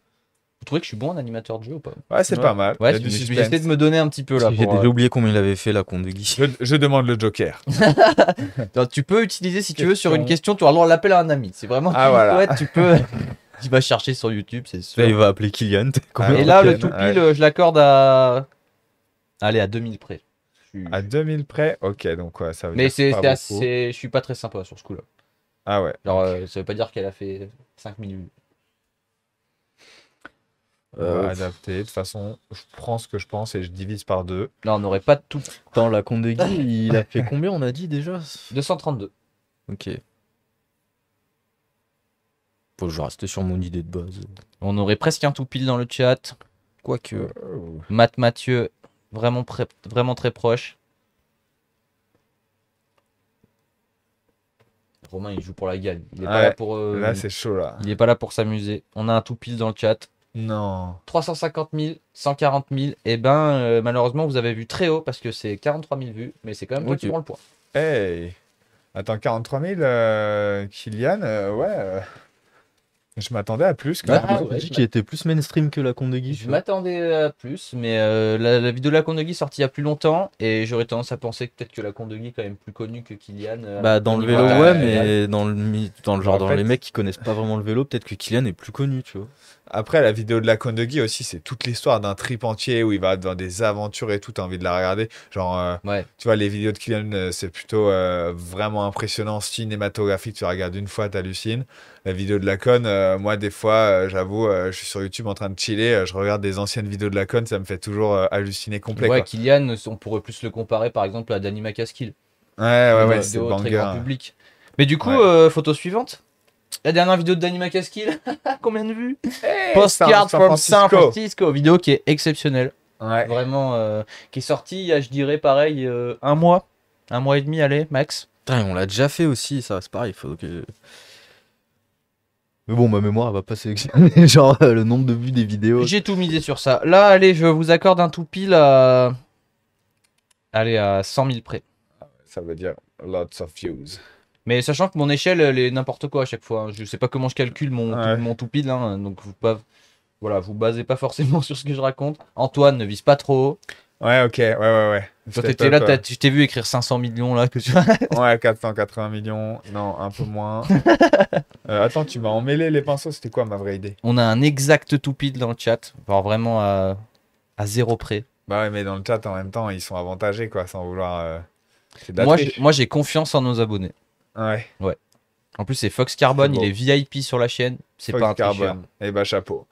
Vous trouvez que je suis bon en animateur de jeu ou pas? Ouais, c'est Ouais. pas mal. Il y Ouais, a du j'essaie suspense. de me donner un petit peu là. J'ai Pour, déjà oublié combien il avait fait la con de Guy. Je demande le Joker. Tu peux utiliser si tu veux sur une Question. question, tu auras le droit de l'appeler à un ami. C'est vraiment Ah, voilà. ouais, tu peux. Tu vas chercher sur YouTube, c'est sûr. Là, il va appeler Kylian. t'es Ah, Et complètement- là, ok, le tout ouais. pile, je l'accorde à. Allez, à 2000 près. Je suis- À 2000 près. Ok, donc ouais, ça veut Mais dire c'est pas c'est beaucoup. assez. Je suis pas très sympa sur ce coup-là. Ah ouais. Genre, ça veut pas dire qu'elle a fait 5000 vues. On va adapter. De toute façon, je prends ce que je pense et je divise par 2. Là, on n'aurait pas tout. Attends, la con de Guy, il a fait combien on a dit déjà? 232. Ok. Faut que je reste sur mon idée de base. On aurait presque un tout pile dans le chat. Quoique. Matt Mathieu, vraiment très proche. Romain, il joue pour la gagne. Il est pas Ouais, là pour. Là, c'est chaud là. Il est pas là pour s'amuser. On a un tout pile dans le chat. Non. 350 000, 140 000. Et ben, malheureusement, vous avez vu très haut parce que c'est 43 000 vues. Mais c'est quand même toi Ok. qui prends le point. Hey. Attends, 43 000, Kylian, ouais. Je m'attendais à plus quand Bah, même. ah ouais, J'ai dit qu'il était plus mainstream que la con de Guy. Je m'attendais à plus, mais la vidéo de la Con de Guy est sortie il y a plus longtemps. Et j'aurais tendance à penser que peut-être que la Con de Guy est quand même plus connue que Kylian. Bah dans le vélo Ouais, ouais, ouais. mais dans le genre En dans fait- les mecs qui connaissent pas vraiment le vélo, peut-être que Kylian est plus connu, tu vois. Après, la vidéo de la Cône de Guy aussi, c'est toute l'histoire d'un trip entier où il va dans des aventures et tout. T'as envie de la regarder. Genre, Ouais. tu vois, les vidéos de Kylian, c'est plutôt vraiment impressionnant, cinématographique. Tu la regardes une fois, t'hallucines. La vidéo de la conne, moi, des fois, j'avoue, je suis sur YouTube en train de chiller. Je regarde des anciennes vidéos de la conne, ça me fait toujours halluciner complet. Ouais, Quoi. Kylian, on pourrait plus le comparer par exemple à Danny McCaskill. Ouais, Une c'est vidéo très banger. grand public. Mais du coup, Ouais. photo suivante. La dernière vidéo de Danny McCaskill, combien de vues? Hey, Postcard San from San Francisco. Francisco. Vidéo qui est exceptionnelle. Ouais. Vraiment, qui est sortie il y a, je dirais, pareil, un mois. Un mois et demi, allez, max. Putain, on l'a déjà fait aussi, ça c'est pareil, faut que... Mais bon, ma mémoire elle va pas sélectionner genre le nombre de vues des vidéos. J'ai tout misé sur ça. Là, allez, je vous accorde un tout pile à. Allez, à 100 000 près. Ça veut dire lots of views. Mais sachant que mon échelle, elle est n'importe quoi à chaque fois. Hein. Je sais pas comment je calcule Ouais. mon tout pile. Hein. Donc, voilà, vous basez pas forcément sur ce que je raconte. Antoine, ne vise pas trop haut. Ouais, ok, ouais. Toi, Step t'étais là, up, je t'ai vu écrire 500 millions là. Que tu... Ouais, 480 millions. Non, un peu moins. Attends, tu m'as emmêlé les pinceaux. C'était quoi ma vraie idée? On a un exact tout pile dans le chat. Voire vraiment à 0 près. Bah ouais, mais dans le chat, en même temps, ils sont avantagés, quoi, sans vouloir... C'est de la triche. Moi, j'ai confiance en nos abonnés. Ouais, En plus, c'est Fox Carbone, C'est beau. il est VIP sur la chaîne. C'est Fox pas un tricheur. Carbone. Eh bah, chapeau.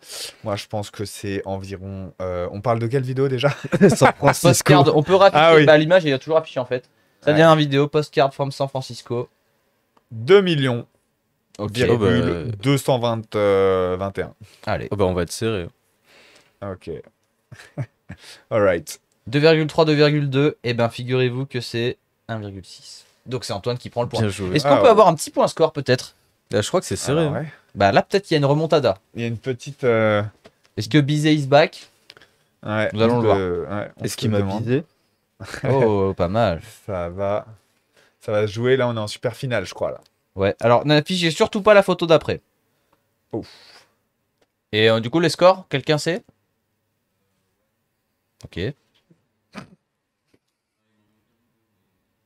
Moi, je pense que c'est environ... on parle de quelle vidéo, déjà? San Francisco. Postcard, on peut rafficher. Ah oui. Bah, l'image, il a toujours affiché en fait. Sa Ouais. dernière vidéo, Postcard from San Francisco. 2 millions, Ok. Oh, bah, 221. Allez. Oh bah on va être serré. Ok. Alright. 2,3, 2,2. Et ben, figurez-vous que c'est 1,6. Donc, c'est Antoine qui prend le point. Bien joué. Est-ce qu'on Ah, peut ouais. avoir un petit point score peut-être? Là, je crois que c'est serré. Alors, hein. ouais. Bah, là, peut-être qu'il y a une remontada. Il y a une petite... Est-ce que Bizet is back? Ouais, Nous allons on le se- ouais, on Est-ce se qu'il m'a demande. visé? Oh, pas mal. Ça va se jouer. Là, on est en super finale, je crois. Là. Ouais, alors n'affichez surtout pas la photo d'après. Ouf. Et du coup, les scores, quelqu'un sait? Ok.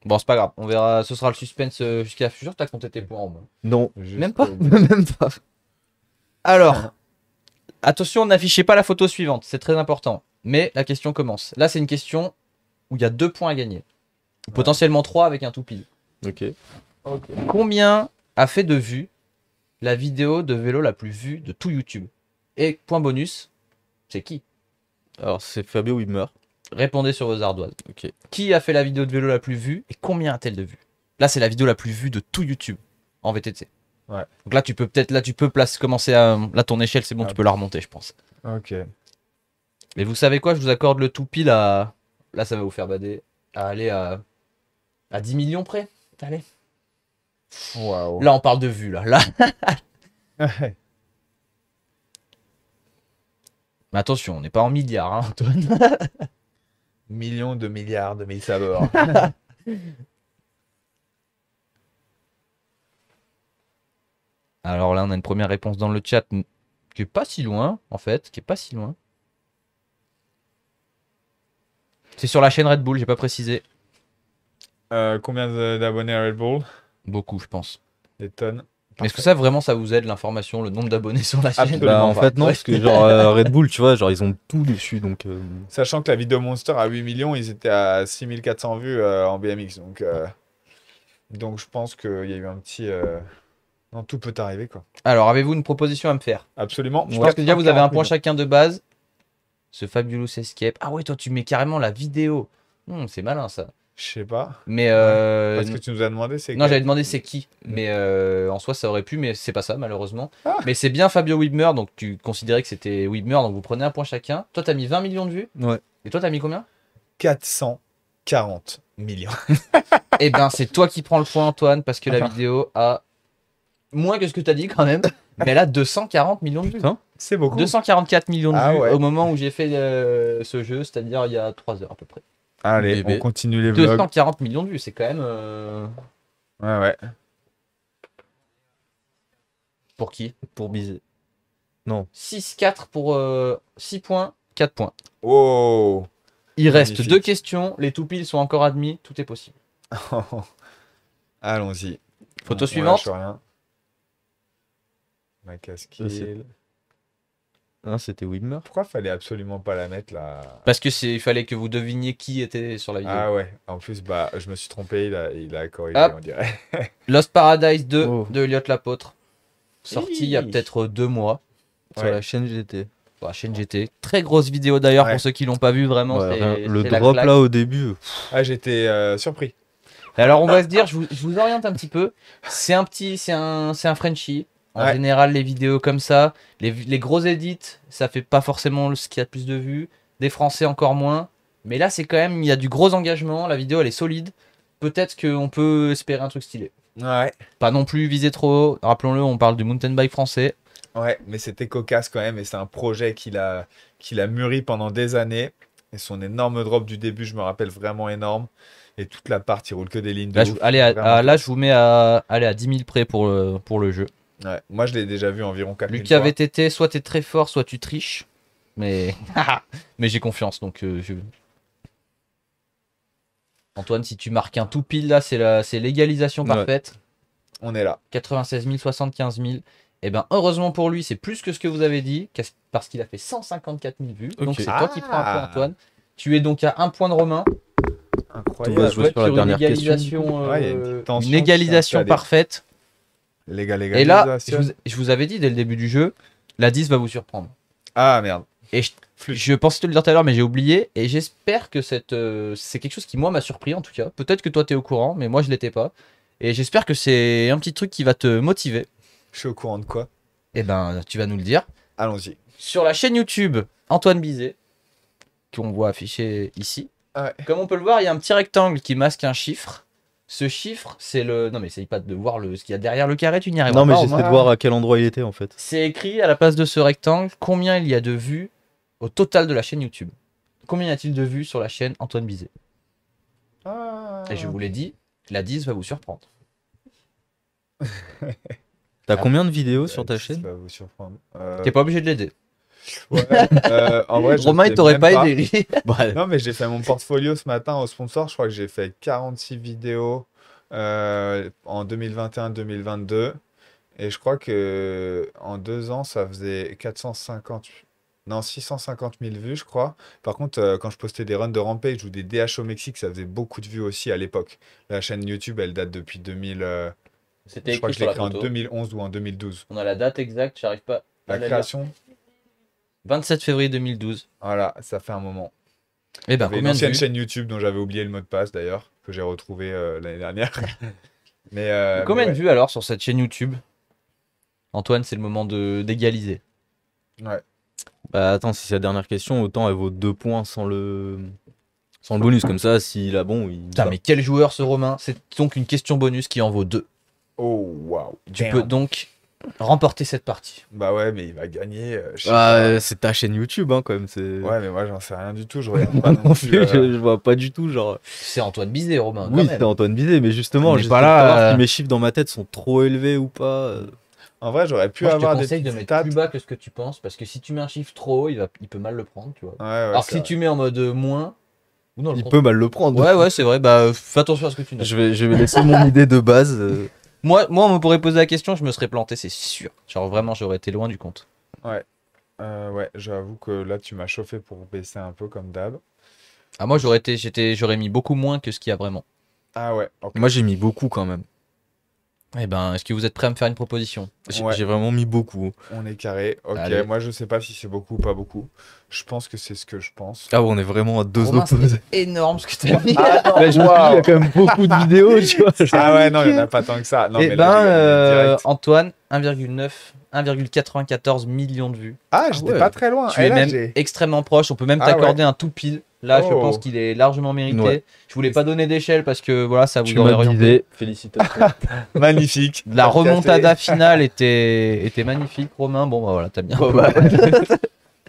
Bon, c'est pas grave, on verra, ce sera le suspense jusqu'à la future. T'as compté tes points au moins. Non. Juste, Même pas. Même pas. Alors, attention, n'affichez pas la photo suivante, c'est très important. Mais la question commence. Là, c'est une question où il y a 2 points à gagner. Ou potentiellement 3 avec un tout pile. Ok. Combien a fait de vues la vidéo de vélo la plus vue de tout YouTube? Et point bonus, c'est qui? Alors, c'est Fabio Wimmer. Répondez sur vos ardoises. Ok. Qui a fait la vidéo de vélo la plus vue et combien a-t-elle de vues? Là, c'est la vidéo la plus vue de tout YouTube en VTT. Ouais. Donc là, tu peux commencer à. Là, ton échelle, c'est bon, Ah. tu peux la remonter, je pense. Ok. Mais vous savez quoi? Je vous accorde le tout pile à. Là, ça va vous faire bader. À aller à 10 millions près. Allez. Waouh. Là, on parle de vues, là. Là. Mais attention, on n'est pas en milliards, hein, Antoine. Millions de milliards de mille sabords. Alors là, on a une première réponse dans le chat qui est pas si loin, en fait. Qui est pas si loin. C'est sur la chaîne Red Bull, j'ai pas précisé. Combien d'abonnés à Red Bull? Beaucoup, je pense. Des tonnes. Mais est-ce que ça vraiment ça vous aide l'information, le nombre d'abonnés sur la chaîne? Absolument. Bah, en pas. fait, non, Ouais. parce que genre Red Bull, tu vois, genre ils ont tout dessus, donc. Sachant que la vidéo Monster à 8 millions, ils étaient à 6400 vues en BMX. Donc je pense qu'il y a eu un petit... Non, tout peut arriver, quoi. Alors, avez-vous une proposition à me faire? Absolument. Je pense que déjà vous avez un point 440 chacun de base. Ce Fabulous Escape. Ah ouais, toi tu mets carrément la vidéo. C'est malin ça. Je sais pas. Mais Parce que tu nous as demandé, c'est non, quel? j'avais demandé c'est qui. Mais en soi ça aurait pu, mais c'est pas ça malheureusement. Ah. Mais c'est bien Fabio Wibmer, donc tu considérais que c'était Wibmer, donc vous prenez un point chacun. Toi t'as mis 20 millions de vues. Ouais. Et toi t'as mis combien? 440 millions. Eh ben c'est toi qui prends le point Antoine, parce que la vidéo a moins que ce que t'as dit quand même. Mais elle a 240 millions de vues. Putain. C'est beaucoup. 244 millions de Ah vues ouais. au moment où j'ai fait ce jeu, c'est-à-dire il y a 3 heures à peu près. Allez, Bébé. on continue les vlogs. 240 millions de vues, c'est quand même... Ouais, ouais. Pour qui? Pour biser. 6-4 pour 6 points, 4 points. Oh. Il reste Magnifique. 2 questions, les tout piles sont encore admis, tout est possible. Allons-y. Photo On suivante. lâche rien. Ma casquille. Ah, c'était Wimmer. Pourquoi fallait absolument pas la mettre là? Parce que il fallait que vous deviniez qui était sur la vidéo. Ah ouais. En plus, bah, je me suis trompé. Il a corrigé, Hop. on dirait. Lost Paradise 2 Oh. de Elliot L'Apôtre. Sorti il y a peut-être 2 mois Sur Ouais. la chaîne GT. sur la chaîne GT. Très grosse vidéo d'ailleurs Ouais. pour ceux qui l'ont pas vu vraiment. Ouais, c'est le la drop claque. là au début. Ah, j'étais surpris. Alors on va se dire, je vous oriente un petit peu. C'est un Frenchie. En Ouais. général, les vidéos comme ça, les gros edits, ça fait pas forcément ce qui a le plus de vues. Des Français encore moins. Mais là, c'est quand même, il y a du gros engagement. La vidéo, elle est solide. Peut-être qu'on peut espérer un truc stylé. Ouais. Pas non plus viser trop haut. Rappelons-le, on parle du mountain bike français. Ouais, mais c'était cocasse quand même. Et c'est un projet qu'il a mûri pendant des années. Et son énorme drop du début, je me rappelle, vraiment énorme. Et toute la part, il roule que des lignes de Là, ouf. là, Vraiment. je vous mets à 10 000 près pour le jeu. Ouais. Moi, je l'ai déjà vu environ 4000 Lucas fois. VTT, soit t'es très fort, soit tu triches. Mais, mais j'ai confiance, donc Antoine, si tu marques un tout pile là, c'est l'égalisation Ouais. parfaite. On est là. 96 000, 75 000. Et ben heureusement pour lui, c'est plus que ce que vous avez dit, parce qu'il a fait 154 000 vues. Donc Ok. c'est toi qui prends un point, Ah. Antoine. Tu es donc à un point de Romain. Incroyable. On va jouer Ouais, sur la sur dernière une égalisation, Ouais, il y a une petite tension une qui égalisation s'est installée. parfaite. Les gars, Et là, je vous avais dit dès le début du jeu, la 10 va vous surprendre. Ah merde. Et je pensais te le dire tout à l'heure, mais j'ai oublié. Et j'espère que c'est quelque chose qui, moi, m'a surpris en tout cas. Peut-être que toi, tu es au courant, mais moi, je l'étais pas. Et j'espère que c'est un petit truc qui va te motiver. Je suis au courant de quoi? Et ben, tu vas nous le dire. Allons-y. Sur la chaîne YouTube, Antoine Bizet, qu'on voit affiché ici. Ouais. Comme on peut le voir, il y a un petit rectangle qui masque un chiffre. Ce chiffre, c'est le. Non, mais essaye pas de voir ce qu'il y a derrière le carré, tu n'y arriveras Non, mais pas. j'essaie Romain. de voir à quel endroit il était en fait. C'est écrit à la place de ce rectangle combien il y a de vues au total de la chaîne YouTube. Combien y a-t-il de vues sur la chaîne Antoine Bizet? Ah. Et je vous l'ai dit, la 10 va vous surprendre. T'as combien de vidéos Ça sur ta chaîne? va vous surprendre. T'es pas obligé de l'aider. Ouais, en vrai, je Romain, il sais t'aurait même pas aidé, lui. Bah, Non, mais j'ai fait mon portfolio ce matin au sponsor. Je crois que j'ai fait 46 vidéos en 2021-2022. Et je crois que en 2 ans, ça faisait 450, non, 650 000 vues, je crois. Par contre, quand je postais des runs de Rampage ou des DH au Mexique, ça faisait beaucoup de vues aussi à l'époque. La chaîne YouTube, elle date depuis 2000. C'était Je crois écrit que je sur l'ai la créée en photo. 2011 ou en 2012. On a la date exacte, j'arrive pas à La la lire. création, 27 février 2012. Voilà, ça fait un moment. Et ben J'avais une combien de ancienne vues? chaîne YouTube dont j'avais oublié le mot de passe d'ailleurs, que j'ai retrouvé l'année dernière. Combien mais de vues alors sur cette chaîne YouTube? Antoine, c'est le moment d'égaliser. ouais. Bah attends, si c'est la dernière question, autant elle vaut 2 points sans le bonus. Comme ça, s'il a bon, il. Putain, mais quel joueur ce Romain? C'est donc une question bonus qui en vaut 2. Oh waouh. Tu Damn. peux donc remporter cette partie. Bah ouais, mais il va gagner. Je sais Ah, pas. c'est ta chaîne YouTube, hein, quand même. C'est. Ouais, mais moi j'en sais rien du tout. Je regarde pas non plus. je vois pas du tout, genre. C'est Antoine Bizet, Romain. quand Oui, même. c'est Antoine Bizet, mais justement, On est j'essaie pas de là, savoir si mes chiffres dans ma tête sont trop élevés ou pas. En vrai, j'aurais pu Moi, je te avoir des conseille de petites mettre stats. plus bas que ce que tu penses, parce que si tu mets un chiffre trop haut, il peut mal le prendre, tu vois. Ouais, ouais, Alors que c'est si tu mets en mode moins, ou non, le Il contraire. peut mal le prendre. Ouais, ouais, c'est vrai. Bah, fais attention à ce que tu notes. Je vais laisser mon idée de base. Moi, on me pourrait poser la question, je me serais planté, c'est sûr. Genre vraiment, j'aurais été loin du compte. Ouais, j'avoue que là, tu m'as chauffé pour baisser un peu comme d'hab. Ah, moi, j'aurais mis beaucoup moins que ce qu'il y a vraiment. Ah ouais, ok. Moi, j'ai mis beaucoup quand même. Eh ben, est-ce que vous êtes prêts à me faire une proposition? Ouais. J'ai vraiment mis beaucoup. On est carré. Ok, Allez. moi je sais pas si c'est beaucoup ou pas beaucoup. Je pense que c'est ce que je pense. Ah ouais, on est vraiment à deux Romain, opposés. c'est énorme ce que tu as mis. Là, je me dis, il y a quand même beaucoup de vidéos, tu vois. Ah ouais, non, il n'y en a pas tant que ça. Non, Eh mais ben, là, j'ai gagné direct. Antoine, 1,94 millions de vues. Ah, j'étais ouais. pas très loin. Tu Et es là, même j'ai- extrêmement proche. On peut même Ah t'accorder un tout pile. Là, je Oh. pense qu'il est largement mérité. Ouais. Je voulais pas donner d'échelle parce que voilà, ça vous Tu aurait m'as orienté. visé. Félicitations. Magnifique. La T'as remontada cassé. finale était magnifique, Romain. Bon, bah voilà, t'as bien.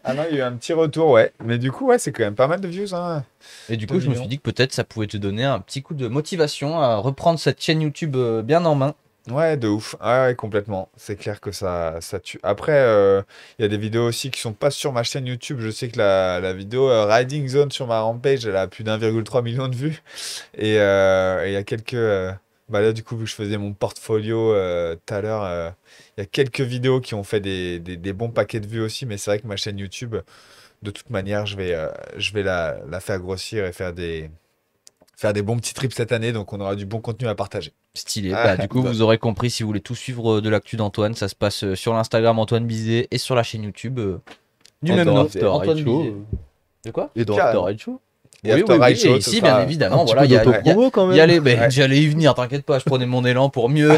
Ah non, il y a eu un petit retour, ouais. Mais du coup, ouais, c'est quand même pas mal de views. Hein. Et du 2 coup, je me millions. suis dit que peut-être ça pouvait te donner un petit coup de motivation à reprendre cette chaîne YouTube bien en main. Ouais, de ouf. Ah ouais, complètement. C'est clair que ça tue. Après, il y a des vidéos aussi qui sont pas sur ma chaîne YouTube. Je sais que la vidéo Riding Zone sur ma rampage, elle a plus d'1,3 million de vues. Et il y a quelques. Bah là, du coup, vu que je faisais mon portfolio tout à l'heure, il y a quelques vidéos qui ont fait des bons paquets de vues aussi. Mais c'est vrai que ma chaîne YouTube, de toute manière, je vais la faire grossir et faire des bons petits trips cette année. Donc, on aura du bon contenu à partager. Stylé. Ah, Bah, du coup, bah. vous aurez compris si vous voulez tout suivre de l'actu d'Antoine. Ça se passe sur l'Instagram Antoine Bizet et sur la chaîne YouTube du même nom. After Antoine Ride Show. Bizet. De quoi? Et dans Carrément. After Ride Show. Et After oui, Ride et Show, ici, ce bien sera évidemment, Un petit voilà, peu il y a, d'autopromo quand même. Ouais. j'allais y venir, t'inquiète pas, je prenais mon élan pour mieux.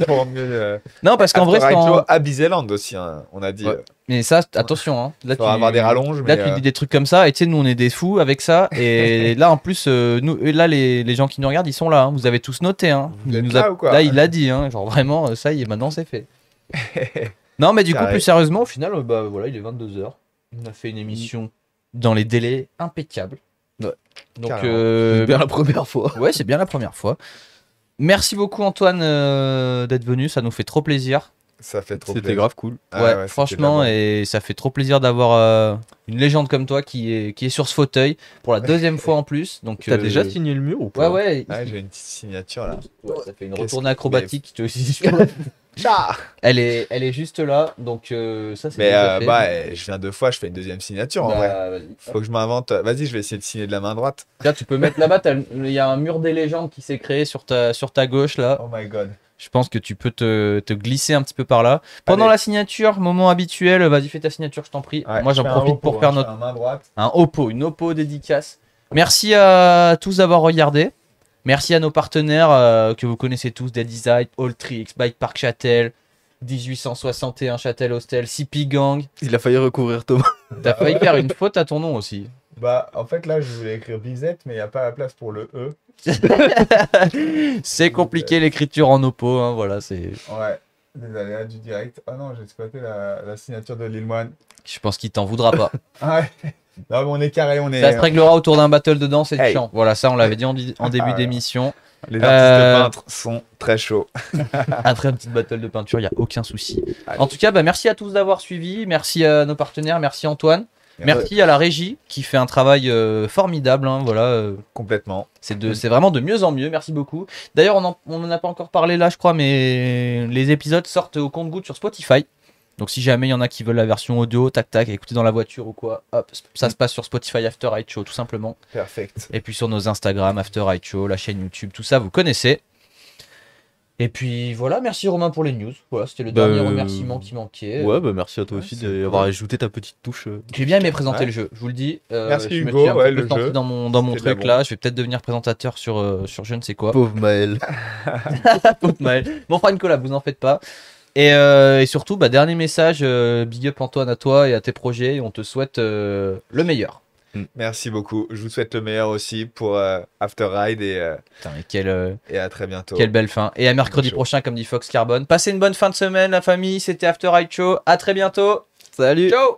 pour mieux, Non, parce qu'en vrai, After c'est Ride en- Show à Bizeland aussi, hein, on a dit. Ouais. mais ça, attention, hein. Là, Faudra avoir des rallonges, Là, mais, tu dis des trucs comme ça, et tu sais, nous, on est des fous avec ça. Et là, en plus, là, les gens qui nous regardent, ils sont là. Hein. Vous avez tous noté. Hein. Vous Il êtes nous là a- ou quoi Là, il l'a dit. Hein. Genre, vraiment, ça y est, maintenant, c'est fait. Non, mais du coup, Carré. plus sérieusement, au final, bah voilà, il est 22h. On a fait une émission dans les délais impeccables. Ouais. Donc, Carrément. C'est bien la première fois. ouais, c'est bien la première fois. Merci beaucoup, Antoine, d'être venu. Ça nous fait trop plaisir. Ça fait trop C'était plaisir. grave cool. Ah Ouais, c'était franchement, de la et ça fait trop plaisir d'avoir une légende comme toi qui est sur ce fauteuil pour la deuxième fois en plus. Donc, T'as déjà signé le mur ou Ouais, pas? ouais. bombe. Ouais, j'ai une petite signature là. Ouais, ça fait une Qu'est-ce retournée que- acrobatique. Ah Elle est juste là, donc ça c'est mais déjà fait. bah, je viens 2 fois, je fais une deuxième signature en vrai. Vas-y. Faut que je m'invente. Vas-y, je vais essayer de signer de la main droite. Là, tu peux mettre là-bas, il y a un mur des légendes qui s'est créé sur ta gauche là. Oh my god. Je pense que tu peux te glisser un petit peu par là. Pendant Allez. la signature, moment habituel, vas-y fais ta signature, je t'en prie. Ouais, Moi je j'en fais un profite Oppo, pour faire hein, je notre fais un main droite. une Oppo dédicace. Merci à tous d'avoir regardé. Merci à nos partenaires que vous connaissez tous, Dead Design, Alltrix, Bike Park Châtel, 1861 Châtel Hostel, CP Gang. Il a failli recouvrir Thomas. T'as failli faire une faute à ton nom aussi. Bah, en fait, là, je voulais écrire Bizette, mais il n'y a pas la place pour le E. C'est compliqué l'écriture en Oppo, hein, voilà, c'est. Ouais. Les aléas du direct. Ah non, j'ai exploité la signature de Lil Moine. Je pense qu'il t'en voudra pas. Ah ouais. Non, mais on est carré, on est. Ça se réglera autour d'un battle de danse et de Hey. chant. Voilà, ça on l'avait dit en début Ah ouais. d'émission. Les artistes Euh, peintres sont très chauds. Après une petite battle de peinture, il n'y a aucun souci. Allez. En tout cas, bah, merci à tous d'avoir suivi. Merci à nos partenaires. Merci Antoine. Merci à la régie qui fait un travail formidable. Hein, voilà, Complètement. c'est vraiment de mieux en mieux. Merci beaucoup. D'ailleurs, on n'en a pas encore parlé là, je crois, mais les épisodes sortent au compte-gouttes sur Spotify. Donc si jamais il y en a qui veulent la version audio, tac tac, écouter dans la voiture ou quoi, hop, ça se passe sur Spotify After Ride Show tout simplement. Perfect. Et puis sur nos Instagram, After Ride Show, la chaîne YouTube, tout ça, vous connaissez. Et puis voilà, merci Romain pour les news. Voilà, c'était le Bah, dernier remerciement qui manquait. Ouais, bah merci à toi Ouais, aussi c'est d'avoir cool. ajouté ta petite touche. J'ai bien aimé présenter Ouais. le jeu, je vous le dis. Merci je me Hugo, suis un ouais, petit peu le senti jeu, dans mon c'était de la truc là. Je vais peut-être devenir présentateur sur je ne sais quoi. Pauvre Maël. Pauvre Maël. Bon, on fera une collab, vous en faites pas. Et surtout, bah, dernier message, big up Antoine à toi et à tes projets. On te souhaite le meilleur. Merci beaucoup. Je vous souhaite le meilleur aussi pour After Ride Putain, mais et à très bientôt. quelle belle fin. Et à mercredi Chaud. prochain, comme dit Fox Carbone. Passez une bonne fin de semaine, la famille. C'était After Ride Show. À très bientôt. Salut. Ciao.